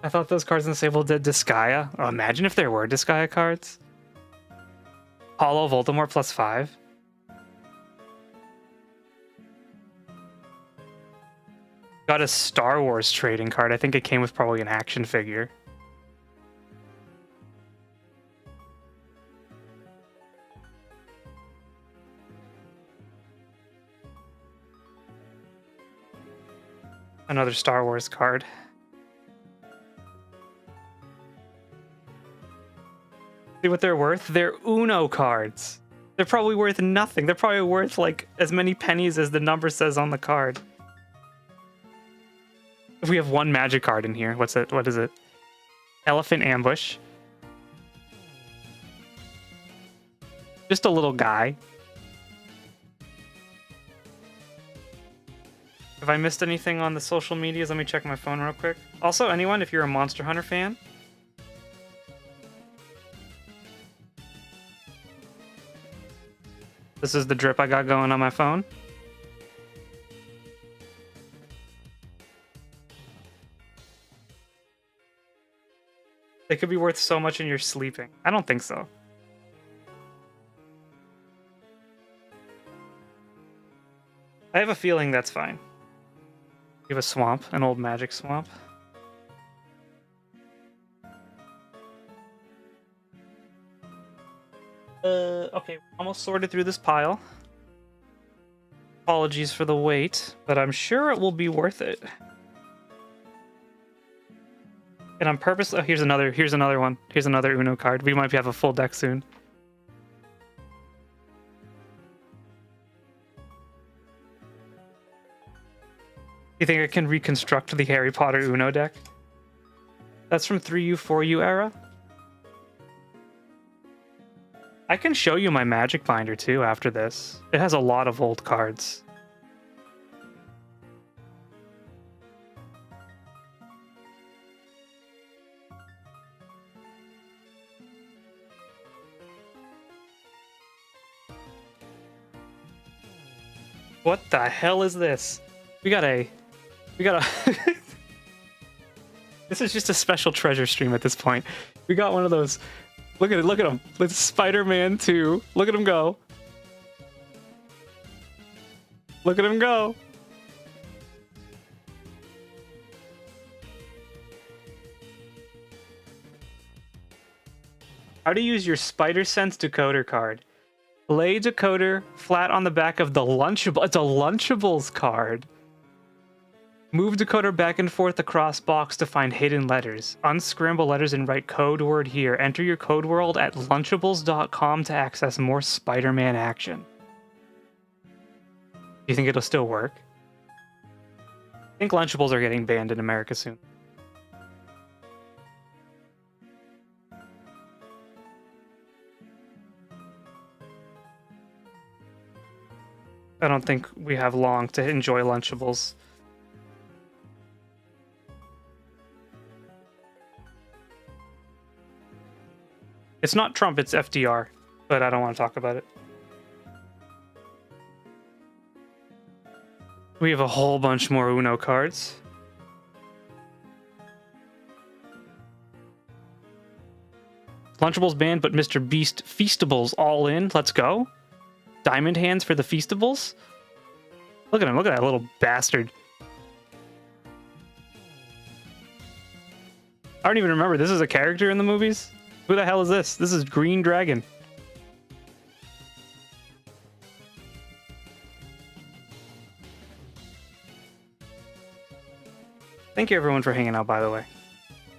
I thought those cards in Sable did Disgaea. Oh, imagine if there were Disgaea cards. Hollow Voldemort +5. Got a Star Wars trading card. I think it came with probably an action figure. Another Star Wars card. See what they're worth? They're Uno cards. They're probably worth nothing. They're probably worth like as many pennies as the number says on the card. If we have one magic card in here, what's it? What is it? Elephant Ambush. Just a little guy. Have I missed anything on the social medias? Let me check my phone real quick. Also, anyone, if you're a Monster Hunter fan, this is the drip I got going on my phone. They could be worth so much in your sleeping. I don't think so. I have a feeling that's fine. We have a swamp, an old magic swamp. Okay, almost sorted through this pile. Apologies for the wait, but I'm sure it will be worth it. And on purpose, oh, here's another one. Here's another Uno card. We might have a full deck soon. You think I can reconstruct the Harry Potter Uno deck? That's from 3U, 4U era? I can show you my Magic binder too after this. It has a lot of old cards. What the hell is this? We got a This is just a special treasure stream at this point. We got one of those. Look at it, look at him. It's Spider-Man 2. Look at him go. Look at him go. How to use your Spider Sense decoder card. Lay decoder flat on the back of the Lunchable. It's a Lunchables card. Move decoder back and forth across box to find hidden letters. Unscramble letters and write code word here. Enter your code world at lunchables.com to access more Spider-Man action. Do you think it'll still work? I think Lunchables are getting banned in America soon. I don't think we have long to enjoy Lunchables. It's not Trump, it's FDR, but I don't want to talk about it. We have a whole bunch more Uno cards. Lunchables banned, but Mr. Beast Feastables all in. Let's go. Diamond hands for the Feastables. Look at him. Look at that little bastard. I don't even remember. This is a character in the movies? Who the hell is this? This is Green Dragon. Thank you everyone for hanging out, by the way.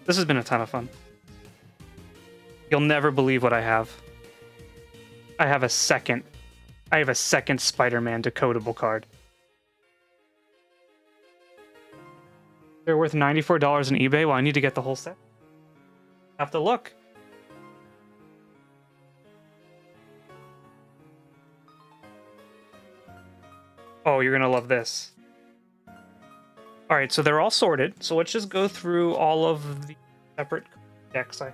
This has been a ton of fun. You'll never believe what I have. I have a second Spider-Man decodable card. They're worth $94 on eBay. Well, I need to get the whole set. Have to look. Oh, you're gonna love this. All right, so they're all sorted. So let's just go through all of the separate decks. I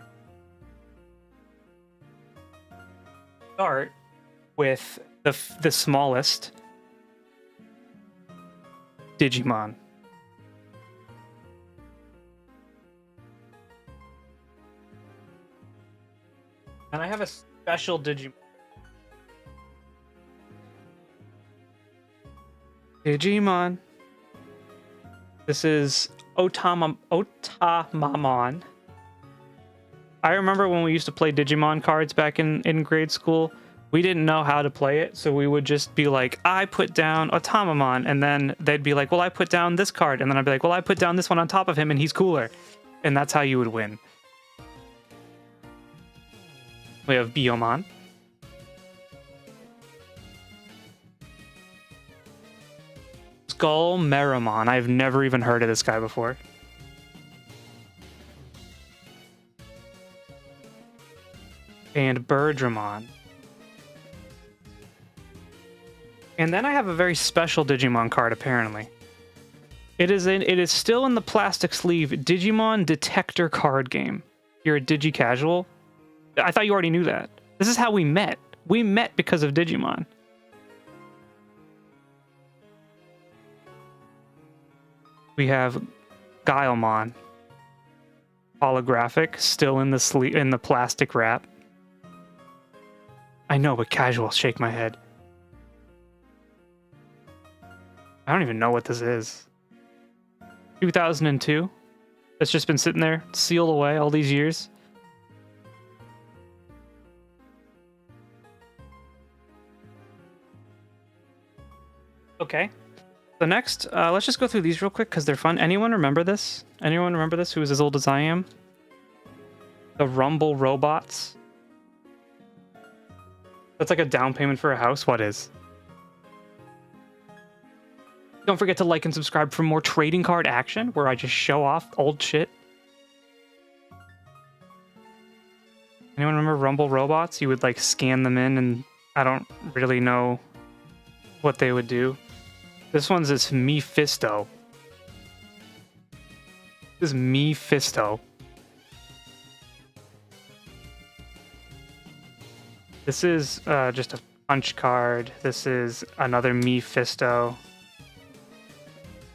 start with the smallest Digimon. And I have a special Digimon. Digimon. This is Otamamon. I remember when we used to play Digimon cards back in grade school, we didn't know how to play it, so we would just be like, I put down Otamamon, and then they'd be like, well, I put down this card, and then I'd be like, well, I put down this one on top of him, and he's cooler. And that's how you would win. We have Biomon. Skullmeramon. I've never even heard of this guy before. And Birdramon. And then I have a very special Digimon card, apparently. It is still in the plastic sleeve Digimon Detector card game. You're a Digi-casual? I thought you already knew that. This is how we met. We met because of Digimon. We have Guilemon. Holographic, still in the plastic wrap. I know, but casual, shake my head. I don't even know what this is. 2002. It's just been sitting there, sealed away all these years. Okay. So next, let's just go through these real quick because they're fun. Anyone remember this? Anyone remember this who is as old as I am? The Rumble Robots. That's like a down payment for a house. What is? Don't forget to like and subscribe for more trading card action where I just show off old shit. Anyone remember Rumble Robots? You would like scan them in and I don't really know what they would do. This one's this Mephisto. This is Mephisto. This is just a punch card. This is another Mephisto.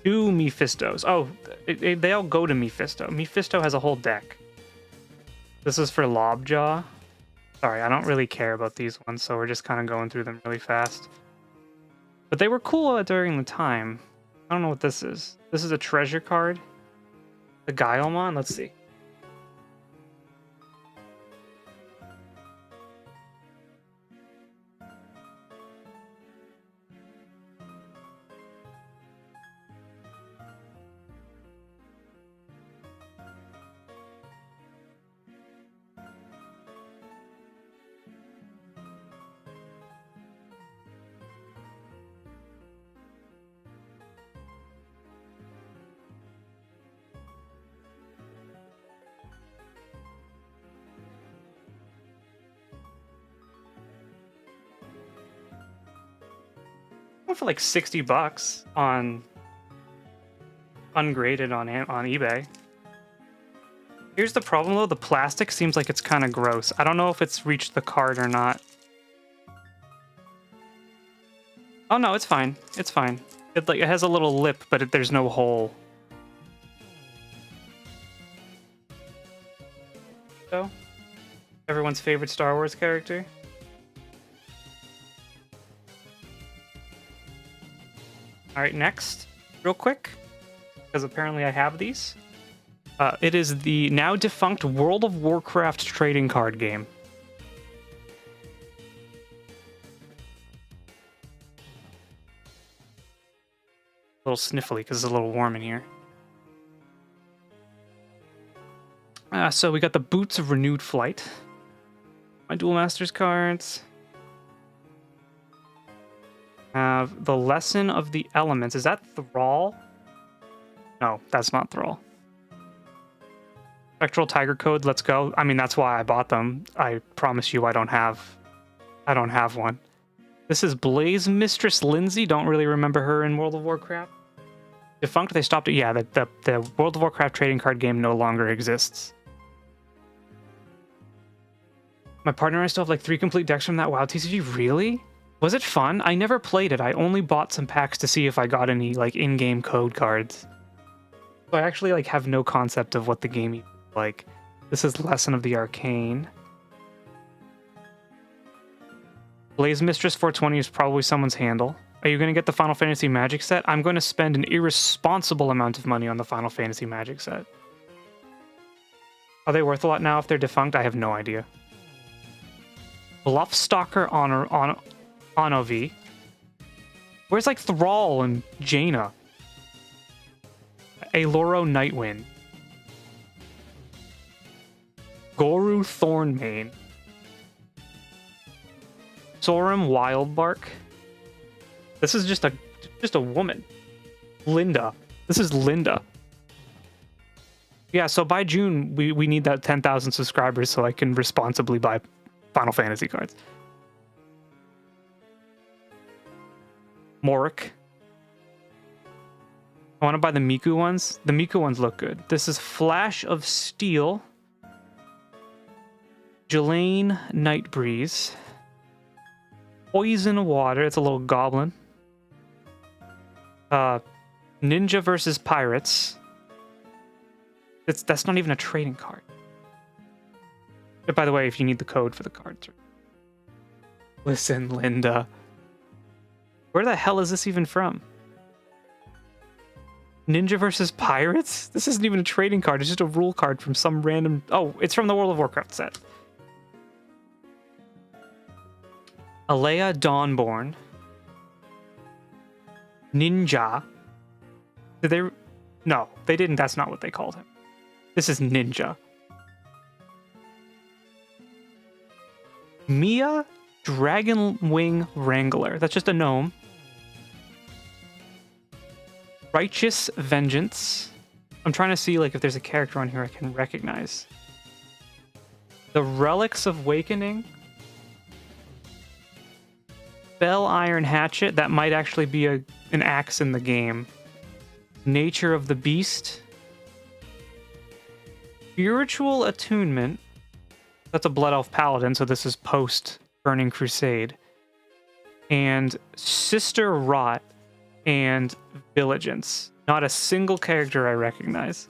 Two Mephistos. Oh, they all go to Mephisto. Mephisto has a whole deck. This is for Lobjaw. Sorry, I don't really care about these ones, so we're just kind of going through them really fast. But they were cool during the time. I don't know what this is. This is a treasure card. The Guilemon? Let's see. For like $60 on ungraded on eBay. Here's the problem though, the plastic seems like it's kind of gross. I don't know if it's reached the card or not. Oh no, it's fine. It's fine. It has a little lip, but there's no hole. So, everyone's favorite Star Wars character. All right, next, real quick, because apparently I have these. It is the now defunct World of Warcraft trading card game. A little sniffly because it's a little warm in here. So we got the Boots of Renewed Flight. My Duel Masters cards. Have the Lesson of the Elements. Is that Thrall? No, that's not Thrall. Spectral Tiger Code, let's go. I mean, that's why I bought them. I promise you I don't have one. This is Blaze Mistress Lindsay. Don't really remember her in World of Warcraft. Defunct, they stopped it. Yeah, the World of Warcraft trading card game no longer exists. My partner and I still have like 3 complete decks from that WoW TCG. Really? Was it fun? I never played it. I only bought some packs to see if I got any like in-game code cards. So I actually like have no concept of what the game is like. This is Lesson of the Arcane. Blaze Mistress 420 is probably someone's handle. Are you going to get the Final Fantasy Magic set? I'm going to spend an irresponsible amount of money on the Final Fantasy Magic set. Are they worth a lot now if they're defunct? I have no idea. Bluffstalker Onovi. Where's like Thrall and Jaina? Aloro Nightwind. Goru Thornmane. Sorum Wildbark. This is just a woman. Linda. This is Linda. Yeah, so by June, we need that 10,000 subscribers so I can responsibly buy Final Fantasy cards. Morik. I want to buy the Miku ones. The Miku ones look good. This is Flash of Steel. Jelaine Nightbreeze. Poison Water. It's a little goblin. Ninja versus Pirates. That's not even a trading card. But by the way, if you need the code for the cards. Listen, Linda. Where the hell is this even from? Ninja versus Pirates? This isn't even a trading card. It's just a rule card from some random... Oh, it's from the World of Warcraft set. Alea Dawnborn. Ninja. Did they... No, they didn't. That's not what they called him. This is Ninja. Mia Dragonwing Wrangler. That's just a gnome. Righteous Vengeance. I'm trying to see like if there's a character on here I can recognize. The Relics of Awakening. Bell Iron Hatchet. That might actually be an axe in the game. Nature of the Beast. Spiritual Attunement. That's a Blood Elf Paladin, so this is post Burning Crusade. And Sister Rot and Vigilance. Not a single character I recognize.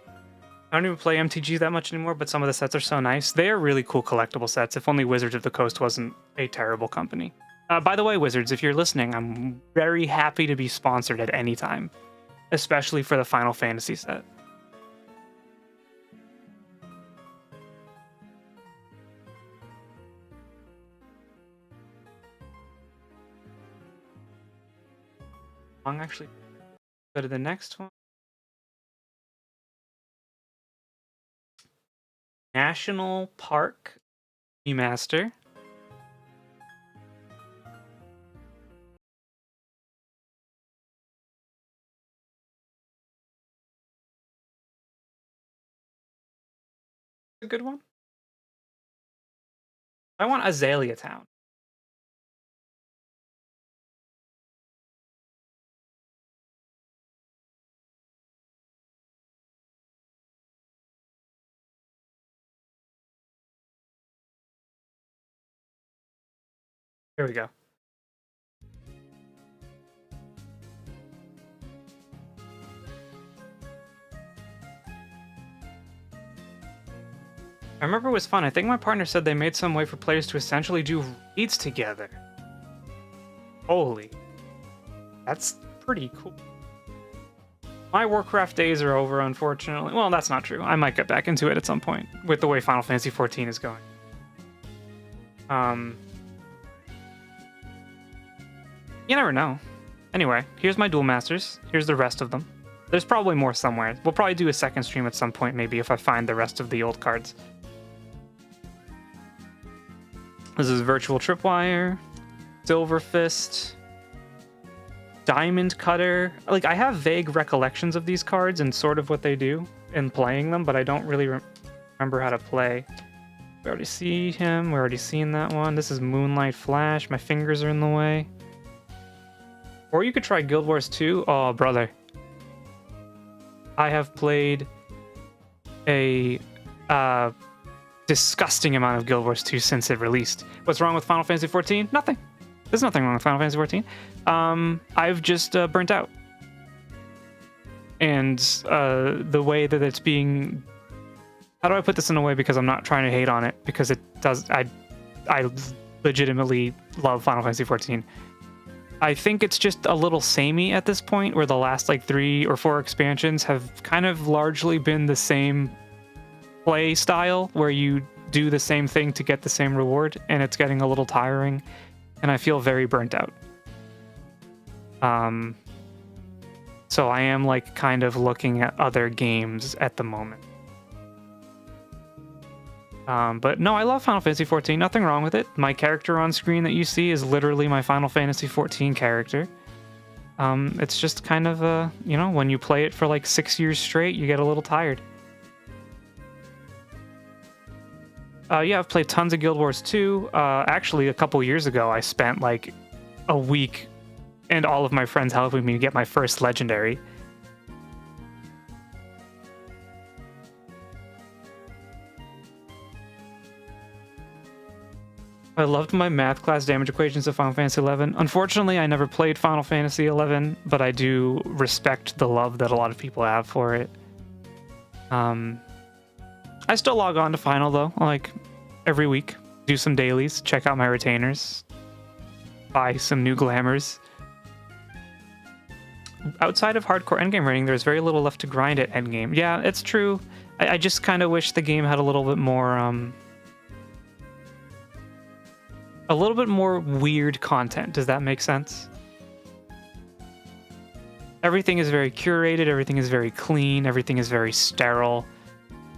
I don't even play MTG that much anymore, but some of the sets are so nice. They are really cool collectible sets, if only Wizards of the Coast wasn't a terrible company. By the way, Wizards, if you're listening, I'm very happy to be sponsored at any time, especially for the Final Fantasy set. I'll actually go to the next one. National Park Remaster. A good one. I want Azalea Town. Here we go. I remember it was fun. I think my partner said they made some way for players to essentially do raids together. Holy. That's pretty cool. My Warcraft days are over, unfortunately. Well, that's not true. I might get back into it at some point with the way Final Fantasy XIV is going. You never know. Anyway, here's my Duel Masters. Here's the rest of them. There's probably more somewhere. We'll probably do a second stream at some point, maybe, if I find the rest of the old cards. This is Virtual Tripwire, Silver Fist, Diamond Cutter. Like, I have vague recollections of these cards and sort of what they do in playing them, but I don't really remember how to play. We already see him. We're already seeing that one. This is Moonlight Flash. My fingers are in the way. Or you could try Guild Wars 2. Oh, brother. I have played a disgusting amount of Guild Wars 2 since it released. What's wrong with Final Fantasy XIV? Nothing. There's nothing wrong with Final Fantasy XIV. I've just burnt out. And the way that it's being... How do I put this in a way because I'm not trying to hate on it? Because it does... I legitimately love Final Fantasy XIV. I think it's just a little samey at this point, where the last like 3 or 4 expansions have kind of largely been the same play style, where you do the same thing to get the same reward, and it's getting a little tiring, and I feel very burnt out. So I am like kind of looking at other games at the moment. But no, I love Final Fantasy XIV. Nothing wrong with it. My character on screen that you see is literally my Final Fantasy XIV character. It's just kind of, you know, when you play it for like 6 years straight, you get a little tired. Yeah, I've played tons of Guild Wars 2. Actually, a couple years ago, I spent like a week and all of my friends helping me get my first legendary. I loved my math class damage equations of Final Fantasy XI. Unfortunately, I never played Final Fantasy XI, but I do respect the love that a lot of people have for it. I still log on to Final, though, like every week. Do some dailies, check out my retainers, buy some new glamours. Outside of hardcore endgame rating, there's very little left to grind at endgame. Yeah, it's true. I just kind of wish the game had a little bit more weird content. Does that make sense? Everything is very curated, everything is very clean, everything is very sterile.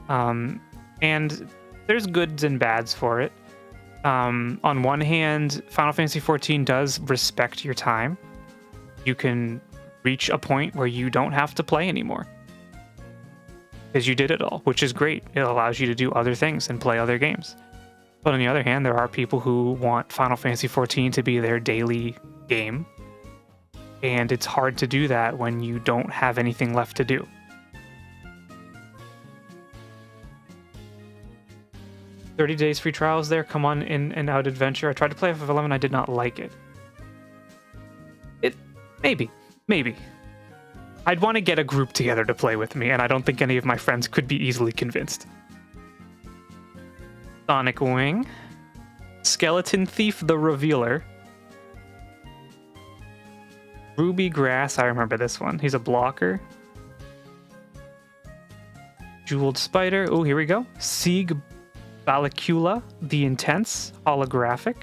And there's goods and bads for it. On one hand, Final Fantasy XIV does respect your time. You can reach a point where you don't have to play anymore, because you did it all, which is great. It allows you to do other things and play other games. But on the other hand, there are people who want Final Fantasy XIV to be their daily game, and it's hard to do that when you don't have anything left to do. 30 days free trials there. Come on in and out adventure. I tried to play FF11. I did not like it. Maybe. I'd want to get a group together to play with me, and I don't think any of my friends could be easily convinced. Sonic Wing. Skeleton Thief the Revealer. Ruby Grass. I remember this one. He's a blocker. Jeweled Spider. Oh, here we go. Sieg Balacula the Intense. Holographic.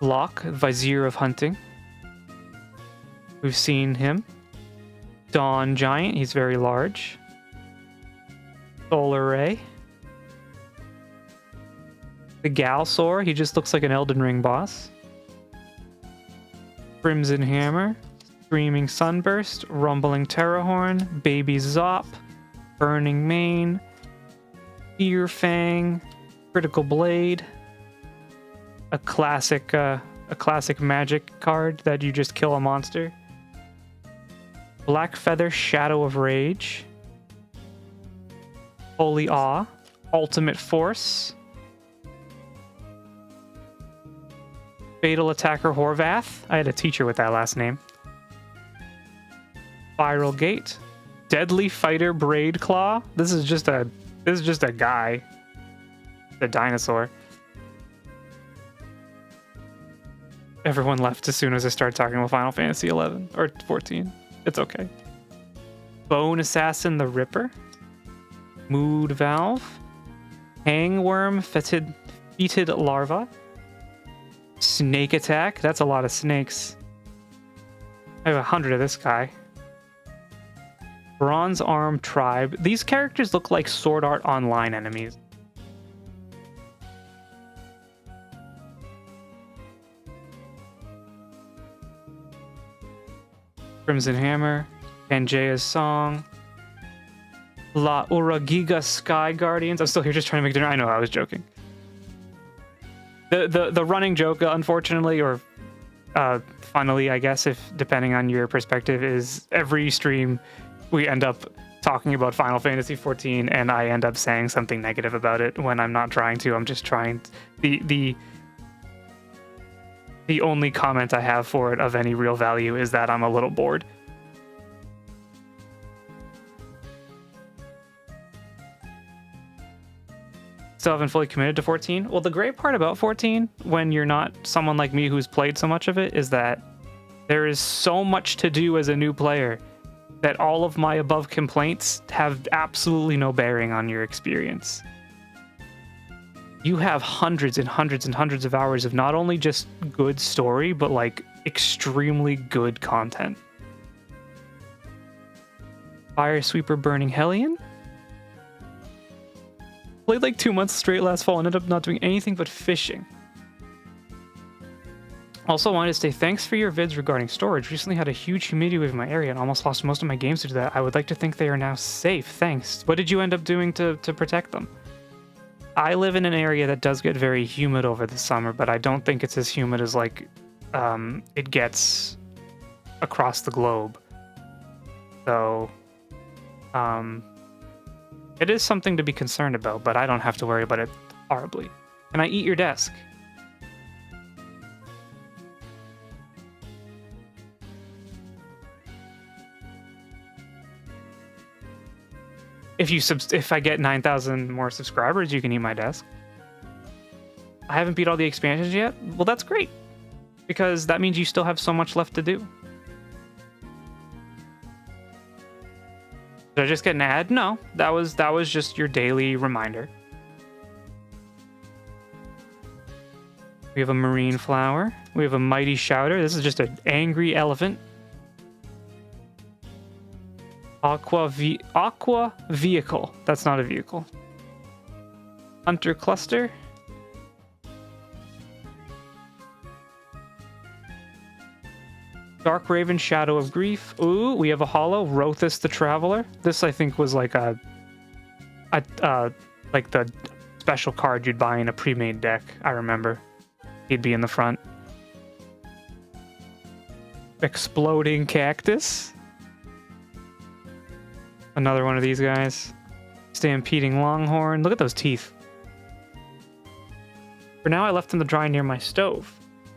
Locke, Vizier of Hunting. We've seen him. Dawn Giant, he's very large. Solar Ray. The Galsaur, he just looks like an Elden Ring boss. Crimson Hammer. Screaming Sunburst. Rumbling Terrahorn. Baby Zop. Burning Mane. Fear Fang. Critical Blade. A classic magic card that you just kill a monster. Black Feather, Shadow of Rage. Holy Awe, Ultimate Force, Fatal Attacker Horvath. I had a teacher with that last name. Spiral Gate, Deadly Fighter Braid Claw. This is just a guy, the dinosaur. Everyone left as soon as I started talking about Final Fantasy 11 or 14. It's okay. Bone Assassin the Ripper, Mood Valve, Hangworm Fetid Larva, Snake Attack. That's a lot of snakes. I have 100 of this guy. Bronze Arm Tribe. These characters look like Sword Art Online enemies. Crimson Hammer, Pangea's Song, La Uragiga Sky Guardians. I'm still here just trying to make dinner. I know, I was joking. The running joke, unfortunately, or funnily, I guess, if depending on your perspective, is every stream we end up talking about Final Fantasy 14 and I end up saying something negative about it when I'm not trying to. I'm just trying. The only comment I have for it of any real value is that I'm a little bored. Still haven't fully committed to 14. Well, the great part about 14, when you're not someone like me who's played so much of it, is that there is so much to do as a new player that all of my above complaints have absolutely no bearing on your experience. You have hundreds and hundreds and hundreds of hours of not only just good story, but like extremely good content. Fire Sweeper Burning Hellion. Played like 2 months straight last fall and ended up not doing anything but fishing. Also wanted to say thanks for your vids regarding storage. Recently had a huge humidity wave in my area and almost lost most of my games due to that. I would like to think they are now safe. Thanks. What did you end up doing to protect them? I live in an area that does get very humid over the summer, but I don't think it's as humid as like it gets across the globe. So it is something to be concerned about, but I don't have to worry about it horribly. Can I eat your desk? If I get 9,000 more subscribers, you can eat my desk. I haven't beat all the expansions yet. Well, that's great, because that means you still have so much left to do. Did I just get an ad? No, that was just your daily reminder. We have a marine flower. We have a mighty shouter. This is just an angry elephant. Aqua vehicle. That's not a vehicle. Hunter cluster. Dark Raven, Shadow of Grief. Ooh, we have a holo, Rothus the Traveler. This I think was like like the special card you'd buy in a pre-made deck. I remember. He'd be in the front. Exploding Cactus. Another one of these guys. Stampeding Longhorn. Look at those teeth. For now, I left them to dry near my stove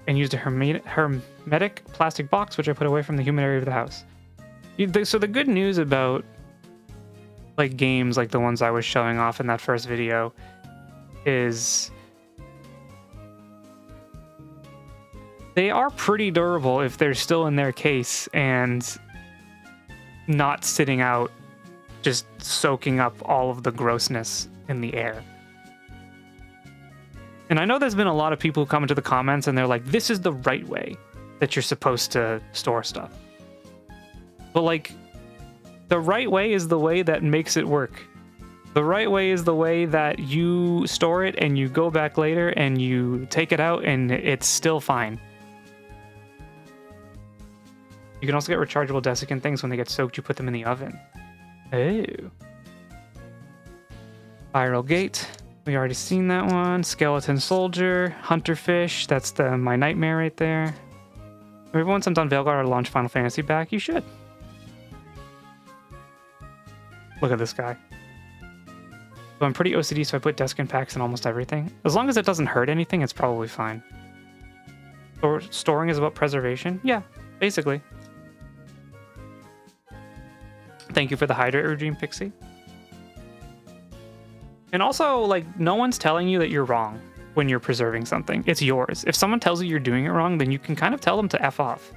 and used a hermetic plastic box, which I put away from the humid area of the house. So the good news about like games like the ones I was showing off in that first video is they are pretty durable if they're still in their case and not sitting out just soaking up all of the grossness in the air. And I know there's been a lot of people who come into the comments and they're like, this is the right way that you're supposed to store stuff. But like, the right way is the way that makes it work. The right way is the way that you store it and you go back later and you take it out and it's still fine. You can also get rechargeable desiccant things when they get soaked. You put them in the oven. Oh. Spiral Gate. We already seen that one. Skeleton Soldier. Hunterfish. That's my nightmare right there. Everyone sent on Veilguard to launch Final Fantasy back. You should. Look at this guy. So I'm pretty OCD, so I put desk packs in almost everything. As long as it doesn't hurt anything, it's probably fine. Storing is about preservation? Yeah, basically. Thank you for the Hydrator Dream Pixie. And also, like, no one's telling you that you're wrong when you're preserving something. It's yours. If someone tells you you're doing it wrong, then you can kind of tell them to F off.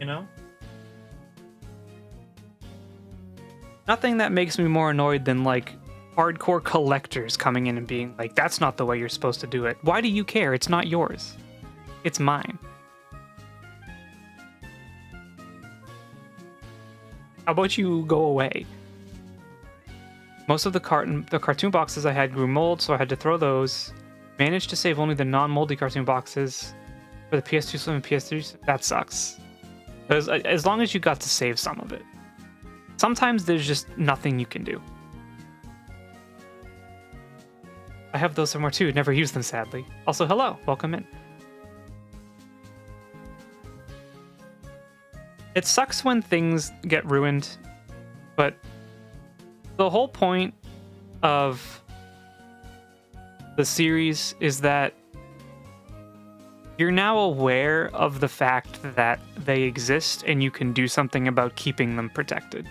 You know? Nothing that makes me more annoyed than, like, hardcore collectors coming in and being like, that's not the way you're supposed to do it. Why do you care? It's not yours. It's mine. How about you go away? Most of the cartoon boxes I had grew mold, so I had to throw those. Managed to save only the non-moldy cartoon boxes for the PS2 Slim and PS3. That sucks. As long as you got to save some of it. Sometimes there's just nothing you can do. I have those somewhere too. Never used them, sadly. Also, hello. Welcome in. It sucks when things get ruined, but the whole point of the series is that you're now aware of the fact that they exist and you can do something about keeping them protected.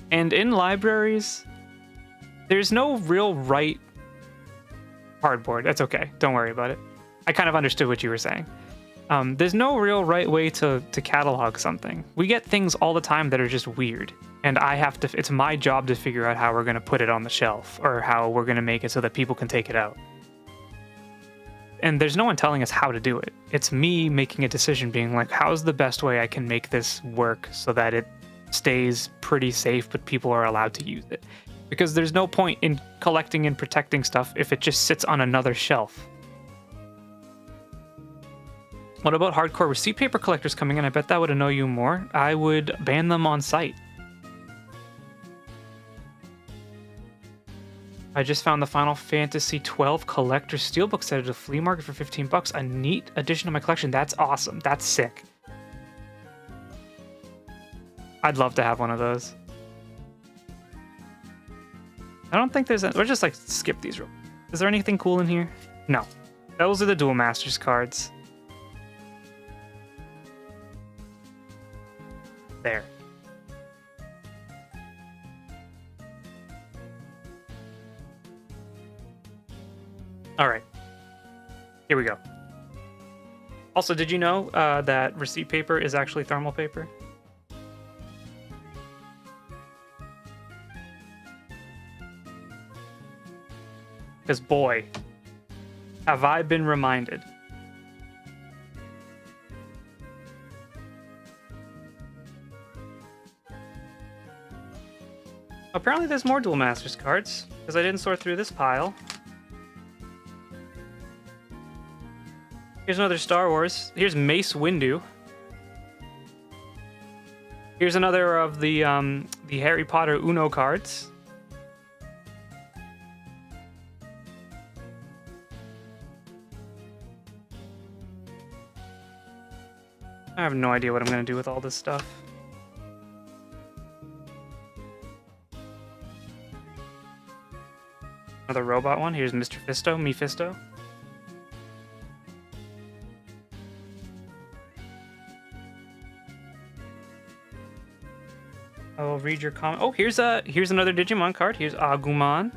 And in libraries, there's no real right cardboard. That's okay. Don't worry about it. I kind of understood what you were saying. There's no real right way to catalog something. We get things all the time that are just weird. And it's my job to figure out how we're going to put it on the shelf or how we're going to make it so that people can take it out. And there's no one telling us how to do it. It's me making a decision being like, how's the best way I can make this work so that it stays pretty safe, but people are allowed to use it? Because there's no point in collecting and protecting stuff if it just sits on another shelf. What about hardcore receipt paper collectors coming in? I bet that would annoy you more. I would ban them on site. I just found the Final Fantasy XII collector steelbook set at a flea market for 15 bucks. A neat addition to my collection. That's awesome. That's sick. I'd love to have one of those. I don't think there's... We'll just, like, skip these real. Is there anything cool in here? No. Those are the Duel Masters cards. There. All right. Here we go. Also, did you know that receipt paper is actually thermal paper? Because boy, have I been reminded. Apparently there's more Duel Masters cards, because I didn't sort through this pile. Here's another Star Wars. Here's Mace Windu. Here's another of the Harry Potter Uno cards. I have no idea what I'm going to do with all this stuff. Another robot one. Here's Mr. Fisto, Mephisto. I will read your comment. Oh, here's another Digimon card. Here's Agumon.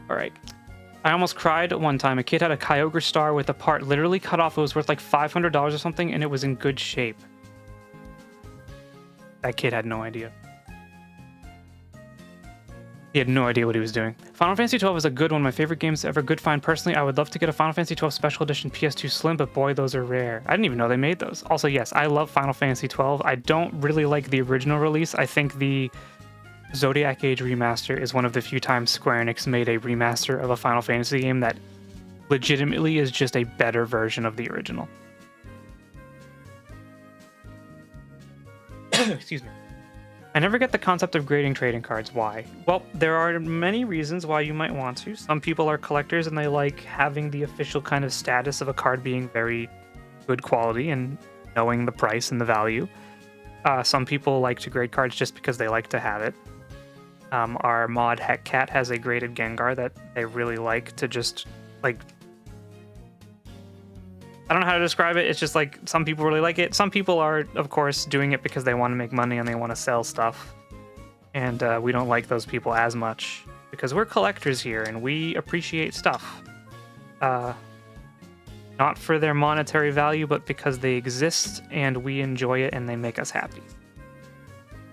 All right. I almost cried one time. A kid had a Kyogre star with a part literally cut off. It was worth like $500 or something, and it was in good shape. That kid had no idea. He had no idea what he was doing. Final Fantasy XII is a good one. My favorite games ever. Good find. Personally, I would love to get a Final Fantasy XII Special Edition PS2 Slim, but boy, those are rare. I didn't even know they made those. Also, yes, I love Final Fantasy XII. I don't really like the original release. I think the Zodiac Age remaster is one of the few times Square Enix made a remaster of a Final Fantasy game that legitimately is just a better version of the original. Excuse me. I never get the concept of grading trading cards. Why? Well, there are many reasons why you might want to. Some people are collectors and they like having the official kind of status of a card being very good quality and knowing the price and the value. Some people like to grade cards just because they like to have it. Our mod Heckcat has a graded Gengar that they really like to just, like... I don't know how to describe it. It's just like some people really like it. Some people are, of course, doing it because they want to make money and they want to sell stuff. And we don't like those people as much because we're collectors here and we appreciate stuff. Not for their monetary value, but because they exist and we enjoy it and they make us happy.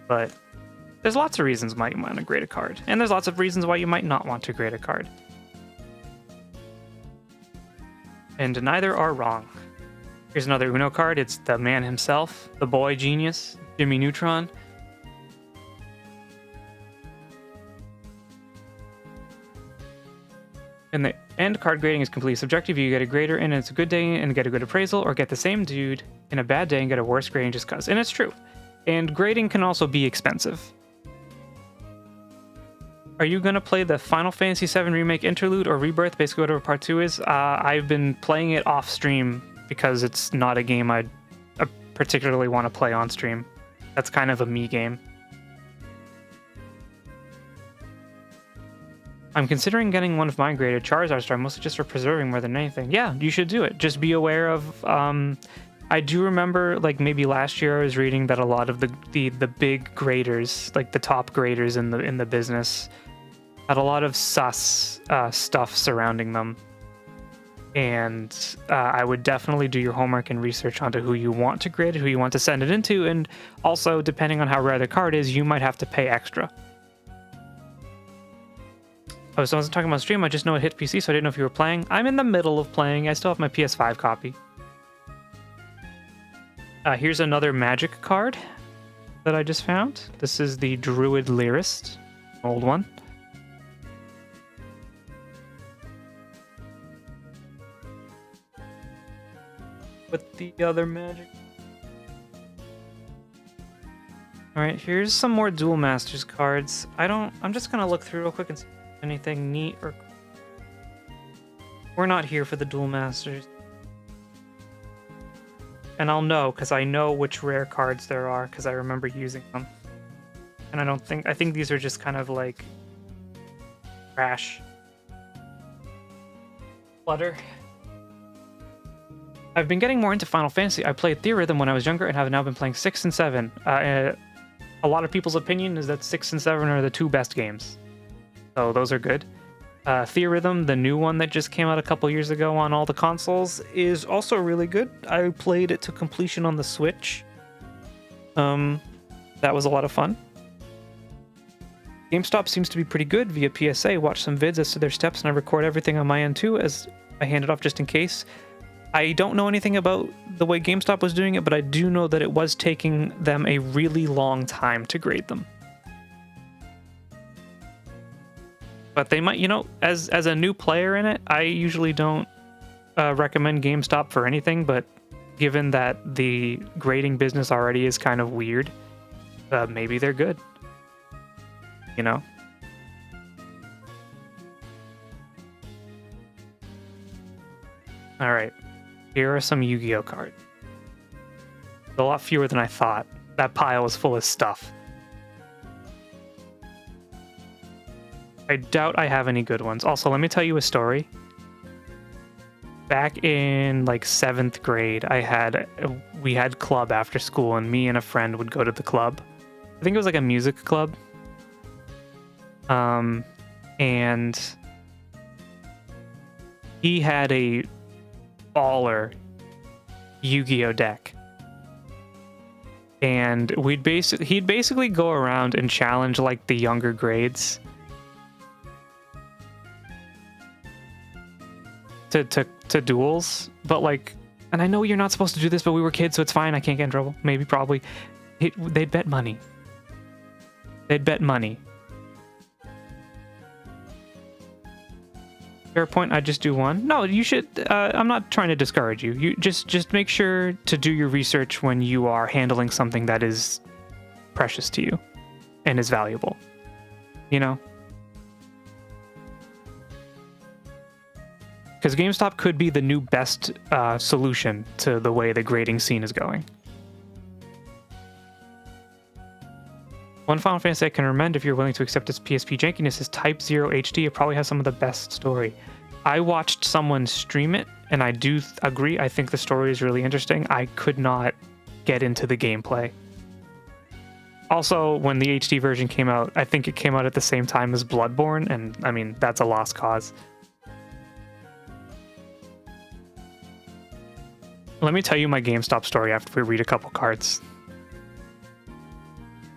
But there's lots of reasons why you might want to grade a card. And there's lots of reasons why you might not want to grade a card. And neither are wrong. Here's another Uno card. It's the man himself, the boy genius, Jimmy Neutron. And the end card grading is completely subjective. You get a grader and it's a good day and get a good appraisal, or get the same dude in a bad day and get a worse grading just cause. And it's true. And grading can also be expensive. Are you going to play the Final Fantasy VII Remake Interlude or Rebirth, basically whatever part 2 is? I've been playing it off stream because it's not a game I particularly want to play on stream. That's kind of a me game. I'm considering getting one of my graded Charizard Star, mostly just for preserving more than anything. Yeah, you should do it. Just be aware of... I do remember, like, maybe last year I was reading that a lot of the big graders, like the top graders in the business, had a lot of sus stuff surrounding them. And I would definitely do your homework and research onto who you want to grade, who you want to send it into, and also, depending on how rare the card is, you might have to pay extra. Oh, so I wasn't talking about stream, I just know it hit PC, so I didn't know if you were playing. I'm in the middle of playing. I still have my PS5 copy. Here's another Magic card that I just found. This is the Druid Lyrist, old one. With the other Magic. Alright, here's some more Duel Masters cards. I'm just gonna look through real quick and see if there's anything neat or... We're not here for the Duel Masters. And I'll know, because I know which rare cards there are, because I remember using them. And I think these are just kind of like... trash. Clutter. I've been getting more into Final Fantasy. I played Theorhythm when I was younger and have now been playing 6 and 7. A lot of people's opinion is that 6 and 7 are the 2 best games. So those are good. Theorhythm, the new one that just came out a couple years ago on all the consoles, is also really good. I played it to completion on the Switch. That was a lot of fun. GameStop seems to be pretty good via PSA. Watch some vids as to their steps, and I record everything on my end too, as I hand it off just in case. I don't know anything about the way GameStop was doing it, but I do know that it was taking them a really long time to grade them. But they might, you know, as a new player in it, I usually don't recommend GameStop for anything, but given that the grading business already is kind of weird, maybe they're good. You know? Alright. Here are some Yu-Gi-Oh cards. A lot fewer than I thought. That pile is full of stuff. I doubt I have any good ones. Also, let me tell you a story. Back in like 7th grade, we had club after school, and me and a friend would go to the club. I think it was like a music club. And he had a baller Yu-Gi-Oh deck. And he'd basically go around and challenge like the younger grades to duels, but like, and I know you're not supposed to do this, but we were kids, so it's fine. I can't get in trouble. Maybe, probably. They'd bet money. They'd bet money. Fair point. I just do one. No, you should. I'm not trying to discourage you. You just make sure to do your research when you are handling something that is precious to you. and is valuable. You know? Because GameStop could be the new best solution to the way the grading scene is going. One Final Fantasy I can recommend if you're willing to accept its PSP jankiness is Type 0 HD. It probably has some of the best story. I watched someone stream it, and I do agree. I think the story is really interesting. I could not get into the gameplay. Also, when the HD version came out, I think it came out at the same time as Bloodborne, and I mean, that's a lost cause. Let me tell you my GameStop story after we read a couple cards.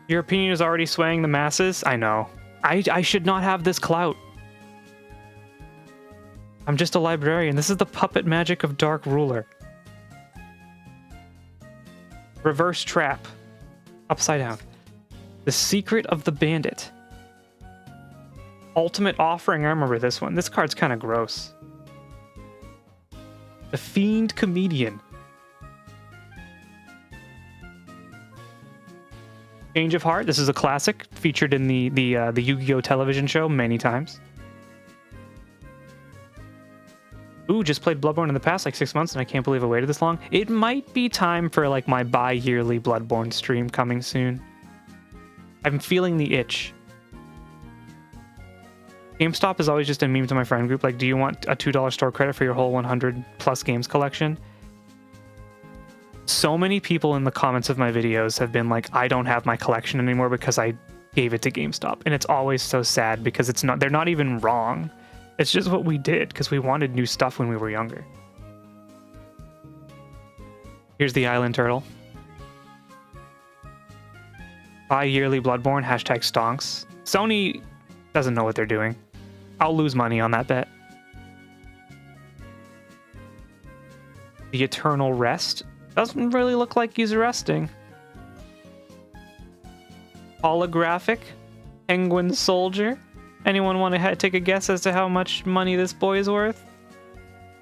Your opinion is already swaying the masses? I know. I should not have this clout. I'm just a librarian. This is the puppet magic of Dark Ruler. Reverse Trap. Upside down. The Secret of the Bandit. Ultimate Offering. I remember this one. This card's kind of gross. The Fiend Comedian. Change of Heart. This is a classic, featured in the Yu-Gi-Oh! Television show many times. Ooh, just played Bloodborne in the past, like 6 months, and I can't believe I waited this long. It might be time for like my bi-yearly Bloodborne stream coming soon. I'm feeling the itch. GameStop is always just a meme to my friend group, like, do you want a $2 store credit for your whole 100 plus games collection? So many people in the comments of my videos have been like, I don't have my collection anymore because I gave it to GameStop. And it's always so sad because they're not even wrong. It's just what we did because we wanted new stuff when we were younger. Here's the Island Turtle. Bi-yearly Bloodborne, hashtag stonks. Sony doesn't know what they're doing. I'll lose money on that bet. The Eternal Rest. Doesn't really look like he's resting. Holographic Penguin Soldier. Anyone want to take a guess as to how much money this boy is worth?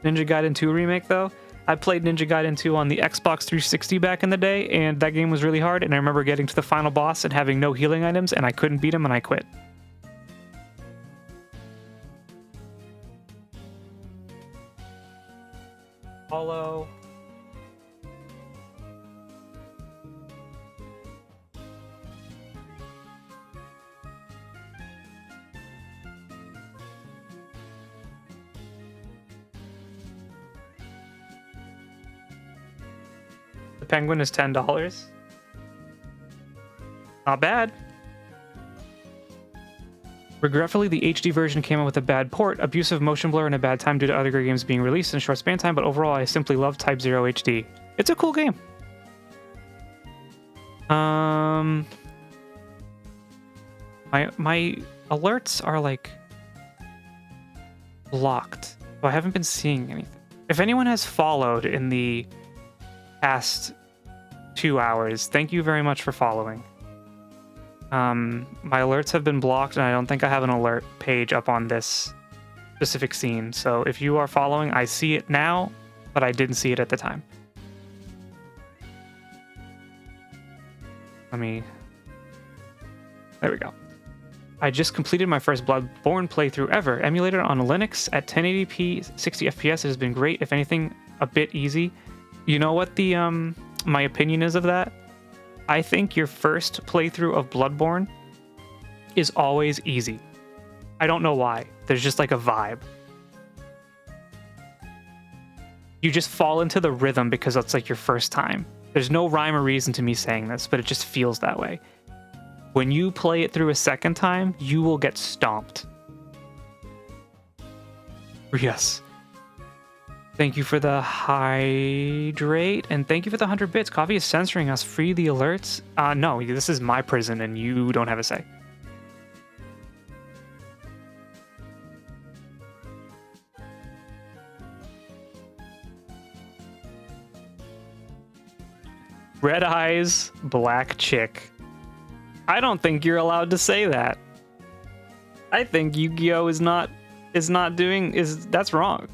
Ninja Gaiden 2 remake, though. I played Ninja Gaiden 2 on the Xbox 360 back in the day, and that game was really hard, and I remember getting to the final boss and having no healing items, and I couldn't beat him, and I quit. Hollow. The penguin is $10. Not bad. Regretfully, the HD version came out with a bad port, abusive motion blur, and a bad time due to other great games being released in a short span time, but overall, I simply love Type 0 HD. It's a cool game. My alerts are, like, blocked, so I haven't been seeing anything. If anyone has followed in the past 2 hours, thank you very much for following. My alerts have been blocked, and I don't think I have an alert page up on this specific scene. So if you are following, I see it now, but I didn't see it at the time. There we go. I just completed my first Bloodborne playthrough ever. Emulated on Linux at 1080p, 60 FPS. It has been great. If anything, a bit easy. You know what the my opinion is of that? I think your first playthrough of Bloodborne is always easy. I don't know why. There's just like a vibe. You just fall into the rhythm because it's like your first time. There's no rhyme or reason to me saying this, but it just feels that way. When you play it through a second time, you will get stomped. Yes. Thank you for the hydrate, and thank you for the 100 bits. Coffee is censoring us. Free the alerts. No, this is my prison, and you don't have a say. Red eyes, black chick. I don't think you're allowed to say that. I think Yu-Gi-Oh! That's wrong.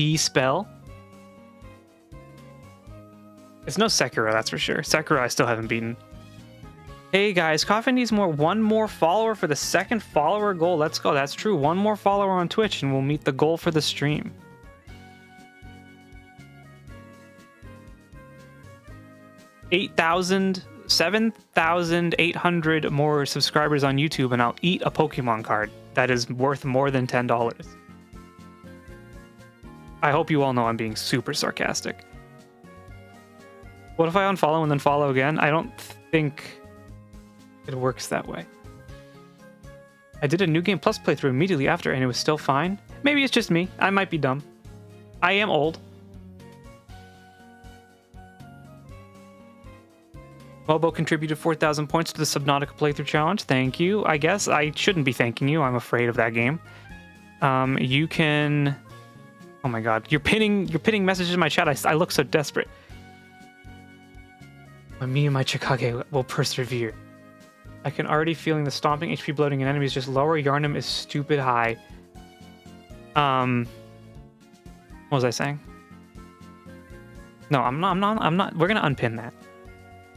T spell. It's no Sekiro, that's for sure. Sekiro I still haven't beaten. Hey guys, Coffin needs one more follower for the second follower goal. Let's go. That's true. One more follower on Twitch and we'll meet the goal for the stream. 7,800 more subscribers on YouTube and I'll eat a Pokemon card that is worth more than $10. I hope you all know I'm being super sarcastic. What if I unfollow and then follow again? I don't think it works that way. I did a New Game Plus playthrough immediately after and it was still fine. Maybe it's just me. I might be dumb. I am old. Mobo contributed 4,000 points to the Subnautica playthrough challenge. Thank you. I guess I shouldn't be thanking you. I'm afraid of that game. You can... Oh my god. You're pinning messages in my chat. I look so desperate. Me and my Chikage will persevere. I can already feeling the stomping, HP bloating, and enemies just lower. Yarnum is stupid high. What was I saying? No, I'm not. We're gonna unpin that.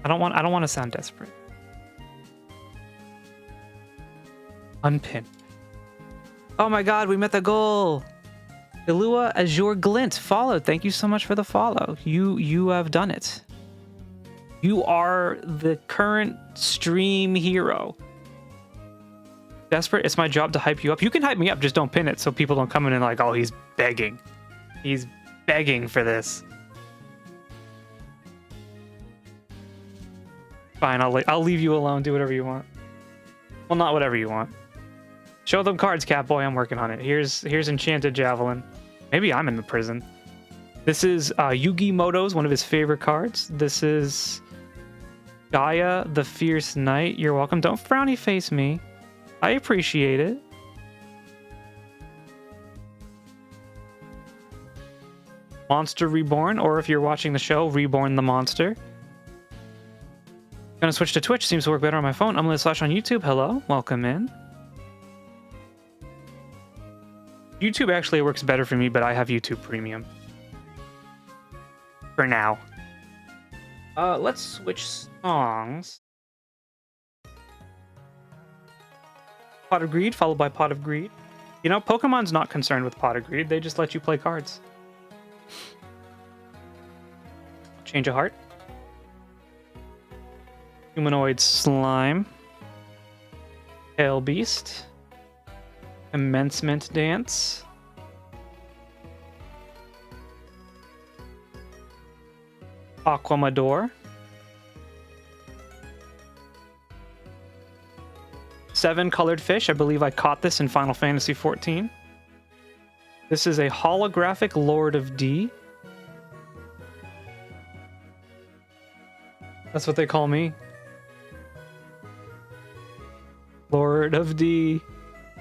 I don't want to sound desperate. Unpin. Oh my god, we met the goal. Ilua Azure Glint followed. Thank you so much for the follow. You have done it. You are the current stream hero. Desperate, it's my job to hype you up. You can hype me up, just don't pin it so people don't come in and like, oh, he's begging. He's begging for this. Fine, I'll leave you alone. Do whatever you want. Well, not whatever you want. Show them cards, Catboy. I'm working on it. Here's Enchanted Javelin. Maybe I'm in the prison. This is Yugi Moto's, one of his favorite cards. This is Gaia, the Fierce Knight. You're welcome. Don't frowny face me. I appreciate it. Monster Reborn, or if you're watching the show, Reborn the Monster. Gonna switch to Twitch. Seems to work better on my phone. I'm gonna slash on YouTube. Hello, welcome in. YouTube actually works better for me, but I have YouTube Premium. For now. Let's switch songs. Pot of Greed, followed by Pot of Greed. You know, Pokemon's not concerned with Pot of Greed. They just let you play cards. Change of Heart. Humanoid Slime. Tail Beast. Commencement Dance. Aquamador. 7 colored fish. I believe I caught this in Final Fantasy XIV. This is a holographic Lord of D. That's what they call me. Lord of D.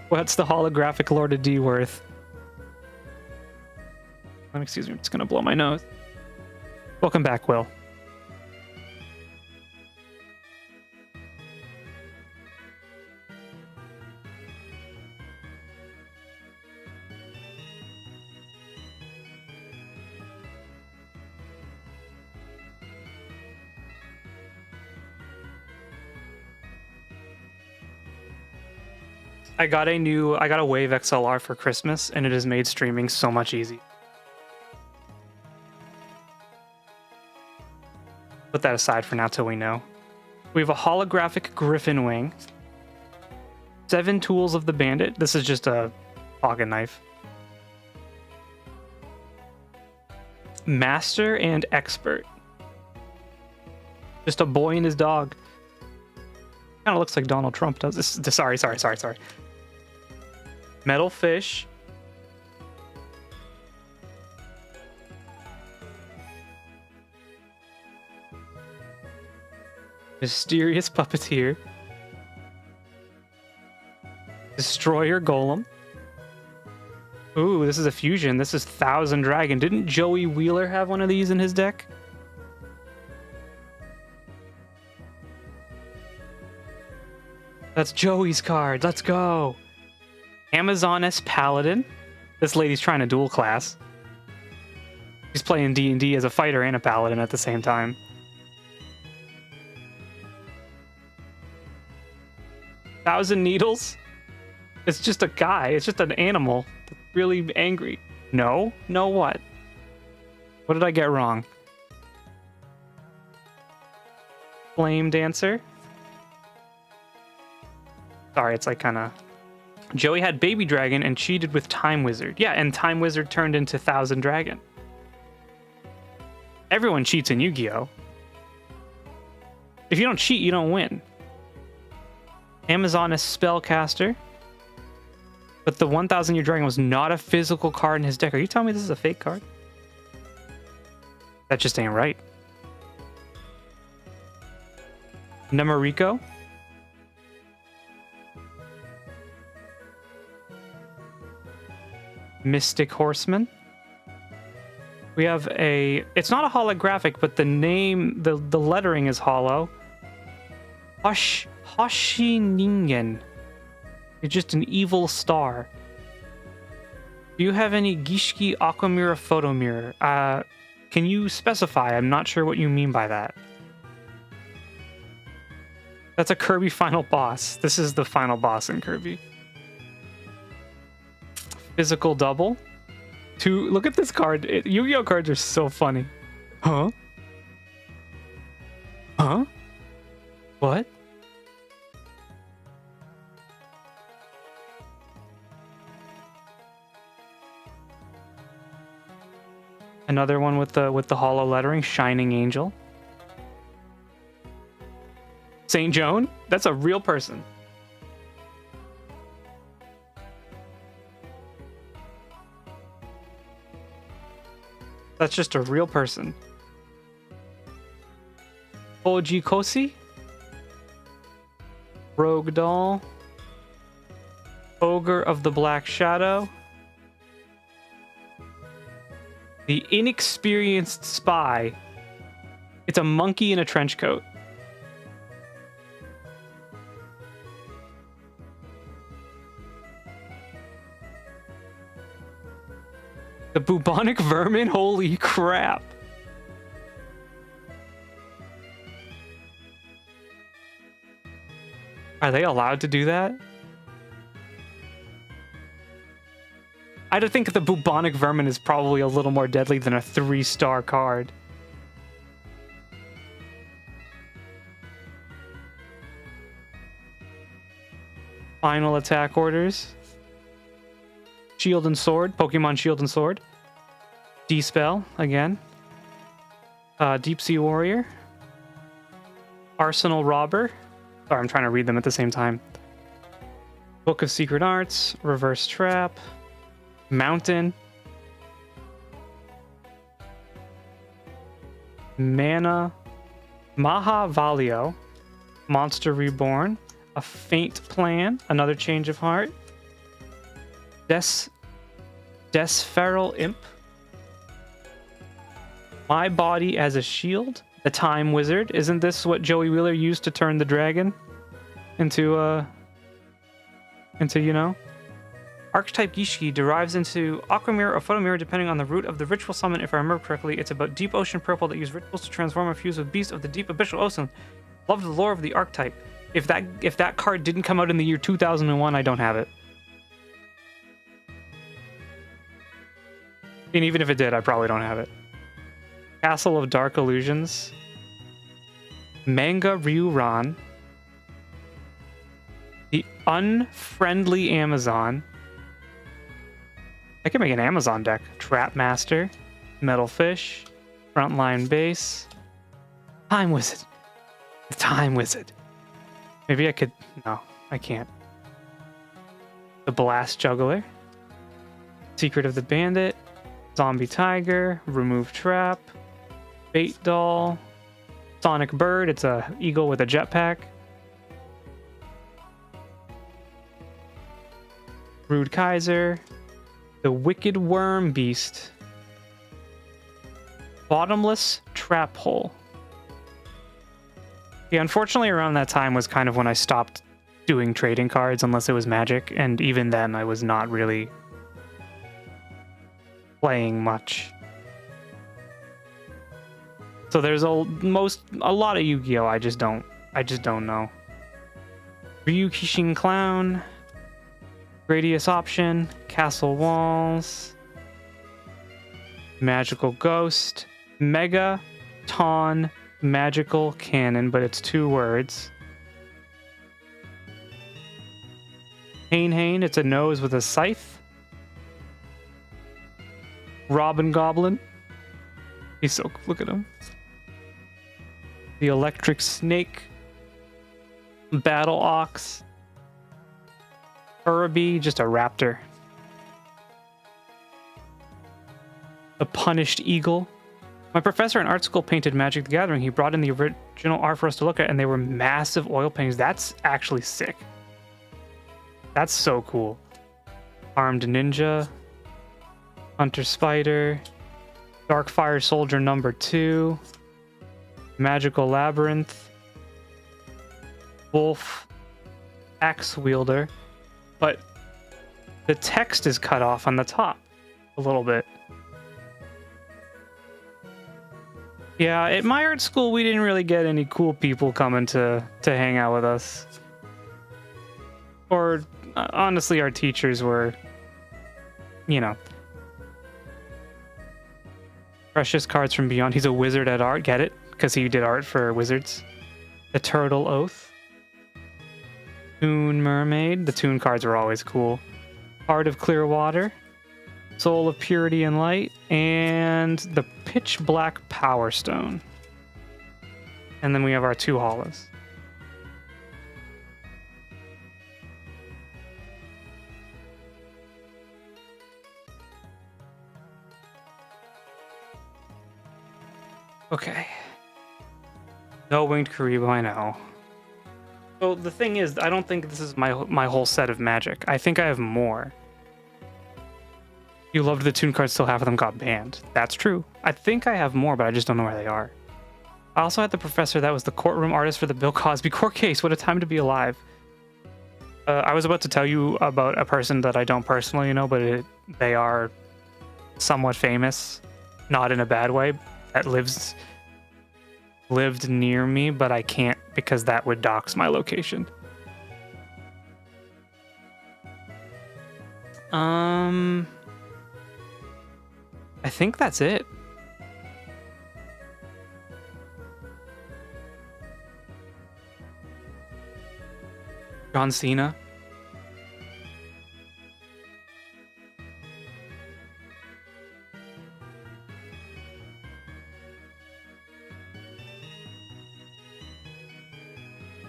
What's the holographic Lord of D worth? Excuse me, I'm just gonna blow my nose. Welcome back, Will. I got a Wave XLR for Christmas, and it has made streaming so much easier. Put that aside for now till we know. We have a holographic Griffin Wing. 7 Tools of the Bandit. This is just a pocket knife. Master and Expert. Just a boy and his dog. Kind of looks like Donald Trump does. Sorry. Metal Fish. Mysterious Puppeteer. Destroyer Golem. Ooh, this is a fusion. This is Thousand Dragon. Didn't Joey Wheeler have one of these in his deck? That's Joey's card. Let's go. Amazoness Paladin. This lady's trying to dual class. He's playing D&D as a fighter and a paladin at the same time. Thousand Needles? It's just a guy. It's just an animal that's really angry. No? No what? What did I get wrong? Flame Dancer? Sorry, it's like kind of... Joey had Baby Dragon and cheated with Time Wizard. Yeah, and Time Wizard turned into Thousand Dragon. Everyone cheats in Yu-Gi-Oh! If you don't cheat, you don't win. Amazon is Spellcaster. But the 1,000 Year Dragon was not a physical card in his deck. Are you telling me this is a fake card? That just ain't right. Namoriko. Mystic Horseman. We have a... It's not a holographic, but the name, the lettering is hollow. Hoshiningen. You're just an evil star. Do you have any Gishki Aquamirror photo mirror? Can you specify? I'm not sure what you mean by that. That's a Kirby final boss. This is the final boss in Kirby. Physical double. Look at this card. Yu-Gi-Oh cards are so funny. Huh? Huh? What? Another one with the hollow lettering, Shining Angel. Saint Joan? That's a real person. That's just a real person. Oji Kosi? Rogue Doll. Ogre of the Black Shadow. The Inexperienced Spy. It's a monkey in a trench coat. The Bubonic Vermin? Holy crap. Are they allowed to do that? I think the Bubonic Vermin is probably a little more deadly than a 3-star card. Final attack orders. Shield and Sword. Pokemon Shield and Sword. D-Spell, again. Deep Sea Warrior. Arsenal Robber. Sorry, I'm trying to read them at the same time. Book of Secret Arts. Reverse Trap. Mountain. Mana. Mahavalio. Monster Reborn. A Faint Plan. Another Change of Heart. Desferal Imp. My Body as a Shield. The Time Wizard. Isn't this what Joey Wheeler used to turn the dragon into, you know? Archetype Gishki derives into Aquamirror or Photomirror depending on the root of the ritual summon. If I remember correctly, it's about deep ocean purple that use rituals to transform or fuse with beasts of the deep abyssal ocean. Love the lore of the archetype. If that card didn't come out in the year 2001, I don't have it. And even if it did, I probably don't have it. Castle of Dark Illusions. Manga Ryuran. The Unfriendly Amazon. I can make an Amazon deck. Trap Master. Metal Fish. Frontline Base. Time Wizard. The Time Wizard. Maybe I could... No, I can't. The Blast Juggler. Secret of the Bandit. Zombie Tiger. Remove Trap. Bait Doll. Sonic Bird. It's a eagle with a jetpack. Rude Kaiser. The Wicked Worm Beast. Bottomless Trap Hole. Yeah, unfortunately around that time was kind of when I stopped doing trading cards unless it was Magic, and even then I was not really playing much. So there's a lot of Yu-Gi-Oh! I just don't know. Ryukishin Clown, Gradius Option, Castle Walls, Magical Ghost, Mega Ton Magical Cannon, but it's 2 words. Hane, it's a nose with a scythe. Robin Goblin. He's so cool. Look at him. The Electric Snake. Battle Ox. Uruby, just a raptor. The Punished Eagle. My professor in art school painted Magic the Gathering. He brought in the original art for us to look at, and they were massive oil paintings. That's actually sick. That's so cool. Armed Ninja. Hunter Spider. Darkfire Soldier number 2. Magical Labyrinth. Wolf. Axe Wielder. But the text is cut off on the top a little bit. Yeah, at my art school, we didn't really get any cool people coming to hang out with us. Or, honestly, our teachers were, you know. Precious Cards from Beyond. He's a wizard at art. Get it? Because he did art for wizards. The Turtle Oath. Toon Mermaid. The Toon cards were always cool. Heart of Clear Water. Soul of Purity and Light. And the Pitch Black Power Stone. And then we have our 2 holos. Okay. No Winged Karibo, I know. So the thing is, I don't think this is my whole set of Magic. I think I have more. You loved the Toon cards till half of them got banned. That's true. I think I have more, but I just don't know where they are. I also had the professor that was the courtroom artist for the Bill Cosby court case. What a time to be alive. I was about to tell you about a person that I don't personally know, but they are somewhat famous. Not in a bad way. That lived near me, but I can't because that would dox my location. I think that's it. John Cena.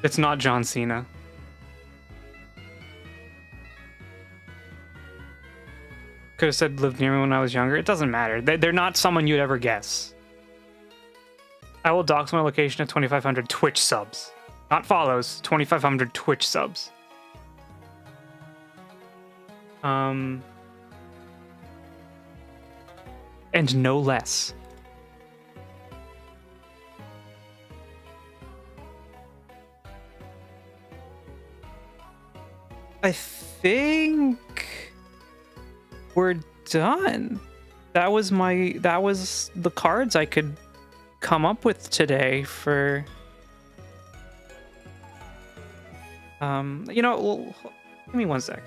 It's not John Cena. Could have said lived near me when I was younger. It doesn't matter. They're not someone you'd ever guess. I will dox my location at 2,500 Twitch subs. Not follows, 2,500 Twitch subs. And no less. I think we're done. That was the cards I could come up with today for you know, well, give me one sec.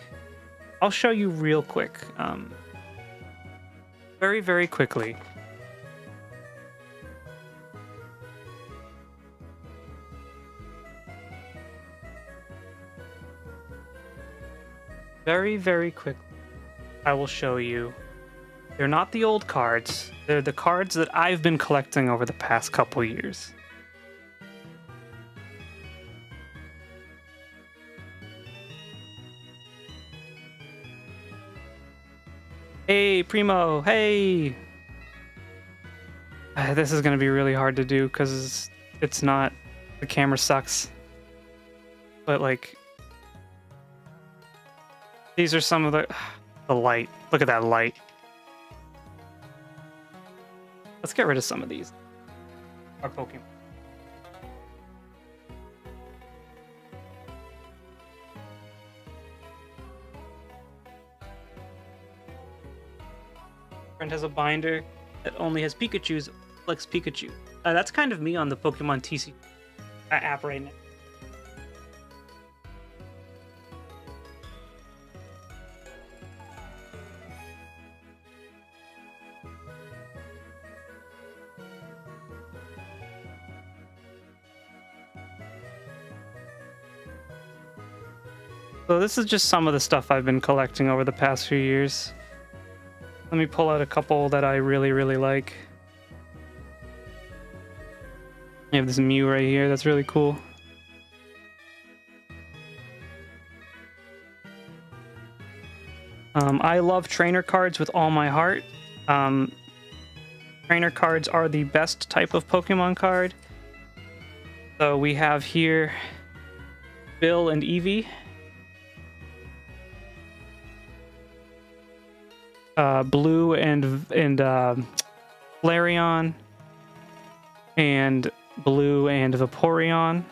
I'll show you real quick. Very, very quickly. Very, very quickly. I will show you. They're not the old cards. They're the cards that I've been collecting over the past couple years. Hey, Primo. Hey. This is going to be really hard to do because it's not... The camera sucks. But, like... These are some of the light. Look at that light. Let's get rid of some of these. Our Pokemon. Friend has a binder that only has Pikachus, likes Pikachu. That's kind of me on the Pokemon TC app right now. So this is just some of the stuff I've been collecting over the past few years. Let me pull out a couple that I really, really like. I have this Mew right here. That's really cool. I love trainer cards with all my heart. Trainer cards are the best type of Pokemon card. So we have here Bill and Eevee. Blue and Flareon, and Blue and Vaporeon.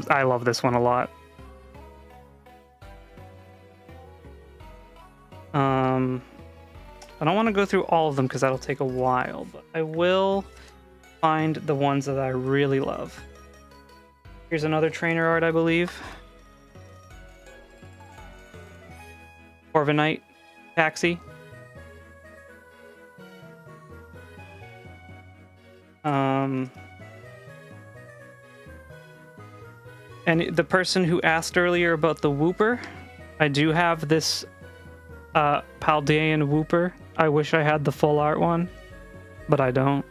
I love this one a lot. I don't want to go through all of them because that'll take a while, but I will find the ones that I really love. Here's another trainer art, I believe. Corviknight, Taxi. And the person who asked earlier about the Wooper, I do have this Paldean Wooper. I wish I had the full art one, but I don't.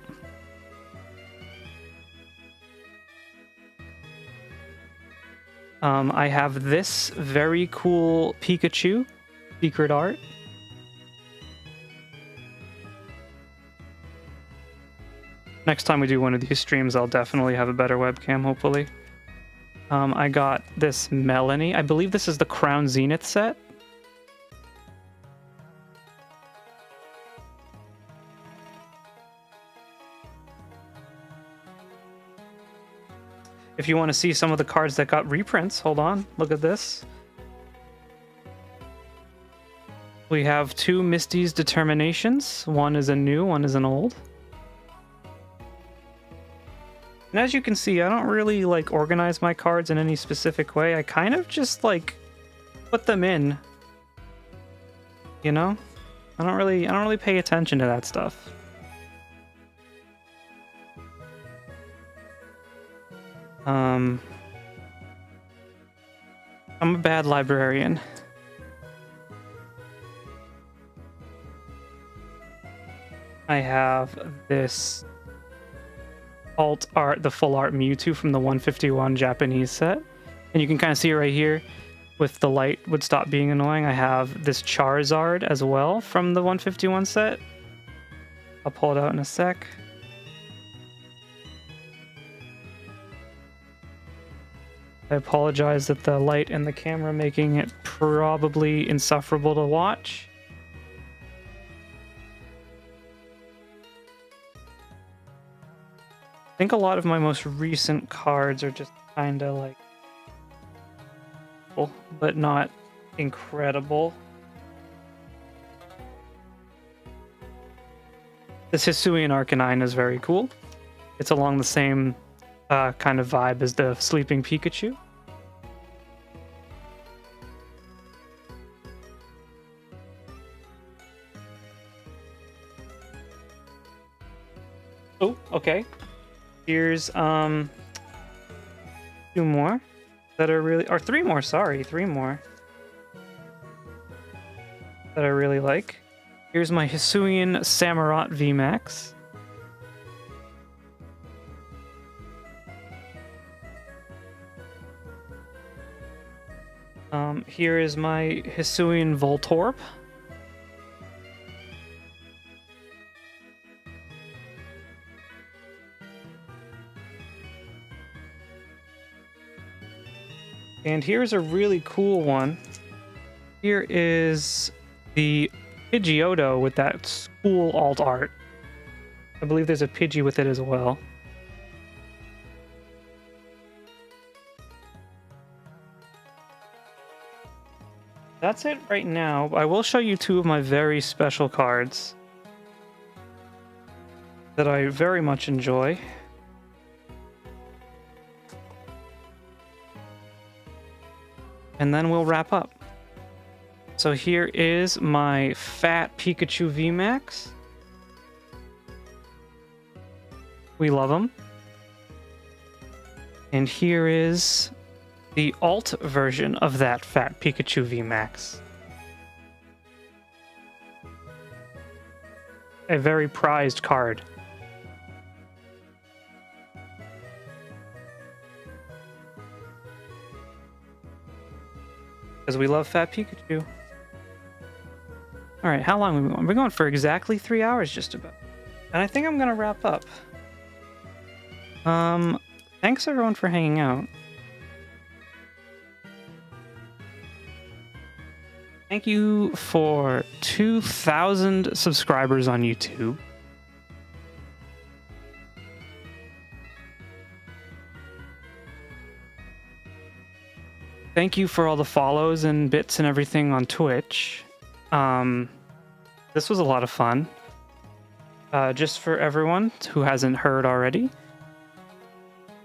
I have this very cool Pikachu secret art. Next time we do one of these streams, I'll definitely have a better webcam, hopefully. I got this Melanie. I believe this is the Crown Zenith set. If you want to see some of the cards that got reprints, hold on, look at this. We have two Misty's Determinations. One is a new, one is an old. And as you can see, I don't really like organize my cards in any specific way. I kind of just like put them in. You know? I don't really pay attention to that stuff. I'm a bad librarian. I have this alt art, the full art Mewtwo from the 151 Japanese set. And you can kind of see it right here with the light would stop being annoying. I have this Charizard as well from the 151 set. I'll pull it out in a sec. I apologize that the light and the camera making it probably insufferable to watch. I think a lot of my most recent cards are just kind of like cool, but not incredible. This Hisuian Arcanine is very cool. It's along the same kind of vibe as the Sleeping Pikachu. Oh, okay. Here's two more that are really, or three more, sorry, three more that I really like. Here's my Hisuian Samurott VMAX. Here is my Hisuian Voltorb. And here's a really cool one. Here is the Pidgeotto with that school alt art. I believe there's a Pidgey with it as well. that's it right now. I will show you two of my very special cards that I very much enjoy. And then we'll wrap up. So here is my fat Pikachu VMAX. We love him. And here is the alt version of that fat Pikachu VMAX. A very prized card. Because we love fat Pikachu. Alright, how long are we going? We're going for exactly 3 hours just about. And I think I'm going to wrap up. Thanks everyone for hanging out. Thank you for 2,000 subscribers on YouTube. Thank you for all the follows and bits and everything on Twitch. This was a lot of fun. Just for everyone who hasn't heard already.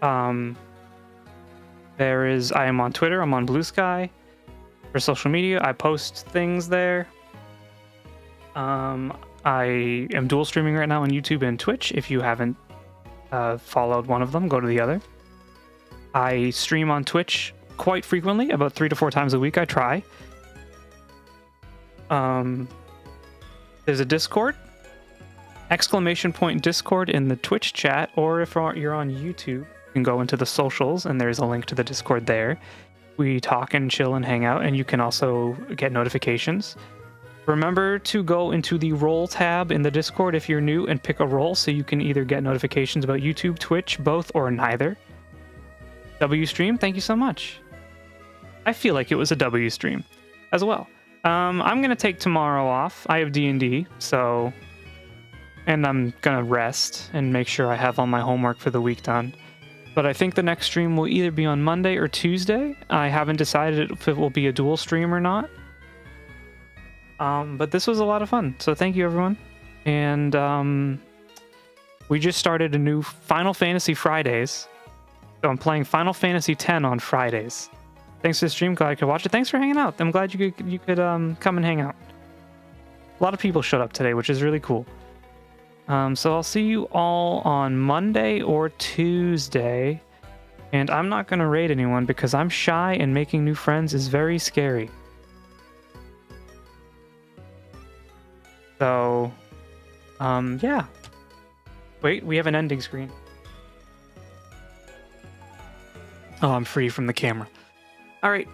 I am on Twitter, I'm on Blue Sky. For social media, I post things there. I am dual streaming right now on YouTube and Twitch. If you haven't followed one of them, go to the other. I stream on Twitch quite frequently, about 3 to 4 times a week. I try. There's a Discord, ! Discord in the Twitch chat, or if you're on YouTube, you can go into the socials and there's a link to the Discord there. We talk and chill and hang out, and you can also get notifications. Remember to go into the role tab in the Discord if you're new and pick a role so you can either get notifications about YouTube, Twitch, both, or neither. W stream, thank you so much. I feel like it was a W stream as well. I'm gonna take tomorrow off. I have D&D, so... And I'm gonna rest and make sure I have all my homework for the week done. But I think the next stream will either be on Monday or Tuesday. I haven't decided if it will be a dual stream or not. But this was a lot of fun, so thank you everyone. And we just started a new Final Fantasy Fridays. So I'm playing Final Fantasy X on Fridays. Thanks for the stream, glad I could watch it. Thanks for hanging out. I'm glad you could come and hang out. A lot of people showed up today, which is really cool. So I'll see you all on Monday or Tuesday. And I'm not going to raid anyone because I'm shy and making new friends is very scary. So, yeah. Wait, we have an ending screen. Oh, I'm free from the camera. All right.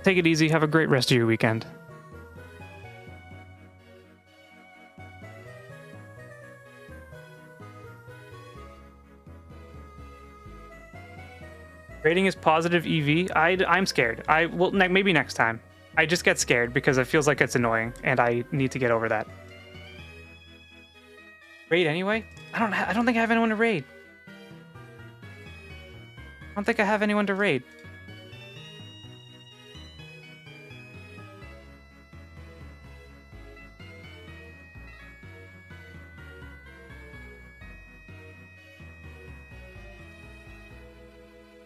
Take it easy. Have a great rest of your weekend. Rating is positive EV. I'm scared. Well, maybe next time. I just get scared because it feels like it's annoying, and I need to get over that. Raid anyway? I don't think I have anyone to raid. I don't think I have anyone to raid.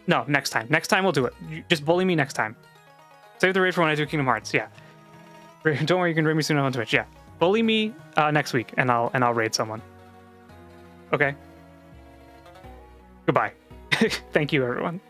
No, next time. Next time we'll do it. You just bully me next time. Save the raid for when I do Kingdom Hearts. Yeah. Don't worry, you can raid me soon on Twitch. Yeah. Bully me next week, and I'll raid someone. Okay. Goodbye. Thank you, everyone.